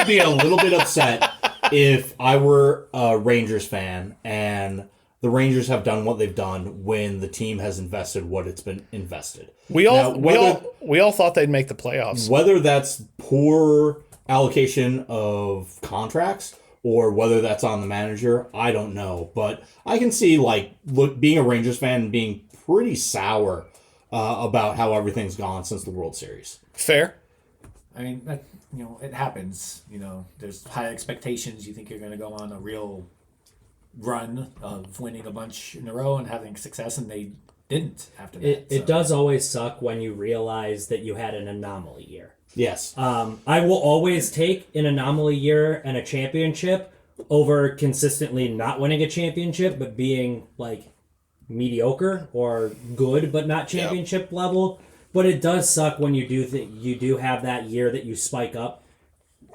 [SPEAKER 2] be a little bit upset if I were a Rangers fan and the Rangers have done what they've done when the team has invested what it's been invested.
[SPEAKER 1] We all
[SPEAKER 2] Now,
[SPEAKER 1] we all thought they'd make the playoffs.
[SPEAKER 2] whether that's poor allocation of contracts or whether that's on the manager, I don't know. But I can see being a Rangers fan and being pretty sour about how everything's gone since the World Series.
[SPEAKER 1] Fair.
[SPEAKER 4] I mean, it happens. There's high expectations. You think you're going to go on a real run of winning a bunch in a row and having success, and they didn't after that.
[SPEAKER 3] It does always suck when you realize that you had an anomaly year.
[SPEAKER 2] Yes.
[SPEAKER 3] I will always take an anomaly year and a championship over consistently not winning a championship, but being mediocre or good, but not championship level. But it does suck when you do have that year that you spike up.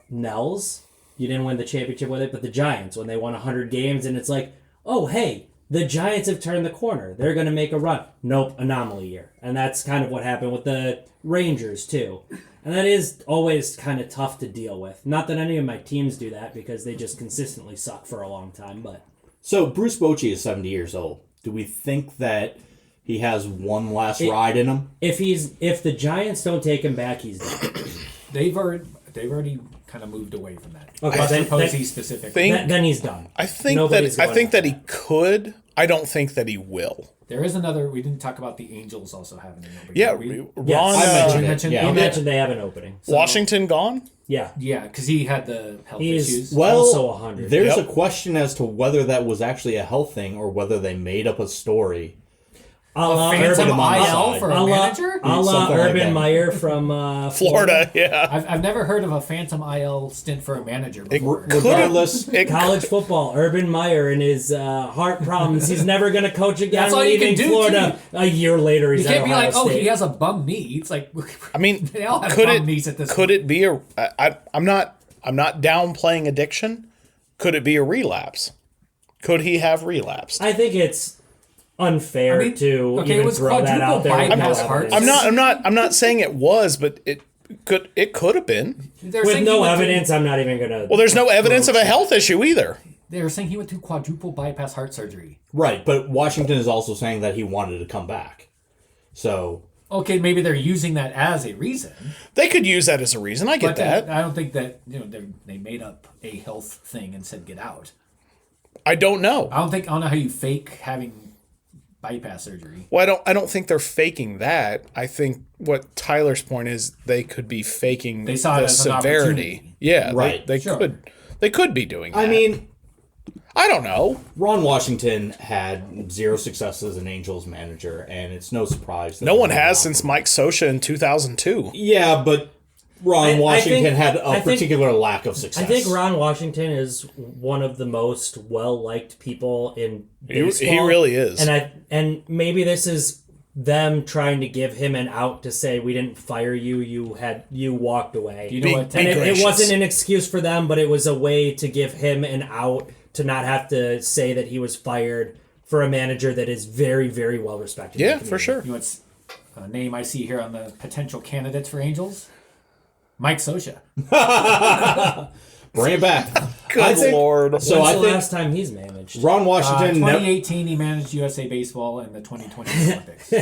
[SPEAKER 3] Nels, you didn't win the championship with it, but the Giants, when they won 100 games, and it's like, oh, hey, the Giants have turned the corner. They're going to make a run. Nope, anomaly year. And that's kind of what happened with the Rangers, too. And that is always kind of tough to deal with. Not that any of my teams do that, because they just consistently suck for a long time, but...
[SPEAKER 2] So Bruce Bochy is 70 years old. Do we think that he has one last ride in him?
[SPEAKER 3] If the Giants don't take him back, he's done.
[SPEAKER 4] They've already kind of moved away from that.
[SPEAKER 3] Okay,
[SPEAKER 4] Buster
[SPEAKER 3] then-
[SPEAKER 4] Posey
[SPEAKER 3] then-
[SPEAKER 4] specifically.
[SPEAKER 3] Then he's done.
[SPEAKER 1] I think
[SPEAKER 3] Nobody's
[SPEAKER 1] that
[SPEAKER 3] going
[SPEAKER 1] he could. I don't think that he will.
[SPEAKER 4] There is another. We didn't talk about the Angels also having an opening.
[SPEAKER 1] Yeah,
[SPEAKER 4] did we?
[SPEAKER 1] Ron.
[SPEAKER 3] Yes.
[SPEAKER 2] I mentioned
[SPEAKER 4] You
[SPEAKER 2] it.
[SPEAKER 4] mentioned-
[SPEAKER 2] Yeah.
[SPEAKER 3] You
[SPEAKER 4] Okay.
[SPEAKER 3] mentioned they have an opening.
[SPEAKER 1] Washington gone?
[SPEAKER 3] Yeah.
[SPEAKER 4] Yeah, because he had the health
[SPEAKER 3] He's
[SPEAKER 4] issues.
[SPEAKER 2] Well,
[SPEAKER 3] also 100.
[SPEAKER 2] There's
[SPEAKER 1] Yep.
[SPEAKER 2] a question as to whether that was actually a health thing or whether they made up a story.
[SPEAKER 3] A la
[SPEAKER 4] Phantom
[SPEAKER 2] Urban Meyer.
[SPEAKER 4] IL for a manager?
[SPEAKER 3] A la
[SPEAKER 2] Something like
[SPEAKER 3] Urban
[SPEAKER 2] that.
[SPEAKER 3] Meyer from
[SPEAKER 1] Florida, yeah.
[SPEAKER 4] I've never heard of a phantom IL stint for a manager before.
[SPEAKER 2] Regardless,
[SPEAKER 3] College football, Urban Meyer and his heart problems. He's never going to coach again.
[SPEAKER 4] That's all you
[SPEAKER 3] leaving
[SPEAKER 4] can do,
[SPEAKER 3] Florida a year later. He's
[SPEAKER 4] You can't
[SPEAKER 3] at
[SPEAKER 4] be
[SPEAKER 3] Ohio
[SPEAKER 4] like, oh,
[SPEAKER 3] State.
[SPEAKER 4] he has a bum knee. It's like,
[SPEAKER 1] I mean,
[SPEAKER 4] they all have
[SPEAKER 1] could
[SPEAKER 4] bum
[SPEAKER 1] it
[SPEAKER 4] knees at this
[SPEAKER 1] could
[SPEAKER 4] point.
[SPEAKER 1] it be a? I'm not downplaying addiction. Could it be a relapse? Could he have relapsed?
[SPEAKER 3] I think it's unfair
[SPEAKER 4] I mean,
[SPEAKER 3] to
[SPEAKER 4] okay, it
[SPEAKER 3] even
[SPEAKER 4] was
[SPEAKER 3] throw that out there. with
[SPEAKER 4] bypass
[SPEAKER 3] no
[SPEAKER 4] heart.
[SPEAKER 3] evidence.
[SPEAKER 1] I'm not saying it was, but it could have been.
[SPEAKER 4] They're
[SPEAKER 3] With
[SPEAKER 4] saying
[SPEAKER 3] no
[SPEAKER 4] he went
[SPEAKER 3] evidence, I'm not even going to.
[SPEAKER 1] Well, there's no evidence of a health issue either.
[SPEAKER 4] They were saying he went through quadruple bypass heart surgery.
[SPEAKER 2] right, but Washington is also saying that he wanted to come back. So,
[SPEAKER 4] Okay, maybe they're using that as a reason.
[SPEAKER 1] They could use that as a reason. I get
[SPEAKER 4] But
[SPEAKER 1] that.
[SPEAKER 4] I don't think that they made up a health thing and said get out.
[SPEAKER 1] I don't know.
[SPEAKER 4] I don't know how you fake having bypass surgery.
[SPEAKER 1] Well, I don't think they're faking that. I think what Tyler's point is they could be faking
[SPEAKER 4] They saw it
[SPEAKER 1] the
[SPEAKER 4] as an
[SPEAKER 1] severity.
[SPEAKER 4] opportunity.
[SPEAKER 1] Yeah,
[SPEAKER 2] Right.
[SPEAKER 1] They
[SPEAKER 4] Sure.
[SPEAKER 1] could be doing that.
[SPEAKER 2] I mean,
[SPEAKER 1] I don't know.
[SPEAKER 2] Ron Washington had 0 success as an Angels manager, and it's no surprise. That
[SPEAKER 1] No one
[SPEAKER 2] he
[SPEAKER 1] has
[SPEAKER 2] went
[SPEAKER 1] since
[SPEAKER 2] off.
[SPEAKER 1] Mike Scioscia in 2002.
[SPEAKER 2] Yeah, but Ron
[SPEAKER 3] I
[SPEAKER 2] Washington
[SPEAKER 3] think-
[SPEAKER 2] had a
[SPEAKER 3] I think-
[SPEAKER 2] particular lack of success.
[SPEAKER 3] I think Ron Washington is one of the most well-liked people in baseball.
[SPEAKER 1] He really is.
[SPEAKER 3] And maybe this is them trying to give him an out to say we didn't fire you, you walked away.
[SPEAKER 4] You know what?
[SPEAKER 1] Be
[SPEAKER 3] And it
[SPEAKER 1] gracious.
[SPEAKER 3] wasn't an excuse for them, but it was a way to give him an out to not have to say that he was fired for a manager that is very, very well respected. in the
[SPEAKER 1] Yeah, for
[SPEAKER 3] community.
[SPEAKER 1] sure.
[SPEAKER 4] You know what's a name I see here on the potential candidates for Angels? Mike Scioscia.
[SPEAKER 2] Bring it back.
[SPEAKER 1] Good
[SPEAKER 2] I think-
[SPEAKER 1] Lord.
[SPEAKER 2] So
[SPEAKER 3] When's
[SPEAKER 2] I
[SPEAKER 3] the
[SPEAKER 2] think
[SPEAKER 3] last time he's managed?
[SPEAKER 2] Ron Washington,
[SPEAKER 4] 2018, he managed USA Baseball in the 2020 Olympics.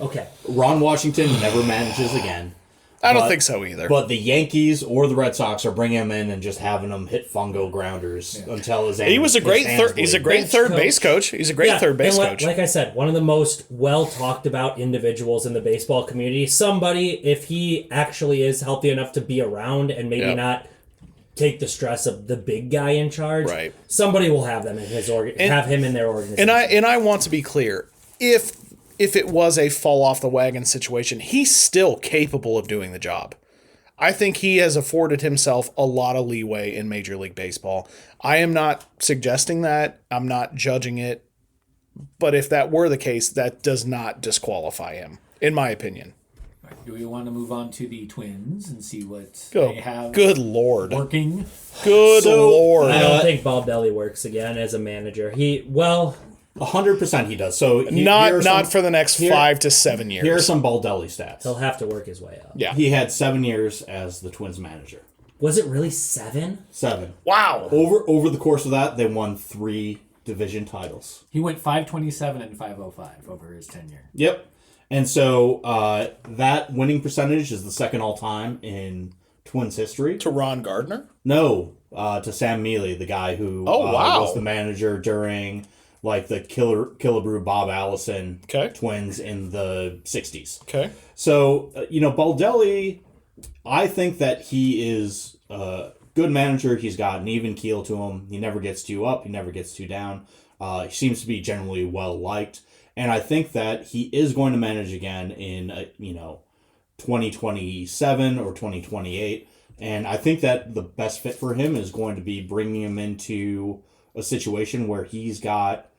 [SPEAKER 3] Okay.
[SPEAKER 2] Ron Washington never manages again.
[SPEAKER 1] I don't
[SPEAKER 2] but-
[SPEAKER 1] think so either.
[SPEAKER 2] But the Yankees or the Red Sox are bringing him in and just having him hit fungo grounders until his.
[SPEAKER 1] He was a great third. He's a great
[SPEAKER 3] Bench
[SPEAKER 1] third
[SPEAKER 3] coach.
[SPEAKER 1] base coach. He's a great third base
[SPEAKER 3] and
[SPEAKER 1] coach.
[SPEAKER 3] Like I said, one of the most well talked about individuals in the baseball community. Somebody, if he actually is healthy enough to be around and maybe
[SPEAKER 1] Yep.
[SPEAKER 3] not take the stress of the big guy in charge,
[SPEAKER 1] Right.
[SPEAKER 3] somebody will have them in his have him in their organization.
[SPEAKER 1] And I want to be clear. If it was a fall off the wagon situation, he's still capable of doing the job. I think he has afforded himself a lot of leeway in Major League Baseball. I am not suggesting that. I'm not judging it. But if that were the case, that does not disqualify him, in my opinion.
[SPEAKER 4] Do we want to move on to the Twins and see what
[SPEAKER 1] Go.
[SPEAKER 4] they have
[SPEAKER 1] Good Lord.
[SPEAKER 4] working?
[SPEAKER 1] Good
[SPEAKER 2] So,
[SPEAKER 1] Lord.
[SPEAKER 3] I don't think Baldelli works again as a manager.
[SPEAKER 2] 100% he does. So
[SPEAKER 1] Not for the next
[SPEAKER 2] here-
[SPEAKER 1] 5 to 7 years.
[SPEAKER 2] Here are some Baldelli stats.
[SPEAKER 3] he'll have to work his way up.
[SPEAKER 1] Yeah.
[SPEAKER 2] He had 7 years as the Twins manager.
[SPEAKER 3] Was it really 7?
[SPEAKER 2] 7.
[SPEAKER 1] Wow.
[SPEAKER 2] Over the course of that, they won 3 division titles.
[SPEAKER 4] He went 527 and 505 over his tenure.
[SPEAKER 2] Yep. And so that winning percentage is the second all time in Twins history.
[SPEAKER 1] To Ron Gardner?
[SPEAKER 2] No, to Sam Mealy, the guy who
[SPEAKER 1] Oh, wow.
[SPEAKER 2] was the manager during like the Killebrew Bob Allison
[SPEAKER 1] Okay.
[SPEAKER 2] Twins in the 60s.
[SPEAKER 1] Okay.
[SPEAKER 2] So, Baldelli, I think that he is a good manager. He's got an even keel to him. He never gets too up. He never gets too down. He seems to be generally well liked. And I think that he is going to manage again in, 2027 or 2028. And I think that the best fit for him is going to be bringing him into a situation where he's got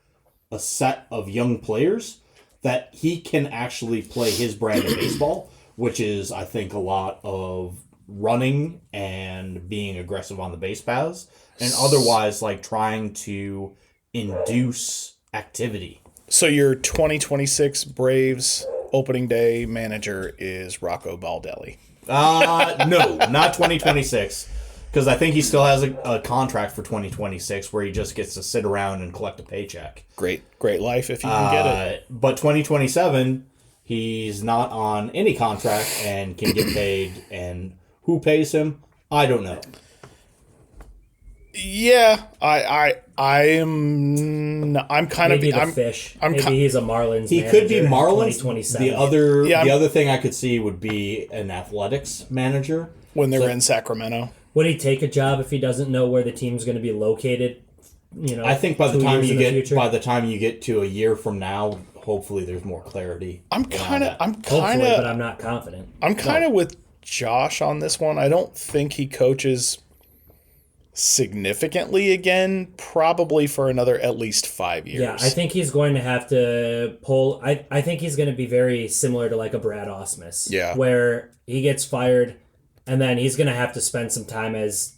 [SPEAKER 2] a set of young players that he can actually play his brand of baseball, which is, I think, a lot of running and being aggressive on the base paths, and otherwise, like, trying to induce activity.
[SPEAKER 1] So your 2026 Braves opening day manager is Rocco Baldelli.
[SPEAKER 2] No, not 2026, because I think he still has a contract for 2026 where he just gets to sit around and collect a paycheck.
[SPEAKER 1] Great life if you can get it.
[SPEAKER 2] But 2027, he's not on any contract and can get paid. And who pays him? I don't know.
[SPEAKER 1] Yeah, I'm kind
[SPEAKER 3] Maybe
[SPEAKER 1] of
[SPEAKER 3] the
[SPEAKER 1] I'm
[SPEAKER 3] fish.
[SPEAKER 1] I'm
[SPEAKER 3] Maybe
[SPEAKER 1] ki-
[SPEAKER 3] he's a Marlins.
[SPEAKER 2] He could be
[SPEAKER 3] manager in
[SPEAKER 2] Marlins.
[SPEAKER 3] 2027.
[SPEAKER 1] Yeah,
[SPEAKER 2] The other thing I could see would be an athletics manager.
[SPEAKER 1] when they're in Sacramento.
[SPEAKER 3] Would he take a job if he doesn't know where the team's going to be located? You know,
[SPEAKER 2] I think by the
[SPEAKER 3] 2
[SPEAKER 2] time
[SPEAKER 3] years
[SPEAKER 2] you
[SPEAKER 3] in the
[SPEAKER 2] get
[SPEAKER 3] future?
[SPEAKER 2] to a year from now, hopefully there's more clarity.
[SPEAKER 1] I'm
[SPEAKER 2] around
[SPEAKER 1] kind of
[SPEAKER 2] that.
[SPEAKER 3] Hopefully, but I'm not confident.
[SPEAKER 1] I'm kind of with Josh on this one. I don't think he coaches significantly again, probably for another at least 5 years.
[SPEAKER 3] Yeah, I think he's going to have to pull. I think he's going to be very similar to like a Brad Ausmus.
[SPEAKER 1] Yeah.
[SPEAKER 3] Where he gets fired, and then he's going to have to spend some time as,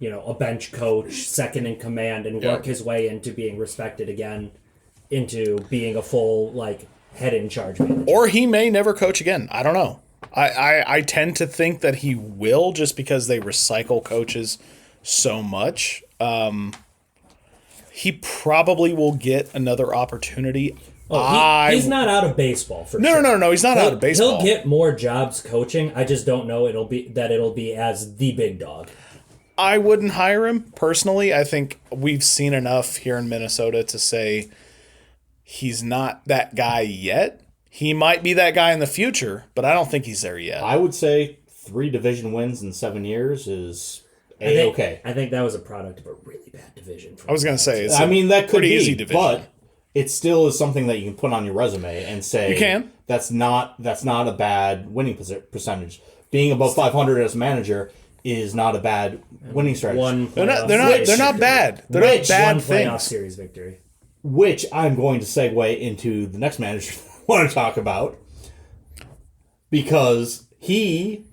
[SPEAKER 3] a bench coach, second in command, and work his way into being respected again, into being a full head in charge manager.
[SPEAKER 1] Or he may never coach again. I don't know. I tend to think that he will, just because they recycle coaches so much. He probably will get another opportunity.
[SPEAKER 3] He's not out of baseball for sure.
[SPEAKER 1] No. He's not out of baseball.
[SPEAKER 3] He'll get more jobs coaching. I just don't know it'll be as the big dog.
[SPEAKER 1] I wouldn't hire him personally. I think we've seen enough here in Minnesota to say he's not that guy yet. He might be that guy in the future, but I don't think he's there yet.
[SPEAKER 2] I would say 3 division wins in 7 years is okay.
[SPEAKER 3] I think that was a product of a really bad division.
[SPEAKER 1] I was going to say, it's
[SPEAKER 2] I mean, that could
[SPEAKER 1] pretty
[SPEAKER 2] be
[SPEAKER 1] easy division.
[SPEAKER 2] but it still is something that you can put on your resume and say
[SPEAKER 1] You can.
[SPEAKER 2] that's not a bad winning percentage. Being above 500 as a manager is not a bad winning strategy.
[SPEAKER 1] They're not bad. They're not bad
[SPEAKER 3] one playoff
[SPEAKER 1] things.
[SPEAKER 3] series victory.
[SPEAKER 2] Which I'm going to segue into the next manager I want to talk about, because he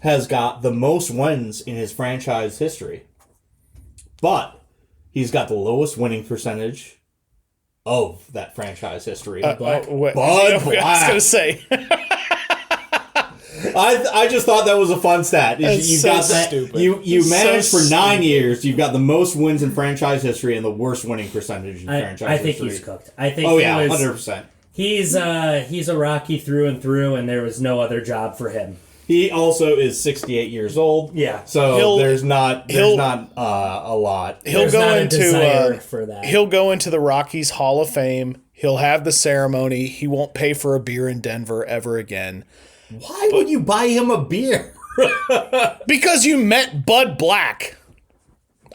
[SPEAKER 2] has got the most wins in his franchise history, but he's got the lowest winning percentage of that franchise history.
[SPEAKER 1] Bud
[SPEAKER 2] Black.
[SPEAKER 1] I was going to say.
[SPEAKER 2] I just thought that was a fun stat.
[SPEAKER 1] That's
[SPEAKER 2] You've
[SPEAKER 1] so
[SPEAKER 2] got that.
[SPEAKER 1] stupid.
[SPEAKER 2] You
[SPEAKER 1] It's
[SPEAKER 2] managed
[SPEAKER 1] so
[SPEAKER 2] for 9
[SPEAKER 1] stupid.
[SPEAKER 2] years. You've got the most wins in franchise history and the worst winning percentage in franchise
[SPEAKER 3] I think
[SPEAKER 2] history.
[SPEAKER 3] he's cooked. I think
[SPEAKER 2] Oh
[SPEAKER 3] he
[SPEAKER 2] yeah,
[SPEAKER 3] was,
[SPEAKER 2] 100%.
[SPEAKER 3] He's a Rocky through and through, and there was no other job for him.
[SPEAKER 2] He also is 68 years old.
[SPEAKER 3] Yeah.
[SPEAKER 2] So there's not a lot.
[SPEAKER 1] He'll
[SPEAKER 3] There's
[SPEAKER 1] go
[SPEAKER 3] not a
[SPEAKER 1] into
[SPEAKER 3] desire for that.
[SPEAKER 1] He'll go into the Rockies Hall of Fame. He'll have the ceremony. He won't pay for a beer in Denver ever again.
[SPEAKER 2] Why would you buy him a beer?
[SPEAKER 1] Because you met Bud Black.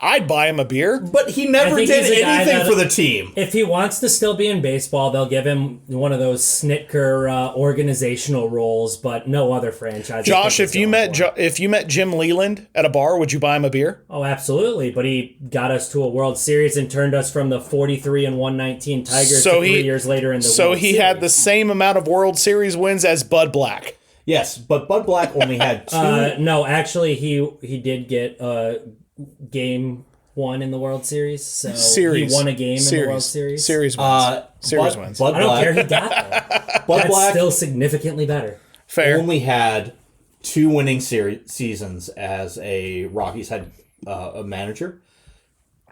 [SPEAKER 1] I'd buy him a beer.
[SPEAKER 2] But he never
[SPEAKER 3] think
[SPEAKER 2] did
[SPEAKER 3] he's a guy
[SPEAKER 2] anything
[SPEAKER 3] that-
[SPEAKER 2] for the team.
[SPEAKER 3] If he wants to still be in baseball, they'll give him one of those Snitker organizational roles, but no other franchise.
[SPEAKER 1] Josh, if you met Jim Leland at a bar, would you buy him a beer?
[SPEAKER 3] Oh, absolutely. But he got us to a World Series and turned us from the 43 and 119 Tigers to 3 years later in the
[SPEAKER 1] So
[SPEAKER 3] World
[SPEAKER 1] he
[SPEAKER 3] Series.
[SPEAKER 1] had the same amount of World Series wins as Bud Black.
[SPEAKER 2] Yes, but Bud Black only had 2.
[SPEAKER 3] No, actually, he did get game 1 in the World Series. So
[SPEAKER 1] Series.
[SPEAKER 3] he won a game in the World Series.
[SPEAKER 1] Series wins. Series
[SPEAKER 2] Bud,
[SPEAKER 1] wins.
[SPEAKER 2] Bud
[SPEAKER 3] I don't
[SPEAKER 2] Black,
[SPEAKER 3] care. He got that.
[SPEAKER 2] Bud
[SPEAKER 3] That's
[SPEAKER 2] Black
[SPEAKER 3] still significantly better.
[SPEAKER 1] Fair.
[SPEAKER 2] only had 2 winning seasons as a Rockies head a manager,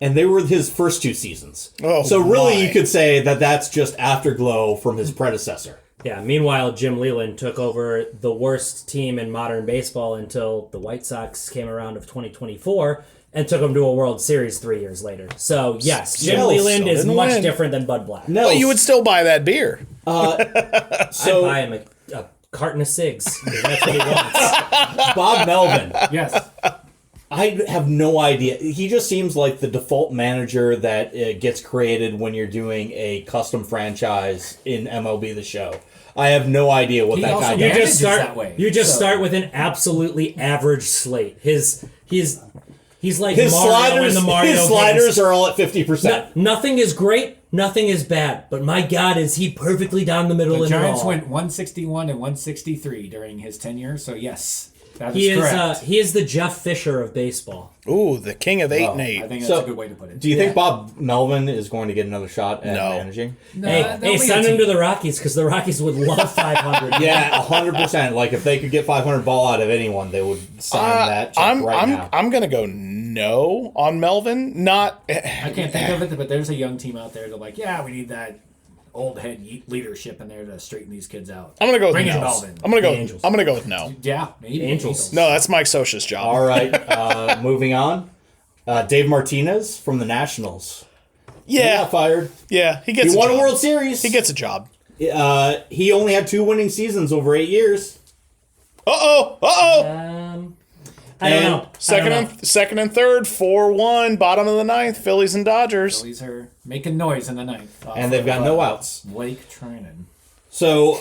[SPEAKER 2] and they were his first 2 seasons.
[SPEAKER 1] Oh,
[SPEAKER 2] so really,
[SPEAKER 1] my.
[SPEAKER 2] you could say that that's just afterglow from his predecessor.
[SPEAKER 3] Yeah, meanwhile, Jim Leland took over the worst team in modern baseball until the White Sox came around of 2024 and took them to a World Series 3 years later. So, yes, Jim
[SPEAKER 2] Still
[SPEAKER 3] Leland is
[SPEAKER 1] didn't
[SPEAKER 3] much
[SPEAKER 1] win.
[SPEAKER 3] different than Bud Black.
[SPEAKER 2] No,
[SPEAKER 1] But you would still buy that beer.
[SPEAKER 3] I'd
[SPEAKER 2] so
[SPEAKER 3] buy him a carton of cigs. That's what he wants.
[SPEAKER 2] Bob Melvin.
[SPEAKER 4] Yes.
[SPEAKER 2] I have no idea. He just seems like the default manager that gets created when you're doing a custom franchise in MLB The Show. I have no idea what
[SPEAKER 4] He
[SPEAKER 2] that
[SPEAKER 4] also
[SPEAKER 2] guy
[SPEAKER 3] You
[SPEAKER 4] manages
[SPEAKER 2] does.
[SPEAKER 3] just start.
[SPEAKER 4] that way,
[SPEAKER 3] You just
[SPEAKER 4] so-
[SPEAKER 3] start with an absolutely average slate. He's like
[SPEAKER 2] His
[SPEAKER 3] Mario in
[SPEAKER 2] sliders,
[SPEAKER 3] the Mario
[SPEAKER 2] his sliders
[SPEAKER 3] games.
[SPEAKER 2] are all at 50%.
[SPEAKER 3] Nothing is great. Nothing is bad. But my God, is he perfectly down the middle
[SPEAKER 4] The
[SPEAKER 3] in it
[SPEAKER 4] Giants
[SPEAKER 3] all.
[SPEAKER 4] went 161 and 163 during his tenure, so yes, that
[SPEAKER 3] He
[SPEAKER 4] is
[SPEAKER 3] is
[SPEAKER 4] correct.
[SPEAKER 3] he is the Jeff Fisher of baseball.
[SPEAKER 1] Ooh, the king of 8 and
[SPEAKER 4] I
[SPEAKER 1] 8.
[SPEAKER 4] think that's
[SPEAKER 2] So,
[SPEAKER 4] a good way to put it.
[SPEAKER 2] Do you think Bob Melvin is going to get another shot at
[SPEAKER 1] No.
[SPEAKER 2] managing?
[SPEAKER 4] No,
[SPEAKER 3] Hey,
[SPEAKER 4] that'll
[SPEAKER 3] hey,
[SPEAKER 4] be
[SPEAKER 3] send
[SPEAKER 4] a
[SPEAKER 3] him
[SPEAKER 4] team.
[SPEAKER 3] to the Rockies because the Rockies would love 500.
[SPEAKER 2] Yeah, 100%. Like if they could get 500 ball out of anyone, they would sign that check right now.
[SPEAKER 1] I'm gonna go no on Melvin. Not.
[SPEAKER 4] I can't think of it, but there's a young team out there that like, yeah, we need that old head leadership in there to straighten these kids out.
[SPEAKER 1] I'm gonna go with
[SPEAKER 4] Bring in
[SPEAKER 1] no.
[SPEAKER 4] Melvin.
[SPEAKER 1] I'm gonna go.
[SPEAKER 3] Angels.
[SPEAKER 1] I'm gonna go with no.
[SPEAKER 4] Yeah, maybe
[SPEAKER 3] Angels.
[SPEAKER 1] No, that's Mike Scioscia's job.
[SPEAKER 2] All right, moving on. Dave Martinez from the Nationals. He
[SPEAKER 1] Yeah,
[SPEAKER 2] got fired.
[SPEAKER 1] yeah, he gets.
[SPEAKER 2] He won a
[SPEAKER 1] job.
[SPEAKER 2] World Series.
[SPEAKER 1] He gets a job.
[SPEAKER 2] He only had 2 winning seasons over 8 years.
[SPEAKER 3] I don't
[SPEAKER 2] And
[SPEAKER 3] know.
[SPEAKER 1] Second and third, 4-1, bottom of the ninth, Phillies and Dodgers.
[SPEAKER 4] Phillies are making noise in the ninth.
[SPEAKER 2] And they've got no outs.
[SPEAKER 4] Blake Trinan.
[SPEAKER 2] So,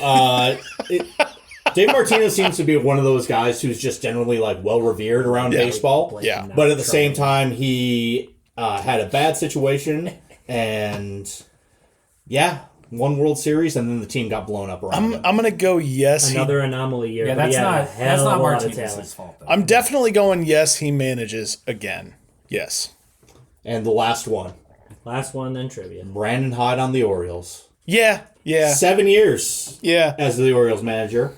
[SPEAKER 2] Dave Martinez seems to be one of those guys who's just generally like well revered around baseball.
[SPEAKER 1] Yeah.
[SPEAKER 2] But at the same time, he had a bad situation, and won World Series, and then the team got blown up around him.
[SPEAKER 1] I'm gonna go yes.
[SPEAKER 3] Another anomaly year.
[SPEAKER 4] Yeah,
[SPEAKER 3] but
[SPEAKER 4] that's
[SPEAKER 3] he had a
[SPEAKER 4] not
[SPEAKER 3] hell of a lot of
[SPEAKER 4] Martinez's
[SPEAKER 3] talent.
[SPEAKER 4] fault. Though.
[SPEAKER 1] I'm definitely going yes. He manages again. Yes.
[SPEAKER 2] And the last one,
[SPEAKER 3] Last one, then trivia.
[SPEAKER 2] Brandon Hyde on the Orioles.
[SPEAKER 1] Yeah. Yeah.
[SPEAKER 2] 7 years
[SPEAKER 1] Yeah.
[SPEAKER 2] as the Orioles manager.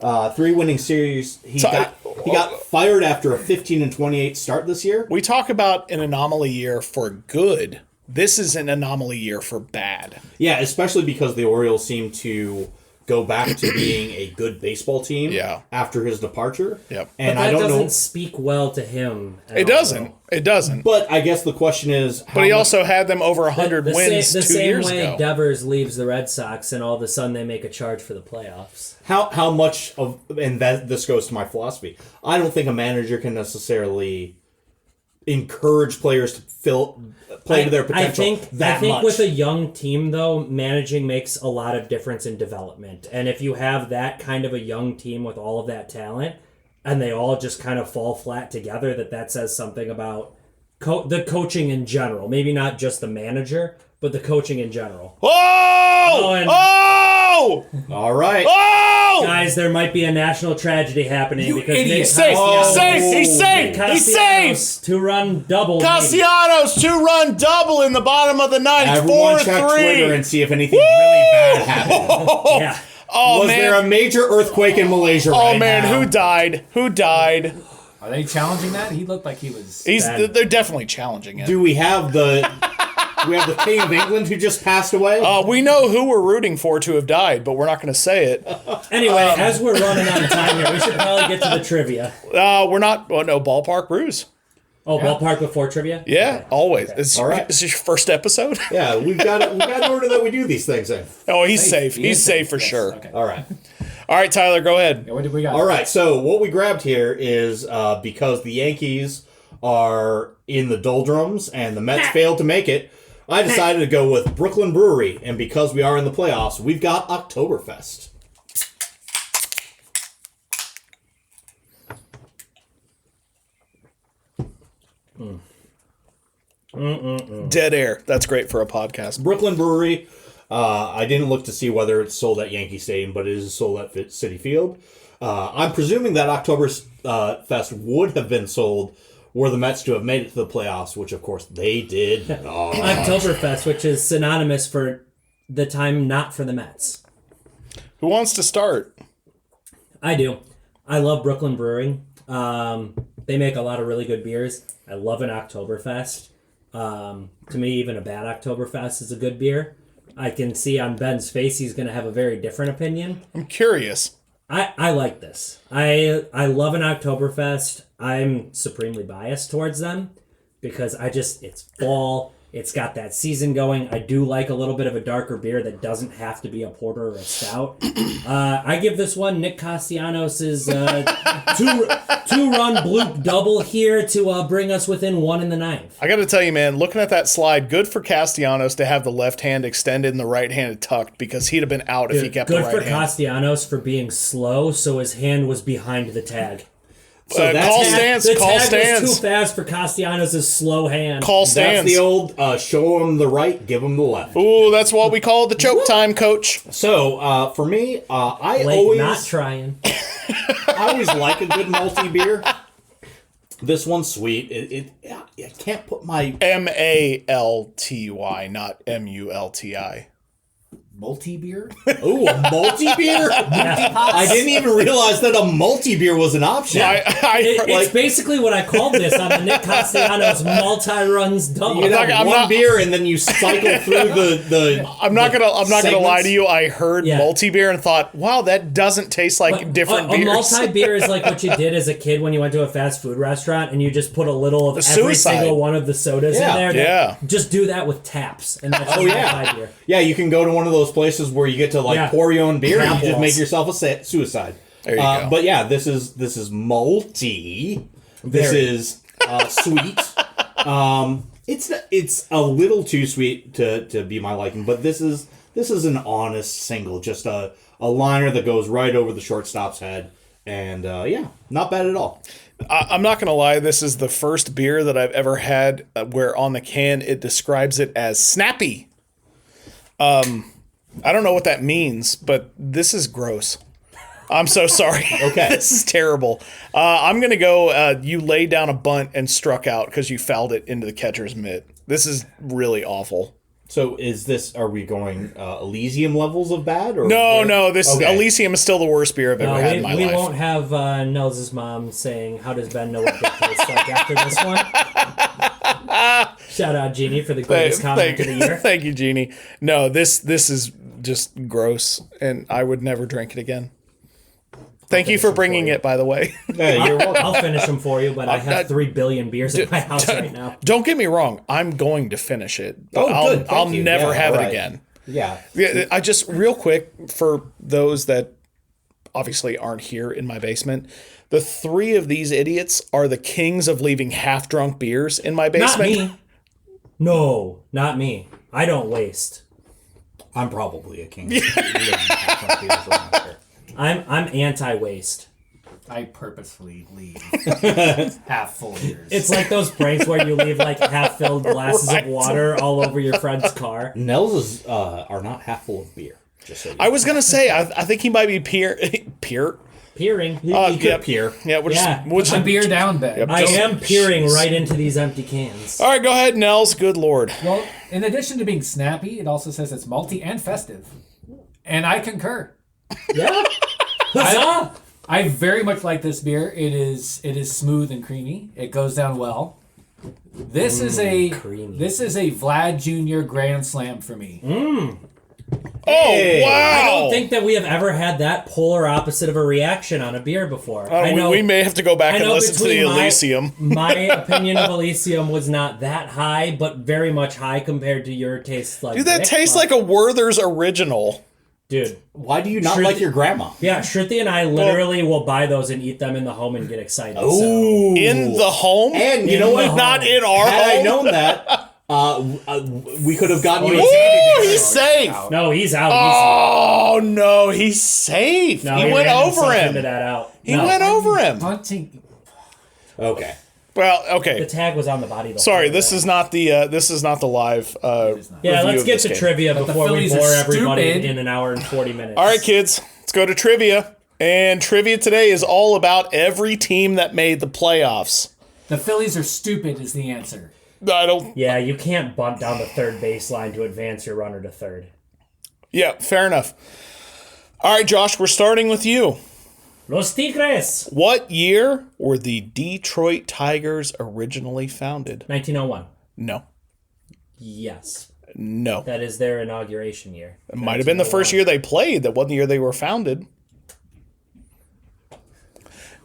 [SPEAKER 2] 3 winning series. He
[SPEAKER 1] So-
[SPEAKER 2] got fired after a 15-28 start this year.
[SPEAKER 1] We talk about an anomaly year for good. This is an anomaly year for bad.
[SPEAKER 2] Yeah, especially because the Orioles seem to go back to being a good baseball team after his departure.
[SPEAKER 1] Yep.
[SPEAKER 2] And
[SPEAKER 3] But that
[SPEAKER 2] I don't
[SPEAKER 3] doesn't
[SPEAKER 2] know.
[SPEAKER 3] speak well to him. at
[SPEAKER 1] It
[SPEAKER 3] all,
[SPEAKER 1] doesn't.
[SPEAKER 3] though.
[SPEAKER 1] It doesn't.
[SPEAKER 2] But I guess the question is,
[SPEAKER 1] But he also had them over 100
[SPEAKER 3] The
[SPEAKER 1] wins
[SPEAKER 3] the
[SPEAKER 1] 2
[SPEAKER 3] same
[SPEAKER 1] years
[SPEAKER 3] way
[SPEAKER 1] ago.
[SPEAKER 3] Devers leaves the Red Sox, and all of a sudden they make a charge for the playoffs.
[SPEAKER 2] how much of, and that this goes to my philosophy. I don't think a manager can necessarily encourage players to play to their potential
[SPEAKER 3] I think
[SPEAKER 2] much.
[SPEAKER 3] with a young team, though, managing makes a lot of difference in development. And if you have that kind of a young team with all of that talent, and they all just kind of fall flat together, that says something about the coaching in general. Maybe not just the manager, but the coaching in general.
[SPEAKER 1] Oh!
[SPEAKER 3] and-
[SPEAKER 1] Oh!
[SPEAKER 2] All right.
[SPEAKER 1] Oh!
[SPEAKER 3] Guys, there might be a national tragedy happening
[SPEAKER 4] You
[SPEAKER 3] because
[SPEAKER 4] idiot.
[SPEAKER 3] Nick
[SPEAKER 1] Safe!
[SPEAKER 3] Castellanos-
[SPEAKER 1] Safe! He's safe! He's safe!
[SPEAKER 3] Two-run double. maybe.
[SPEAKER 1] Castellanos 2-run double in the bottom of the ninth.
[SPEAKER 2] Everyone check
[SPEAKER 1] 4-3.
[SPEAKER 2] Twitter and see if anything really bad happened.
[SPEAKER 3] Yeah.
[SPEAKER 1] Oh
[SPEAKER 2] Was
[SPEAKER 1] man!
[SPEAKER 2] there a major earthquake in Malaysia
[SPEAKER 1] Oh
[SPEAKER 2] right
[SPEAKER 1] man!
[SPEAKER 2] now?
[SPEAKER 1] Who died? Who died?
[SPEAKER 4] Are they challenging that? He looked like he was.
[SPEAKER 3] Bad.
[SPEAKER 1] They're definitely challenging it.
[SPEAKER 2] Do we have the King of England who just passed away?
[SPEAKER 1] We know who we're rooting for to have died, but we're not going to say it.
[SPEAKER 3] Anyway, as we're running out of time here, we should probably get to the trivia.
[SPEAKER 1] We're not. Oh no, Ballpark Brews.
[SPEAKER 3] Oh, ballpark before trivia?
[SPEAKER 1] Yeah,
[SPEAKER 3] Okay.
[SPEAKER 1] always. It's
[SPEAKER 2] All right.
[SPEAKER 1] This is your first episode.
[SPEAKER 2] Yeah, we've got an order that we do these things in.
[SPEAKER 1] Oh, he's safe.
[SPEAKER 4] He
[SPEAKER 1] He's
[SPEAKER 4] is
[SPEAKER 1] safe for
[SPEAKER 4] Yes,
[SPEAKER 1] sure.
[SPEAKER 4] Okay.
[SPEAKER 2] All right.
[SPEAKER 1] All right, Tyler, go ahead.
[SPEAKER 4] Yeah, what did we got?
[SPEAKER 2] All right, so what we grabbed here is because the Yankees are in the doldrums and the Mets failed to make it, I decided to go with Brooklyn Brewery. And because we are in the playoffs, we've got Oktoberfest.
[SPEAKER 1] Dead air. That's great for a podcast.
[SPEAKER 2] Brooklyn Brewery, I didn't look to see whether it's sold at Yankee Stadium, but it is sold at Citi Field. I'm presuming that Oktoberfest would have been sold were the Mets to have made it to the playoffs, which of course they did.
[SPEAKER 3] Oktoberfest, which is synonymous for the time not for the Mets.
[SPEAKER 1] Who wants to start?
[SPEAKER 3] I do. I love Brooklyn Brewing. They make a lot of really good beers. I love an Oktoberfest. To me, even a bad Oktoberfest is a good beer. I can see on Ben's face he's going to have a very different opinion.
[SPEAKER 1] I'm curious.
[SPEAKER 3] I like this. I love an Oktoberfest. I'm supremely biased towards them because it's fall. It's got that season going. I do like a little bit of a darker beer that doesn't have to be a porter or a stout. I give this one Nick Castellanos' two-run bloop double here to bring us within 1 in the ninth.
[SPEAKER 1] I got to tell you, man, looking at that slide, good for Castellanos to have the left hand extended and the right hand tucked because he'd have been out if he kept the
[SPEAKER 3] Good
[SPEAKER 1] right
[SPEAKER 3] for
[SPEAKER 1] hand.
[SPEAKER 3] Castellanos for being slow, so his hand was behind the tag.
[SPEAKER 2] So
[SPEAKER 1] Call
[SPEAKER 2] that's
[SPEAKER 1] stands.
[SPEAKER 3] The
[SPEAKER 1] Call
[SPEAKER 3] tag was
[SPEAKER 1] stands.
[SPEAKER 3] too fast for Castellanos' slow hand.
[SPEAKER 1] Call
[SPEAKER 2] that's
[SPEAKER 1] stands.
[SPEAKER 2] the old show them the right, give them the left.
[SPEAKER 1] Ooh, that's what we call the choke time, coach.
[SPEAKER 2] So for me, I
[SPEAKER 3] Blake not trying.
[SPEAKER 2] I always like a good malty beer. This one's sweet. I can't put my
[SPEAKER 1] Malty, not Multi.
[SPEAKER 4] multi-beer.
[SPEAKER 2] Ooh, a multi-beer? I didn't even realize that a multi-beer was an option.
[SPEAKER 3] It's basically what I called this on the Nick Castellanos multi-runs double.
[SPEAKER 2] You have one beer and then you cycle through the
[SPEAKER 1] I'm not gonna lie
[SPEAKER 2] segments.
[SPEAKER 1] to you. I heard multi-beer and thought, wow, that doesn't taste like different beers.
[SPEAKER 3] A multi-beer is like what you did as a kid when you went to a fast food restaurant and you just put a little of every
[SPEAKER 1] suicide.
[SPEAKER 3] single one of the sodas in there.
[SPEAKER 1] Yeah.
[SPEAKER 3] Just do that with taps, and that's
[SPEAKER 2] Oh, yeah.
[SPEAKER 3] multi-beer.
[SPEAKER 2] Yeah, you can go to one of those places where you get to pour your own beer and you just make yourself a suicide.
[SPEAKER 1] There you go.
[SPEAKER 2] But yeah, this is multi. This is sweet. It's a little too sweet to be my liking, but this is an honest single, just a liner that goes right over the shortstop's head, and not bad at all.
[SPEAKER 1] I'm not gonna lie. This is the first beer that I've ever had where on the can it describes it as snappy. I don't know what that means, but this is gross. I'm so sorry.
[SPEAKER 2] Okay.
[SPEAKER 1] This is terrible. I'm going to go, you laid down a bunt and struck out because you fouled it into the catcher's mitt. This is really awful.
[SPEAKER 2] So are we going Elysium levels of bad? Or
[SPEAKER 1] No, this Elysium is still the worst beer I've ever had in my life.
[SPEAKER 3] We won't have Nels' mom saying, how does Ben know what it tastes like after this one? Shout out, Jeannie, for the greatest comment of the year.
[SPEAKER 1] Thank you, Jeannie. No, this is just gross, and I would never drink it again. Thank you for bringing it, by the way.
[SPEAKER 2] Yeah, you're welcome.
[SPEAKER 3] I'll finish them for you, but I have 3 billion beers in my house right now.
[SPEAKER 1] Don't get me wrong. I'm going to finish it. But
[SPEAKER 2] good. Thank
[SPEAKER 1] I'll
[SPEAKER 2] you.
[SPEAKER 1] never have
[SPEAKER 2] right.
[SPEAKER 1] it again.
[SPEAKER 2] Yeah.
[SPEAKER 1] I just, real quick, for those that obviously aren't here in my basement, the 3 of these idiots are the kings of leaving half-drunk beers in my basement.
[SPEAKER 3] Not me. No, not me. I don't waste.
[SPEAKER 2] I'm probably a king.
[SPEAKER 3] I'm anti-waste.
[SPEAKER 4] I purposefully leave half full beers.
[SPEAKER 3] It's like those pranks where you leave like half-filled glasses of water all over your friend's car.
[SPEAKER 2] Nels are not half full of beer. Just so you
[SPEAKER 1] I was going to say, I think he might be peering.
[SPEAKER 3] Peering.
[SPEAKER 2] peer.
[SPEAKER 1] Yeah,
[SPEAKER 4] Put my beer down, Ben.
[SPEAKER 3] I am peering right into these empty cans.
[SPEAKER 1] All right, go ahead, Nels. Good Lord.
[SPEAKER 4] Well, in addition to being snappy, it also says it's malty and festive. And I concur.
[SPEAKER 3] Yeah. Huzzah!
[SPEAKER 4] I very much like this beer. It is smooth and creamy. It goes down well. This is a Vlad Jr. Grand Slam for me.
[SPEAKER 1] Oh, wow.
[SPEAKER 3] I don't think that we have ever had that polar opposite of a reaction on a beer before. I know
[SPEAKER 1] we may have to go back and listen to the
[SPEAKER 3] between
[SPEAKER 1] Elysium.
[SPEAKER 3] My opinion of Elysium was not that high, but very much high compared to your taste. Like
[SPEAKER 1] Dude, that tastes like a Werther's original.
[SPEAKER 3] Dude.
[SPEAKER 2] Why do you not like your grandma?
[SPEAKER 3] Yeah, Shruti and I literally will buy those and eat them in the home and get excited.
[SPEAKER 2] Ooh.
[SPEAKER 1] In the home?
[SPEAKER 2] And you know what?
[SPEAKER 1] Not in our
[SPEAKER 2] Had
[SPEAKER 1] home?
[SPEAKER 2] I known that, we could have gotten you.
[SPEAKER 1] Ooh, he's safe.
[SPEAKER 3] No, he's out.
[SPEAKER 1] Oh, no, he's safe.
[SPEAKER 3] No,
[SPEAKER 1] he went
[SPEAKER 3] ran
[SPEAKER 1] over
[SPEAKER 3] himself
[SPEAKER 1] him.
[SPEAKER 3] into that out.
[SPEAKER 1] He went over him.
[SPEAKER 4] Punting.
[SPEAKER 2] Okay.
[SPEAKER 1] Well,
[SPEAKER 3] The
[SPEAKER 1] okay.
[SPEAKER 3] tag was on the body.
[SPEAKER 1] Sorry, this is not the live.
[SPEAKER 3] Yeah,
[SPEAKER 1] review
[SPEAKER 3] let's
[SPEAKER 1] of
[SPEAKER 3] get
[SPEAKER 1] this
[SPEAKER 3] to
[SPEAKER 1] game.
[SPEAKER 3] trivia
[SPEAKER 4] But the
[SPEAKER 3] before we
[SPEAKER 4] Phillies are
[SPEAKER 3] bore everybody
[SPEAKER 4] stupid.
[SPEAKER 3] in an hour and 40 minutes.
[SPEAKER 1] All right, kids, let's go to trivia. And trivia today is all about every team that made the playoffs.
[SPEAKER 4] The Phillies are stupid is the answer.
[SPEAKER 1] I don't.
[SPEAKER 3] Yeah, you can't bunt down the third baseline to advance your runner to third.
[SPEAKER 1] Yeah, fair enough. All right, Josh, we're starting with you.
[SPEAKER 3] Los Tigres.
[SPEAKER 1] What year were the Detroit Tigers originally founded?
[SPEAKER 3] 1901.
[SPEAKER 1] No.
[SPEAKER 3] Yes.
[SPEAKER 1] No.
[SPEAKER 3] That is their inauguration year.
[SPEAKER 1] It might have been the first year they played. That wasn't the year they were founded.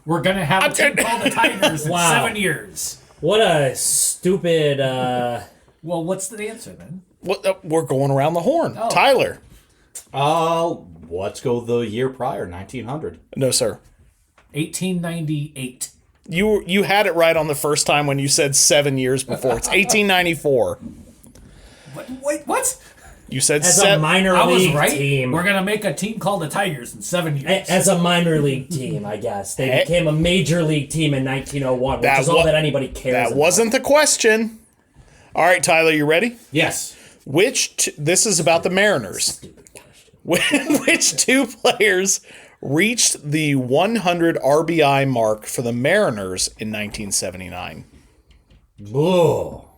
[SPEAKER 4] We're going to have a team called the Tigers in
[SPEAKER 3] Wow.
[SPEAKER 4] 7 years.
[SPEAKER 3] What a stupid...
[SPEAKER 4] Well, what's the answer then?
[SPEAKER 1] We're going around the horn.
[SPEAKER 4] Oh.
[SPEAKER 1] Tyler.
[SPEAKER 2] Let's go the year prior, 1900.
[SPEAKER 1] No, sir.
[SPEAKER 4] 1898.
[SPEAKER 1] You had it right on the first time when you said 7 years before. It's 1894.
[SPEAKER 4] Wait, what?
[SPEAKER 1] You said
[SPEAKER 3] As a
[SPEAKER 1] seven.
[SPEAKER 3] minor
[SPEAKER 4] I was
[SPEAKER 3] league
[SPEAKER 4] right.
[SPEAKER 3] team.
[SPEAKER 4] We're going to make a team called the Tigers in 7 years.
[SPEAKER 3] As a minor league team, I guess. They became a major league team in 1901, which is all that anybody cares
[SPEAKER 1] That
[SPEAKER 3] about.
[SPEAKER 1] wasn't the question. All right, Tyler, you ready?
[SPEAKER 2] Yes.
[SPEAKER 1] This is about the Mariners. Which 2 players reached the 100 RBI mark for the Mariners in 1979?
[SPEAKER 2] Whoa.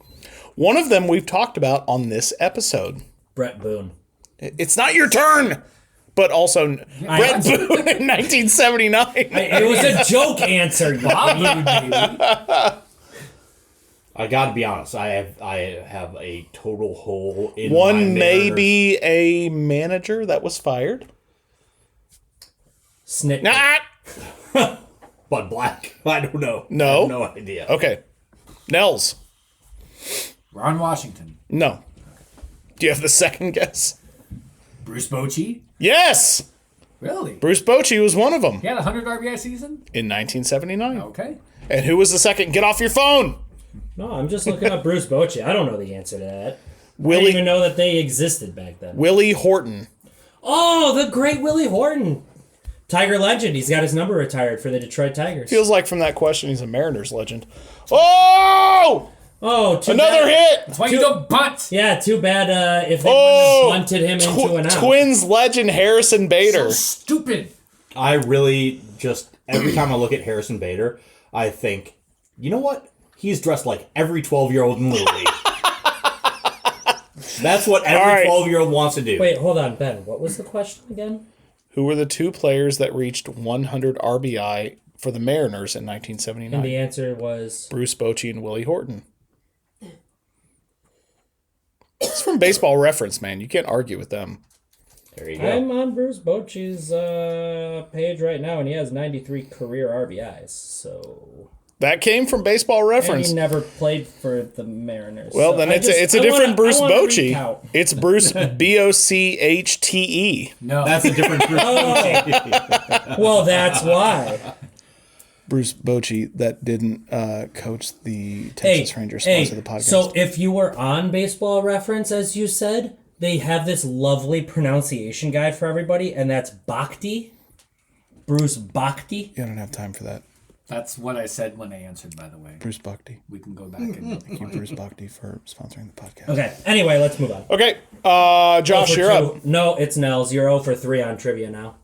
[SPEAKER 1] One of them we've talked about on this episode.
[SPEAKER 3] Brett Boone.
[SPEAKER 1] It's not your turn. But also, Red Boone in 1979.
[SPEAKER 3] It was a joke answer. You
[SPEAKER 4] Bob
[SPEAKER 3] idiot.
[SPEAKER 4] Boone, baby.
[SPEAKER 2] I gotta be honest. I have a total hole in
[SPEAKER 1] One
[SPEAKER 2] my
[SPEAKER 1] may
[SPEAKER 2] Mariners.
[SPEAKER 1] be a manager that was fired.
[SPEAKER 3] Snick.
[SPEAKER 1] Nah.
[SPEAKER 2] Bud Black. I don't know.
[SPEAKER 1] No?
[SPEAKER 2] I have no idea.
[SPEAKER 1] Okay. Nels.
[SPEAKER 4] Ron Washington.
[SPEAKER 1] No. Do you have the second guess?
[SPEAKER 4] Bruce Bochy.
[SPEAKER 1] Yes.
[SPEAKER 4] Really?
[SPEAKER 1] Bruce Bochy was one of them
[SPEAKER 4] He had a 100 RBI season?
[SPEAKER 1] in 1979.
[SPEAKER 4] Okay.
[SPEAKER 1] And who was the second? Get off your phone.
[SPEAKER 3] No, I'm just looking up Bruce Bochy. I don't know the answer to that. I didn't
[SPEAKER 1] Willie
[SPEAKER 3] even know that they existed back then.
[SPEAKER 1] Willie Horton.
[SPEAKER 3] Oh, the great Willie Horton. Tiger legend. He's got his number retired for the Detroit Tigers.
[SPEAKER 1] Feels like from that question he's a Mariners legend. Oh!
[SPEAKER 3] Oh, too
[SPEAKER 1] Another
[SPEAKER 3] bad.
[SPEAKER 1] hit.
[SPEAKER 4] That's why you don't bunt.
[SPEAKER 3] Yeah, too bad if they
[SPEAKER 1] Oh!
[SPEAKER 3] wouldn't have bunted him into an out.
[SPEAKER 1] Twins legend Harrison Bader.
[SPEAKER 4] So stupid.
[SPEAKER 2] I really just every time I look at Harrison Bader, I think, you know what? He's dressed like every 12-year-old in the league. That's what
[SPEAKER 1] All
[SPEAKER 2] every
[SPEAKER 1] right.
[SPEAKER 2] 12-year-old wants to do.
[SPEAKER 3] Wait, hold on, Ben. What was the question again?
[SPEAKER 1] Who were the two players that reached 100 RBI for the Mariners in
[SPEAKER 3] And
[SPEAKER 1] 1979?
[SPEAKER 3] the answer was
[SPEAKER 1] Bruce Bochy and Willie Horton. It's from Baseball Reference, man. You can't argue with them.
[SPEAKER 2] There you go.
[SPEAKER 3] I'm on Bruce Bochy's page right now, and he has 93 career RBIs. So
[SPEAKER 1] That came from Baseball
[SPEAKER 3] and
[SPEAKER 1] Reference.
[SPEAKER 3] he never played for the Mariners.
[SPEAKER 1] Well,
[SPEAKER 3] So
[SPEAKER 1] then
[SPEAKER 3] I
[SPEAKER 1] it's
[SPEAKER 3] just-
[SPEAKER 1] it's a
[SPEAKER 3] I
[SPEAKER 1] different
[SPEAKER 3] wanna-
[SPEAKER 1] Bruce
[SPEAKER 3] I wanna
[SPEAKER 1] Bochy.
[SPEAKER 3] recount.
[SPEAKER 1] It's Bruce Bochte.
[SPEAKER 4] No.
[SPEAKER 2] That's a different Bruce Bochy.
[SPEAKER 3] Well, that's why.
[SPEAKER 1] Bruce Bochy that didn't coach the Texas Rangers sponsor the podcast.
[SPEAKER 3] So if you were on Baseball Reference, as you said, they have this lovely pronunciation guide for everybody, and that's Bochte. Bruce Bochte.
[SPEAKER 1] I don't have time for that.
[SPEAKER 4] That's what I said when I answered, by the way.
[SPEAKER 1] Bruce Bochte.
[SPEAKER 4] We can go back and.
[SPEAKER 1] Thank you, Bruce Bochte, for sponsoring the podcast.
[SPEAKER 3] Okay, anyway, let's move on.
[SPEAKER 1] Okay, Josh,
[SPEAKER 3] For
[SPEAKER 1] you're
[SPEAKER 3] two.
[SPEAKER 1] up.
[SPEAKER 3] No, it's Nels. You're 0 for 3 on trivia now.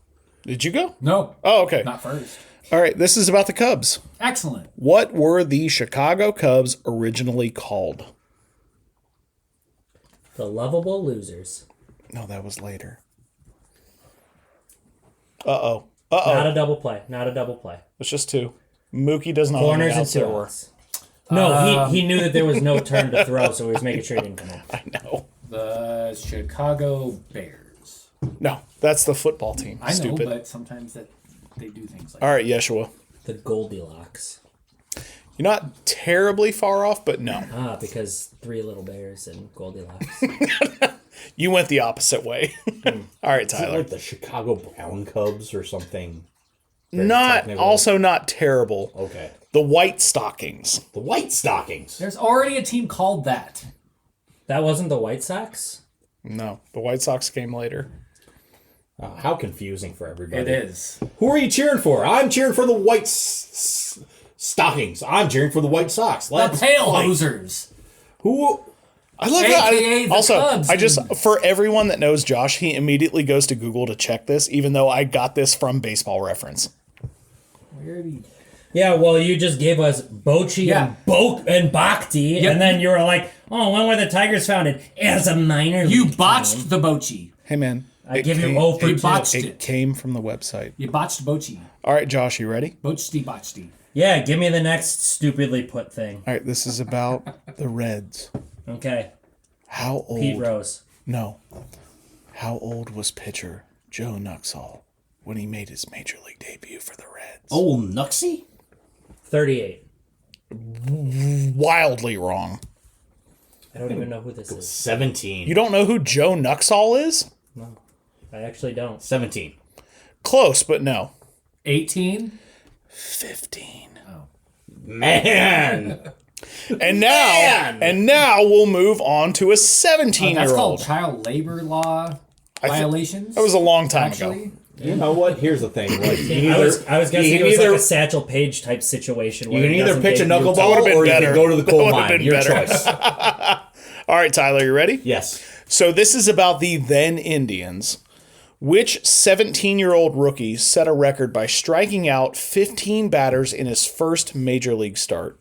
[SPEAKER 1] Did you go?
[SPEAKER 4] No.
[SPEAKER 1] Oh, okay.
[SPEAKER 4] Not first.
[SPEAKER 1] All right, this is about the Cubs.
[SPEAKER 4] Excellent.
[SPEAKER 1] What were the Chicago Cubs originally called?
[SPEAKER 3] The Lovable Losers.
[SPEAKER 1] No, that was later. Uh-oh.
[SPEAKER 3] Not
[SPEAKER 1] Uh-oh.
[SPEAKER 3] a double play. Not a double play.
[SPEAKER 1] It's just two. Mookie does not
[SPEAKER 3] Corners and
[SPEAKER 1] announce there
[SPEAKER 3] two
[SPEAKER 1] were.
[SPEAKER 3] outs. No, he knew that there was no turn to throw, so he was making sure he didn't come in.
[SPEAKER 1] I know.
[SPEAKER 4] The Chicago Bears.
[SPEAKER 1] No, that's the football team.
[SPEAKER 4] I know,
[SPEAKER 1] Stupid.
[SPEAKER 4] but sometimes they do things like
[SPEAKER 1] All right, Yeshua.
[SPEAKER 3] The Goldilocks.
[SPEAKER 1] You're not terribly far off, but no.
[SPEAKER 3] Ah, because 3 little bears and Goldilocks.
[SPEAKER 1] You went the opposite way. All right,
[SPEAKER 2] Is it
[SPEAKER 1] Tyler.
[SPEAKER 2] like the Chicago Brown Cubs or something? very
[SPEAKER 1] Not
[SPEAKER 2] technical?
[SPEAKER 1] also not terrible.
[SPEAKER 2] Okay.
[SPEAKER 1] The White Stockings.
[SPEAKER 2] The White Stockings.
[SPEAKER 4] There's already a team called that.
[SPEAKER 3] That wasn't the White Sox?
[SPEAKER 1] No, the White Sox came later.
[SPEAKER 2] How confusing for everybody.
[SPEAKER 4] It is.
[SPEAKER 2] Who are you cheering for? I'm cheering for the White Stockings. I'm cheering for the White Sox.
[SPEAKER 4] The
[SPEAKER 2] Let's
[SPEAKER 4] Pale
[SPEAKER 2] fight.
[SPEAKER 4] Losers.
[SPEAKER 2] Who?
[SPEAKER 1] I love
[SPEAKER 4] AKA
[SPEAKER 1] that.
[SPEAKER 4] the
[SPEAKER 1] Also,
[SPEAKER 4] Cubs.
[SPEAKER 1] I just for everyone that knows Josh, he immediately goes to Google to check this, even though I got this from Baseball Reference.
[SPEAKER 4] Where are you?
[SPEAKER 3] Yeah, well, you just gave us Bochy
[SPEAKER 4] Yeah.
[SPEAKER 3] and Bochte,
[SPEAKER 4] Yep.
[SPEAKER 3] and then you were like, oh, when were the Tigers founded? As a minor
[SPEAKER 4] You
[SPEAKER 3] league
[SPEAKER 4] botched
[SPEAKER 3] team.
[SPEAKER 4] the Bochy.
[SPEAKER 1] Hey man,
[SPEAKER 3] I give you 0 for
[SPEAKER 4] You
[SPEAKER 3] 2.
[SPEAKER 4] botched
[SPEAKER 1] It
[SPEAKER 4] it.
[SPEAKER 1] came from the website.
[SPEAKER 4] You botched Bochy.
[SPEAKER 1] All right, Josh, you ready?
[SPEAKER 4] Botched.
[SPEAKER 3] Yeah, give me the next stupidly put thing.
[SPEAKER 1] All right, this is about the Reds.
[SPEAKER 3] Okay,
[SPEAKER 1] How old?
[SPEAKER 3] Pete Rose.
[SPEAKER 1] No. How old was pitcher Joe Nuxhall when he made his major league debut for the Reds?
[SPEAKER 2] Oh, Nuxie?
[SPEAKER 3] 38.
[SPEAKER 1] Wildly wrong.
[SPEAKER 3] I don't even know who this is.
[SPEAKER 2] 17.
[SPEAKER 1] You don't know who Joe Nuxhall is?
[SPEAKER 3] No, I actually don't.
[SPEAKER 2] 17.
[SPEAKER 1] Close, but no.
[SPEAKER 4] 18.
[SPEAKER 1] 15.
[SPEAKER 2] Man!
[SPEAKER 1] And now,
[SPEAKER 2] Man!
[SPEAKER 1] and now we'll move on to a
[SPEAKER 4] That's
[SPEAKER 1] 17-year-old.
[SPEAKER 4] called child labor law violations.
[SPEAKER 1] That was a long time
[SPEAKER 4] actually.
[SPEAKER 1] ago.
[SPEAKER 2] You know what? Here's the thing. Like,
[SPEAKER 3] I was guessing
[SPEAKER 2] you
[SPEAKER 3] it
[SPEAKER 2] can
[SPEAKER 3] was
[SPEAKER 2] either,
[SPEAKER 3] like a Satchel Paige type situation. Where
[SPEAKER 2] you can
[SPEAKER 3] he
[SPEAKER 2] either
[SPEAKER 3] doesn't
[SPEAKER 2] pitch a
[SPEAKER 3] debut
[SPEAKER 2] knuckleball
[SPEAKER 3] till-
[SPEAKER 1] would've been
[SPEAKER 2] or you
[SPEAKER 1] better.
[SPEAKER 2] can go to the
[SPEAKER 1] That
[SPEAKER 2] coal
[SPEAKER 1] would've
[SPEAKER 2] mine.
[SPEAKER 1] been
[SPEAKER 2] Your
[SPEAKER 1] better.
[SPEAKER 2] choice.
[SPEAKER 1] All right, Tyler, you ready?
[SPEAKER 2] Yes.
[SPEAKER 1] So this is about the then Indians. Which 17-year-old rookie set a record by striking out 15 batters in his first major league start?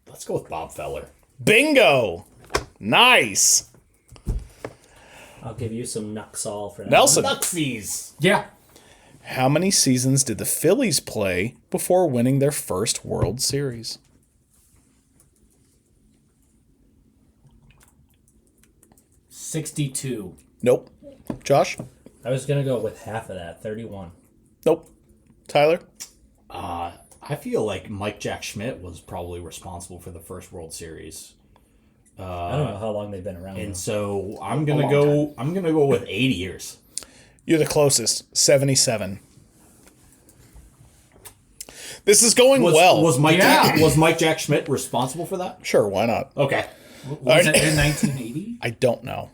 [SPEAKER 2] Let's go with Bob Feller.
[SPEAKER 1] Bingo! Nice.
[SPEAKER 3] I'll give you some Nuxall for that.
[SPEAKER 1] Nelson,
[SPEAKER 2] Nuxies.
[SPEAKER 4] Yeah.
[SPEAKER 1] how many seasons did the Phillies play before winning their first World Series?
[SPEAKER 4] '62.
[SPEAKER 1] Nope. Josh?
[SPEAKER 3] I was going to go with half of that, 31.
[SPEAKER 1] Nope. Tyler?
[SPEAKER 2] I feel like Mike Jack Schmidt was probably responsible for the first World Series.
[SPEAKER 3] I don't know how long they've been around.
[SPEAKER 2] And
[SPEAKER 3] though.
[SPEAKER 2] so I'm gonna go with 80 years.
[SPEAKER 1] You're the closest. 77. This is going well.
[SPEAKER 2] Was Mike
[SPEAKER 4] Yeah.
[SPEAKER 2] was Mike Jack Schmidt responsible for that?
[SPEAKER 1] Sure, why not?
[SPEAKER 2] Okay.
[SPEAKER 4] Was it in 1980?
[SPEAKER 1] I don't know.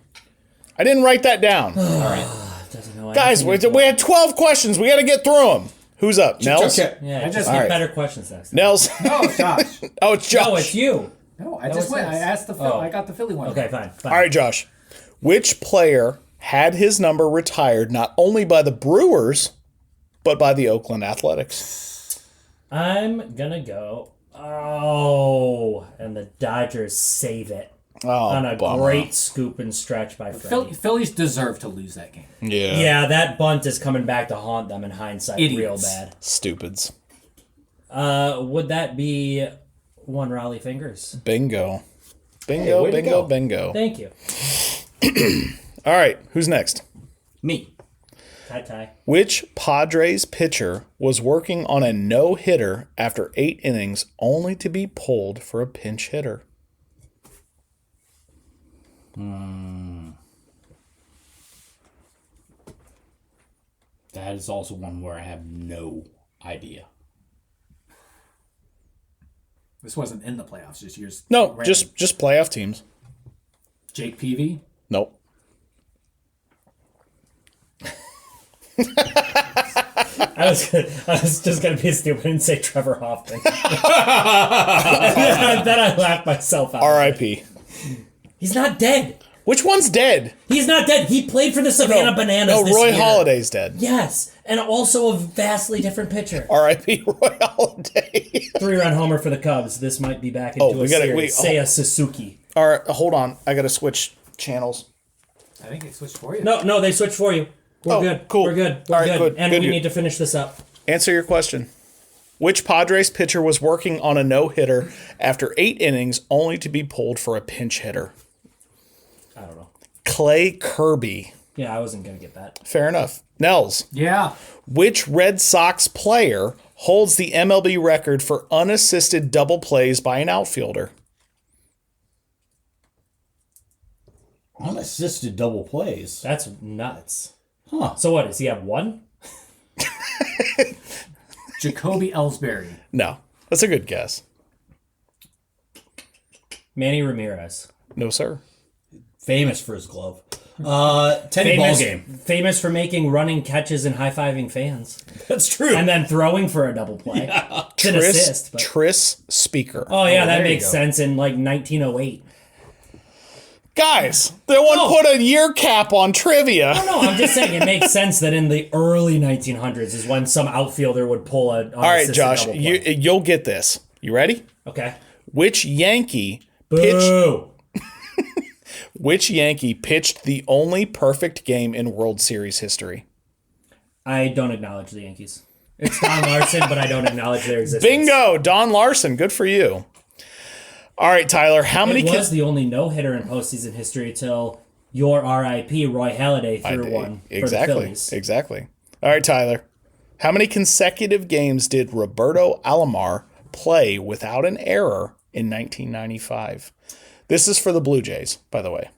[SPEAKER 1] I didn't write that down.
[SPEAKER 2] All right.
[SPEAKER 3] Doesn't know
[SPEAKER 1] Guys,
[SPEAKER 3] anything
[SPEAKER 1] we
[SPEAKER 3] about-
[SPEAKER 1] had 12 questions. We got to get through them. Who's up? Nels?
[SPEAKER 2] Okay.
[SPEAKER 3] Yeah,
[SPEAKER 4] I
[SPEAKER 3] just
[SPEAKER 4] just-
[SPEAKER 3] get
[SPEAKER 1] Alright.
[SPEAKER 3] better questions next time.
[SPEAKER 1] Nels?
[SPEAKER 4] No, Josh.
[SPEAKER 1] Oh, it's Josh.
[SPEAKER 3] No, it's you.
[SPEAKER 4] No, I
[SPEAKER 3] No,
[SPEAKER 4] just
[SPEAKER 3] it
[SPEAKER 4] went. I
[SPEAKER 3] says-
[SPEAKER 4] asked the Phil.
[SPEAKER 3] Oh.
[SPEAKER 4] I got the Philly one.
[SPEAKER 3] Okay, fine.
[SPEAKER 1] All right, Josh. Which player had his number retired not only by the Brewers, but by the Oakland Athletics?
[SPEAKER 3] I'm going to go. Oh, and the Dodgers save it
[SPEAKER 1] Oh,
[SPEAKER 3] on a
[SPEAKER 1] bummer.
[SPEAKER 3] great scoop and stretch by Freddie.
[SPEAKER 4] Phillies deserve to lose that game.
[SPEAKER 1] Yeah.
[SPEAKER 3] Yeah, that bunt is coming back to haunt them in hindsight real
[SPEAKER 4] Idiots.
[SPEAKER 3] bad.
[SPEAKER 1] Stupids.
[SPEAKER 3] Would that be one Raleigh Fingers?
[SPEAKER 1] Bingo. Bingo,
[SPEAKER 2] Hey, way to
[SPEAKER 1] bingo,
[SPEAKER 2] go.
[SPEAKER 1] bingo.
[SPEAKER 3] Thank you.
[SPEAKER 1] All right, who's next?
[SPEAKER 2] Me.
[SPEAKER 3] Tie.
[SPEAKER 1] Which Padres pitcher was working on a no-hitter after 8 innings only to be pulled for a pinch hitter?
[SPEAKER 2] That is also one where I have no idea.
[SPEAKER 4] This wasn't in the playoffs. Just years.
[SPEAKER 1] No,
[SPEAKER 4] random.
[SPEAKER 1] just playoff teams.
[SPEAKER 4] Jake Peavy.
[SPEAKER 1] Nope.
[SPEAKER 3] I was just gonna be stupid and say Trevor Hoffman. Then I laughed myself out.
[SPEAKER 1] R.I.P.
[SPEAKER 3] He's not dead.
[SPEAKER 1] Which one's dead?
[SPEAKER 3] He's not dead. He played for the Savannah Bananas.
[SPEAKER 1] No,
[SPEAKER 3] this
[SPEAKER 1] Roy
[SPEAKER 3] year.
[SPEAKER 1] Halladay's dead.
[SPEAKER 3] Yes, and also a vastly different pitcher.
[SPEAKER 1] R.I.P. Roy Halladay.
[SPEAKER 3] 3-run homer for the Cubs. This might be back into
[SPEAKER 1] we
[SPEAKER 3] a
[SPEAKER 1] gotta-
[SPEAKER 3] series. Seiya Suzuki.
[SPEAKER 1] All right, hold on. I got to switch channels.
[SPEAKER 4] I think they switched for you.
[SPEAKER 3] No, they switched for you. We're
[SPEAKER 1] Oh,
[SPEAKER 3] good.
[SPEAKER 1] cool.
[SPEAKER 3] We're good. We're
[SPEAKER 1] All right,
[SPEAKER 3] good.
[SPEAKER 1] good,
[SPEAKER 3] And
[SPEAKER 1] good,
[SPEAKER 3] we
[SPEAKER 1] good.
[SPEAKER 3] need to finish this up.
[SPEAKER 1] Answer your question. Which Padres pitcher was working on a no-hitter after 8 innings only to be pulled for a pinch hitter?
[SPEAKER 3] I don't know.
[SPEAKER 1] Clay Kirby.
[SPEAKER 3] Yeah, I wasn't gonna get that.
[SPEAKER 1] Fair enough. Nels.
[SPEAKER 4] Yeah.
[SPEAKER 1] Which Red Sox player holds the MLB record for unassisted double plays by an outfielder?
[SPEAKER 2] Unassisted double plays.
[SPEAKER 3] That's nuts.
[SPEAKER 2] Huh.
[SPEAKER 3] So what? Does he have one?
[SPEAKER 4] Jacoby Ellsbury.
[SPEAKER 1] No. That's a good guess.
[SPEAKER 3] Manny Ramirez.
[SPEAKER 1] No, sir.
[SPEAKER 2] Famous for his glove. Teddy
[SPEAKER 3] Famous,
[SPEAKER 2] Ballgame.
[SPEAKER 3] famous for making running catches and high-fiving fans.
[SPEAKER 2] That's true.
[SPEAKER 3] And then throwing for a double play. It's an assist. But...
[SPEAKER 1] Tris Speaker.
[SPEAKER 3] Oh, yeah, that
[SPEAKER 2] there you
[SPEAKER 3] makes
[SPEAKER 2] go.
[SPEAKER 3] sense in like 1908.
[SPEAKER 1] Guys, no one
[SPEAKER 3] No.
[SPEAKER 1] put a year cap on trivia.
[SPEAKER 3] No, I'm just saying it makes sense that in the early 1900s is when some outfielder would pull a
[SPEAKER 1] All right, Josh, you'll get this. You ready?
[SPEAKER 3] Okay.
[SPEAKER 1] Which Yankee pitched
[SPEAKER 3] Boo.
[SPEAKER 1] the only perfect game in World Series history?
[SPEAKER 3] I don't acknowledge the Yankees. It's Don Larson, but I don't acknowledge their existence.
[SPEAKER 1] Bingo, Don Larson. Good for you. All right, Tyler, how many
[SPEAKER 3] It was the only no-hitter in postseason history till your RIP Roy Halladay threw one for the
[SPEAKER 1] Exactly.
[SPEAKER 3] Phillies.
[SPEAKER 1] Exactly. All right, Tyler. How many consecutive games did Roberto Alomar play without an error in 1995? This is for the Blue Jays, by the way.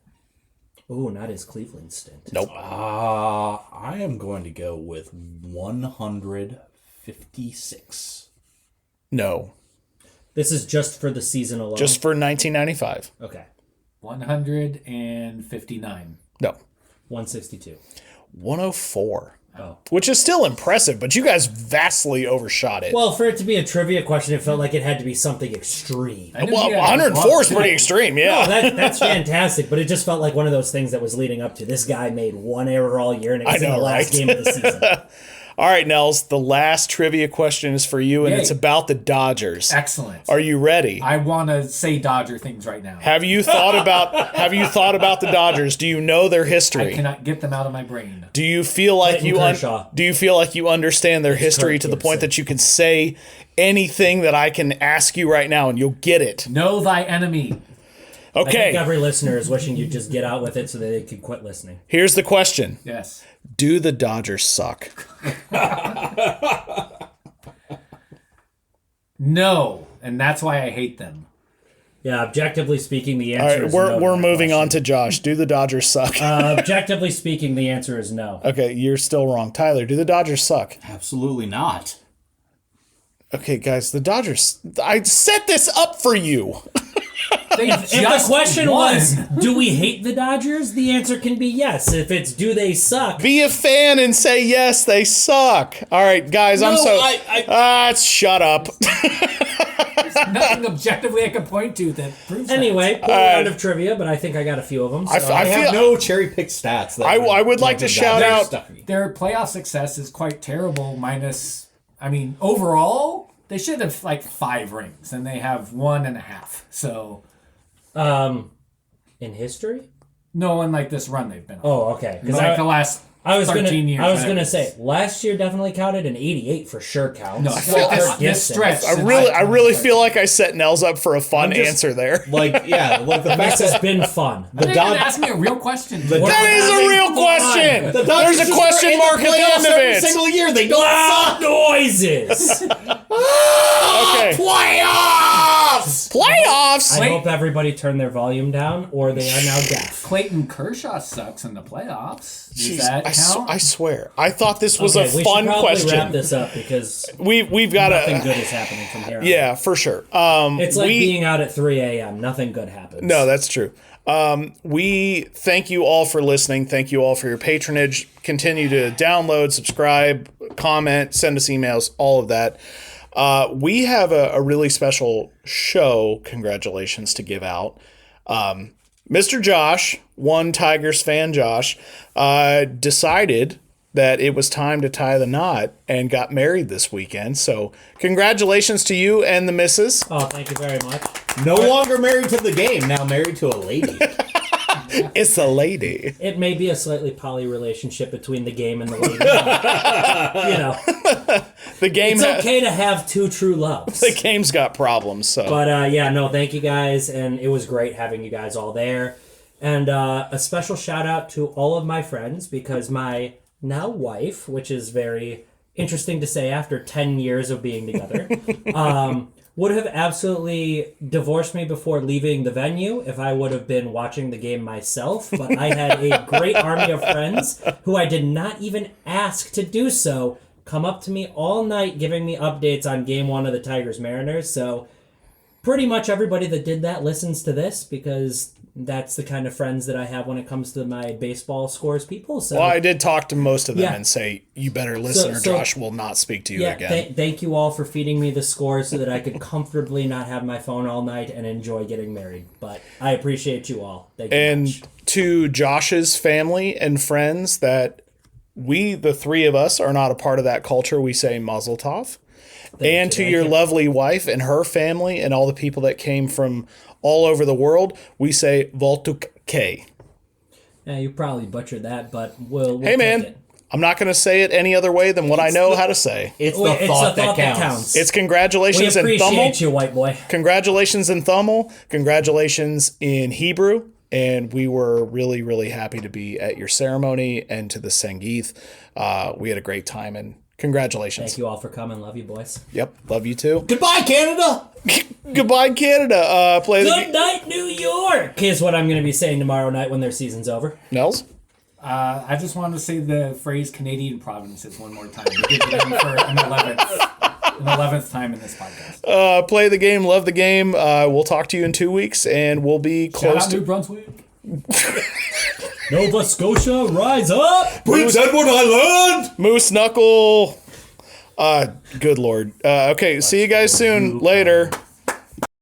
[SPEAKER 3] Ooh, not his Cleveland stint.
[SPEAKER 1] Nope.
[SPEAKER 2] I am going to go with 156.
[SPEAKER 1] No.
[SPEAKER 3] This is just for the season alone.
[SPEAKER 1] Just for 1995.
[SPEAKER 3] okay.
[SPEAKER 4] 159.
[SPEAKER 1] No.
[SPEAKER 3] 162.
[SPEAKER 1] 104.
[SPEAKER 3] Oh.
[SPEAKER 1] Which is still impressive, but you guys vastly overshot it.
[SPEAKER 3] Well, for it to be a trivia question, it felt like it had to be something extreme.
[SPEAKER 4] I knew
[SPEAKER 1] Well,
[SPEAKER 4] he had
[SPEAKER 1] 104 is
[SPEAKER 4] a
[SPEAKER 1] pretty
[SPEAKER 4] glove.
[SPEAKER 1] extreme, yeah.
[SPEAKER 3] That's fantastic, but it just felt like one of those things that was leading up to this guy made one error all year, and it was
[SPEAKER 1] I know,
[SPEAKER 3] in the last
[SPEAKER 1] right?
[SPEAKER 3] game of the season.
[SPEAKER 1] All right, Nels, the last trivia question is for you, and
[SPEAKER 4] Yay.
[SPEAKER 1] it's about the Dodgers.
[SPEAKER 4] Excellent.
[SPEAKER 1] Are you ready?
[SPEAKER 4] I want to say Dodger things right now.
[SPEAKER 1] Have you thought about the Dodgers? Do you know their
[SPEAKER 4] I
[SPEAKER 1] history?
[SPEAKER 4] cannot get them out of my brain.
[SPEAKER 1] Do you feel like
[SPEAKER 3] Clayton Kershaw.
[SPEAKER 1] do you feel like you understand their history
[SPEAKER 3] Kurt
[SPEAKER 1] to the point
[SPEAKER 3] Gibson.
[SPEAKER 1] that you can say anything that I can ask you right now and you'll get it?
[SPEAKER 4] Know thy enemy.
[SPEAKER 3] I think
[SPEAKER 1] Okay.
[SPEAKER 3] every listener is wishing you'd just get out with it so that they could quit listening.
[SPEAKER 1] Here's the question.
[SPEAKER 4] Yes.
[SPEAKER 1] Do the Dodgers suck?
[SPEAKER 4] No, and that's why I hate them.
[SPEAKER 3] Yeah, objectively speaking, the
[SPEAKER 1] All
[SPEAKER 3] answer
[SPEAKER 1] right,
[SPEAKER 3] is no.
[SPEAKER 1] we're
[SPEAKER 3] to that
[SPEAKER 1] moving on
[SPEAKER 3] question.
[SPEAKER 1] to Josh. Do the Dodgers suck?
[SPEAKER 3] Objectively speaking, the answer is no.
[SPEAKER 1] Okay, you're still wrong. Tyler, do the Dodgers suck?
[SPEAKER 2] Absolutely not.
[SPEAKER 1] Okay, guys, the Dodgers. I set this up for you.
[SPEAKER 4] They
[SPEAKER 3] If the question was, do we hate the Dodgers? The answer can be yes. If it's, do they suck?
[SPEAKER 1] Be a fan and say yes, they suck. All right, guys, I'm
[SPEAKER 2] No,
[SPEAKER 1] so. Shut up.
[SPEAKER 4] nothing objectively I can point to that proves
[SPEAKER 3] Anyway, poor round of trivia, but I think I got a few of them. So.
[SPEAKER 1] I
[SPEAKER 2] I have
[SPEAKER 1] feel-
[SPEAKER 2] no cherry picked stats. That
[SPEAKER 1] I would like to
[SPEAKER 2] the
[SPEAKER 1] shout
[SPEAKER 2] Dodgers
[SPEAKER 1] out-
[SPEAKER 2] stuck me.
[SPEAKER 4] their playoff success is quite terrible. Minus, I mean, overall they should have like 5 rings, and they have 1.5. So
[SPEAKER 3] in history?
[SPEAKER 4] no one like this run they've been on.
[SPEAKER 3] Oh, okay. Because
[SPEAKER 4] Like the last
[SPEAKER 3] I was
[SPEAKER 4] 13 years.
[SPEAKER 3] I was
[SPEAKER 4] whatever
[SPEAKER 3] gonna
[SPEAKER 4] it is.
[SPEAKER 3] say last year definitely counted, and 88 for sure counts.
[SPEAKER 4] No,
[SPEAKER 3] Well,
[SPEAKER 4] this
[SPEAKER 3] Kirk Gibson.
[SPEAKER 4] stretch.
[SPEAKER 1] I really feel like I set Nels up for a fun answer there.
[SPEAKER 2] Like, yeah, like the fact
[SPEAKER 3] This has
[SPEAKER 2] that
[SPEAKER 3] been fun.
[SPEAKER 2] the
[SPEAKER 4] You're gonna
[SPEAKER 2] Dodgers.
[SPEAKER 4] ask me a real question.
[SPEAKER 3] What-
[SPEAKER 1] That is a
[SPEAKER 3] having
[SPEAKER 1] real
[SPEAKER 3] fun.
[SPEAKER 1] question.
[SPEAKER 2] The Dodgers
[SPEAKER 1] There's a
[SPEAKER 2] just
[SPEAKER 1] question
[SPEAKER 2] are in the
[SPEAKER 1] mark at the
[SPEAKER 2] playoffs
[SPEAKER 1] end of
[SPEAKER 2] every
[SPEAKER 1] it.
[SPEAKER 2] single year. They don't
[SPEAKER 3] Loud
[SPEAKER 2] suck.
[SPEAKER 3] noises.
[SPEAKER 1] Okay.
[SPEAKER 2] Playoffs.
[SPEAKER 1] Playoffs.
[SPEAKER 3] I hope everybody turned their volume down, or they are now deaf.
[SPEAKER 4] Clayton Kershaw sucks in the playoffs. Does
[SPEAKER 1] Jeez,
[SPEAKER 4] that count?
[SPEAKER 1] I swear. I thought this was
[SPEAKER 3] Okay,
[SPEAKER 1] a
[SPEAKER 3] we
[SPEAKER 1] fun
[SPEAKER 3] should probably wrap
[SPEAKER 1] question.
[SPEAKER 3] this up because
[SPEAKER 1] We've got
[SPEAKER 3] nothing
[SPEAKER 1] to.
[SPEAKER 3] good is happening from here on.
[SPEAKER 1] Yeah, for sure.
[SPEAKER 3] It's like being out at 3 a.m. Nothing good happens.
[SPEAKER 1] No, that's true. We thank you all for listening. Thank you all for your patronage. Continue to download, subscribe, comment, send us emails, all of that. We have a really special show, congratulations, to give out. Mr. Josh, one Tigers fan, Josh, decided that it was time to tie the knot and got married this weekend. So congratulations to you and the missus.
[SPEAKER 3] Oh, thank you very much.
[SPEAKER 2] No longer married to the game, now married to a lady.
[SPEAKER 1] It's a lady.
[SPEAKER 3] It may be a slightly poly relationship between the game and the lady. You know,
[SPEAKER 1] The game
[SPEAKER 3] it's okay to have two true loves.
[SPEAKER 1] the game's got problems, so
[SPEAKER 3] But yeah, no, thank you guys, and it was great having you guys all there. And a special shout out to all of my friends, because my now wife, which is very interesting to say after 10 years of being together, would have absolutely divorced me before leaving the venue if I would have been watching the game myself. But I had a great army of friends who I did not even ask to do so come up to me all night giving me updates on game 1 of the Tigers Mariners. So pretty much everybody that did that listens to this, because that's the kind of friends that I have when it comes to my baseball scores people. So
[SPEAKER 1] well, I did talk to most of them
[SPEAKER 3] Yeah.
[SPEAKER 1] and say, you better listen or
[SPEAKER 3] So-
[SPEAKER 1] Josh will not speak to you
[SPEAKER 3] yeah,
[SPEAKER 1] again.
[SPEAKER 3] thank you all for feeding me the scores so that I could comfortably not have my phone all night and enjoy getting married. But I appreciate you all. Thank you
[SPEAKER 1] And
[SPEAKER 3] much.
[SPEAKER 1] to Josh's family and friends that we, the three of us, are not a part of that culture, we say Mazel Tov. And to
[SPEAKER 3] Thank
[SPEAKER 1] your
[SPEAKER 3] you.
[SPEAKER 1] lovely wife and her family and all the people that came from all over the world, we say Voltuk K.
[SPEAKER 3] Yeah, you probably butchered that, but we'll
[SPEAKER 1] Hey,
[SPEAKER 3] take
[SPEAKER 1] man,
[SPEAKER 3] it.
[SPEAKER 1] I'm not going to say it any other way than what I know how to say.
[SPEAKER 2] It's
[SPEAKER 3] Wait,
[SPEAKER 2] the
[SPEAKER 3] it's
[SPEAKER 2] thought,
[SPEAKER 3] the thought
[SPEAKER 2] that counts.
[SPEAKER 1] It's
[SPEAKER 3] We
[SPEAKER 1] congratulations in
[SPEAKER 3] appreciate
[SPEAKER 1] Thummel.
[SPEAKER 3] you, white boy.
[SPEAKER 1] Congratulations in Thummel. Congratulations in Hebrew. And we were really, really happy to be at your ceremony and to the Sangeeth. We had a great time, and congratulations.
[SPEAKER 3] Thank you all for coming. Love you, boys.
[SPEAKER 1] Yep, love you too.
[SPEAKER 2] Goodbye, Canada!
[SPEAKER 1] Goodbye, Canada. Play the
[SPEAKER 3] Good night, New York, is what I'm going to be saying tomorrow night when their season's over.
[SPEAKER 1] Nels.
[SPEAKER 4] I just wanted to say the phrase Canadian provinces one more time. Give it in for an 11th time in this podcast.
[SPEAKER 1] Play the game, love the game. We'll talk to you in 2 weeks, and we'll be
[SPEAKER 4] Shout
[SPEAKER 1] close
[SPEAKER 4] out
[SPEAKER 1] to.
[SPEAKER 4] New Brunswick.
[SPEAKER 3] Nova Scotia, rise up!
[SPEAKER 2] Prince Edward Island!
[SPEAKER 1] Moose Knuckle. Good lord. Okay, see you guys soon. Later.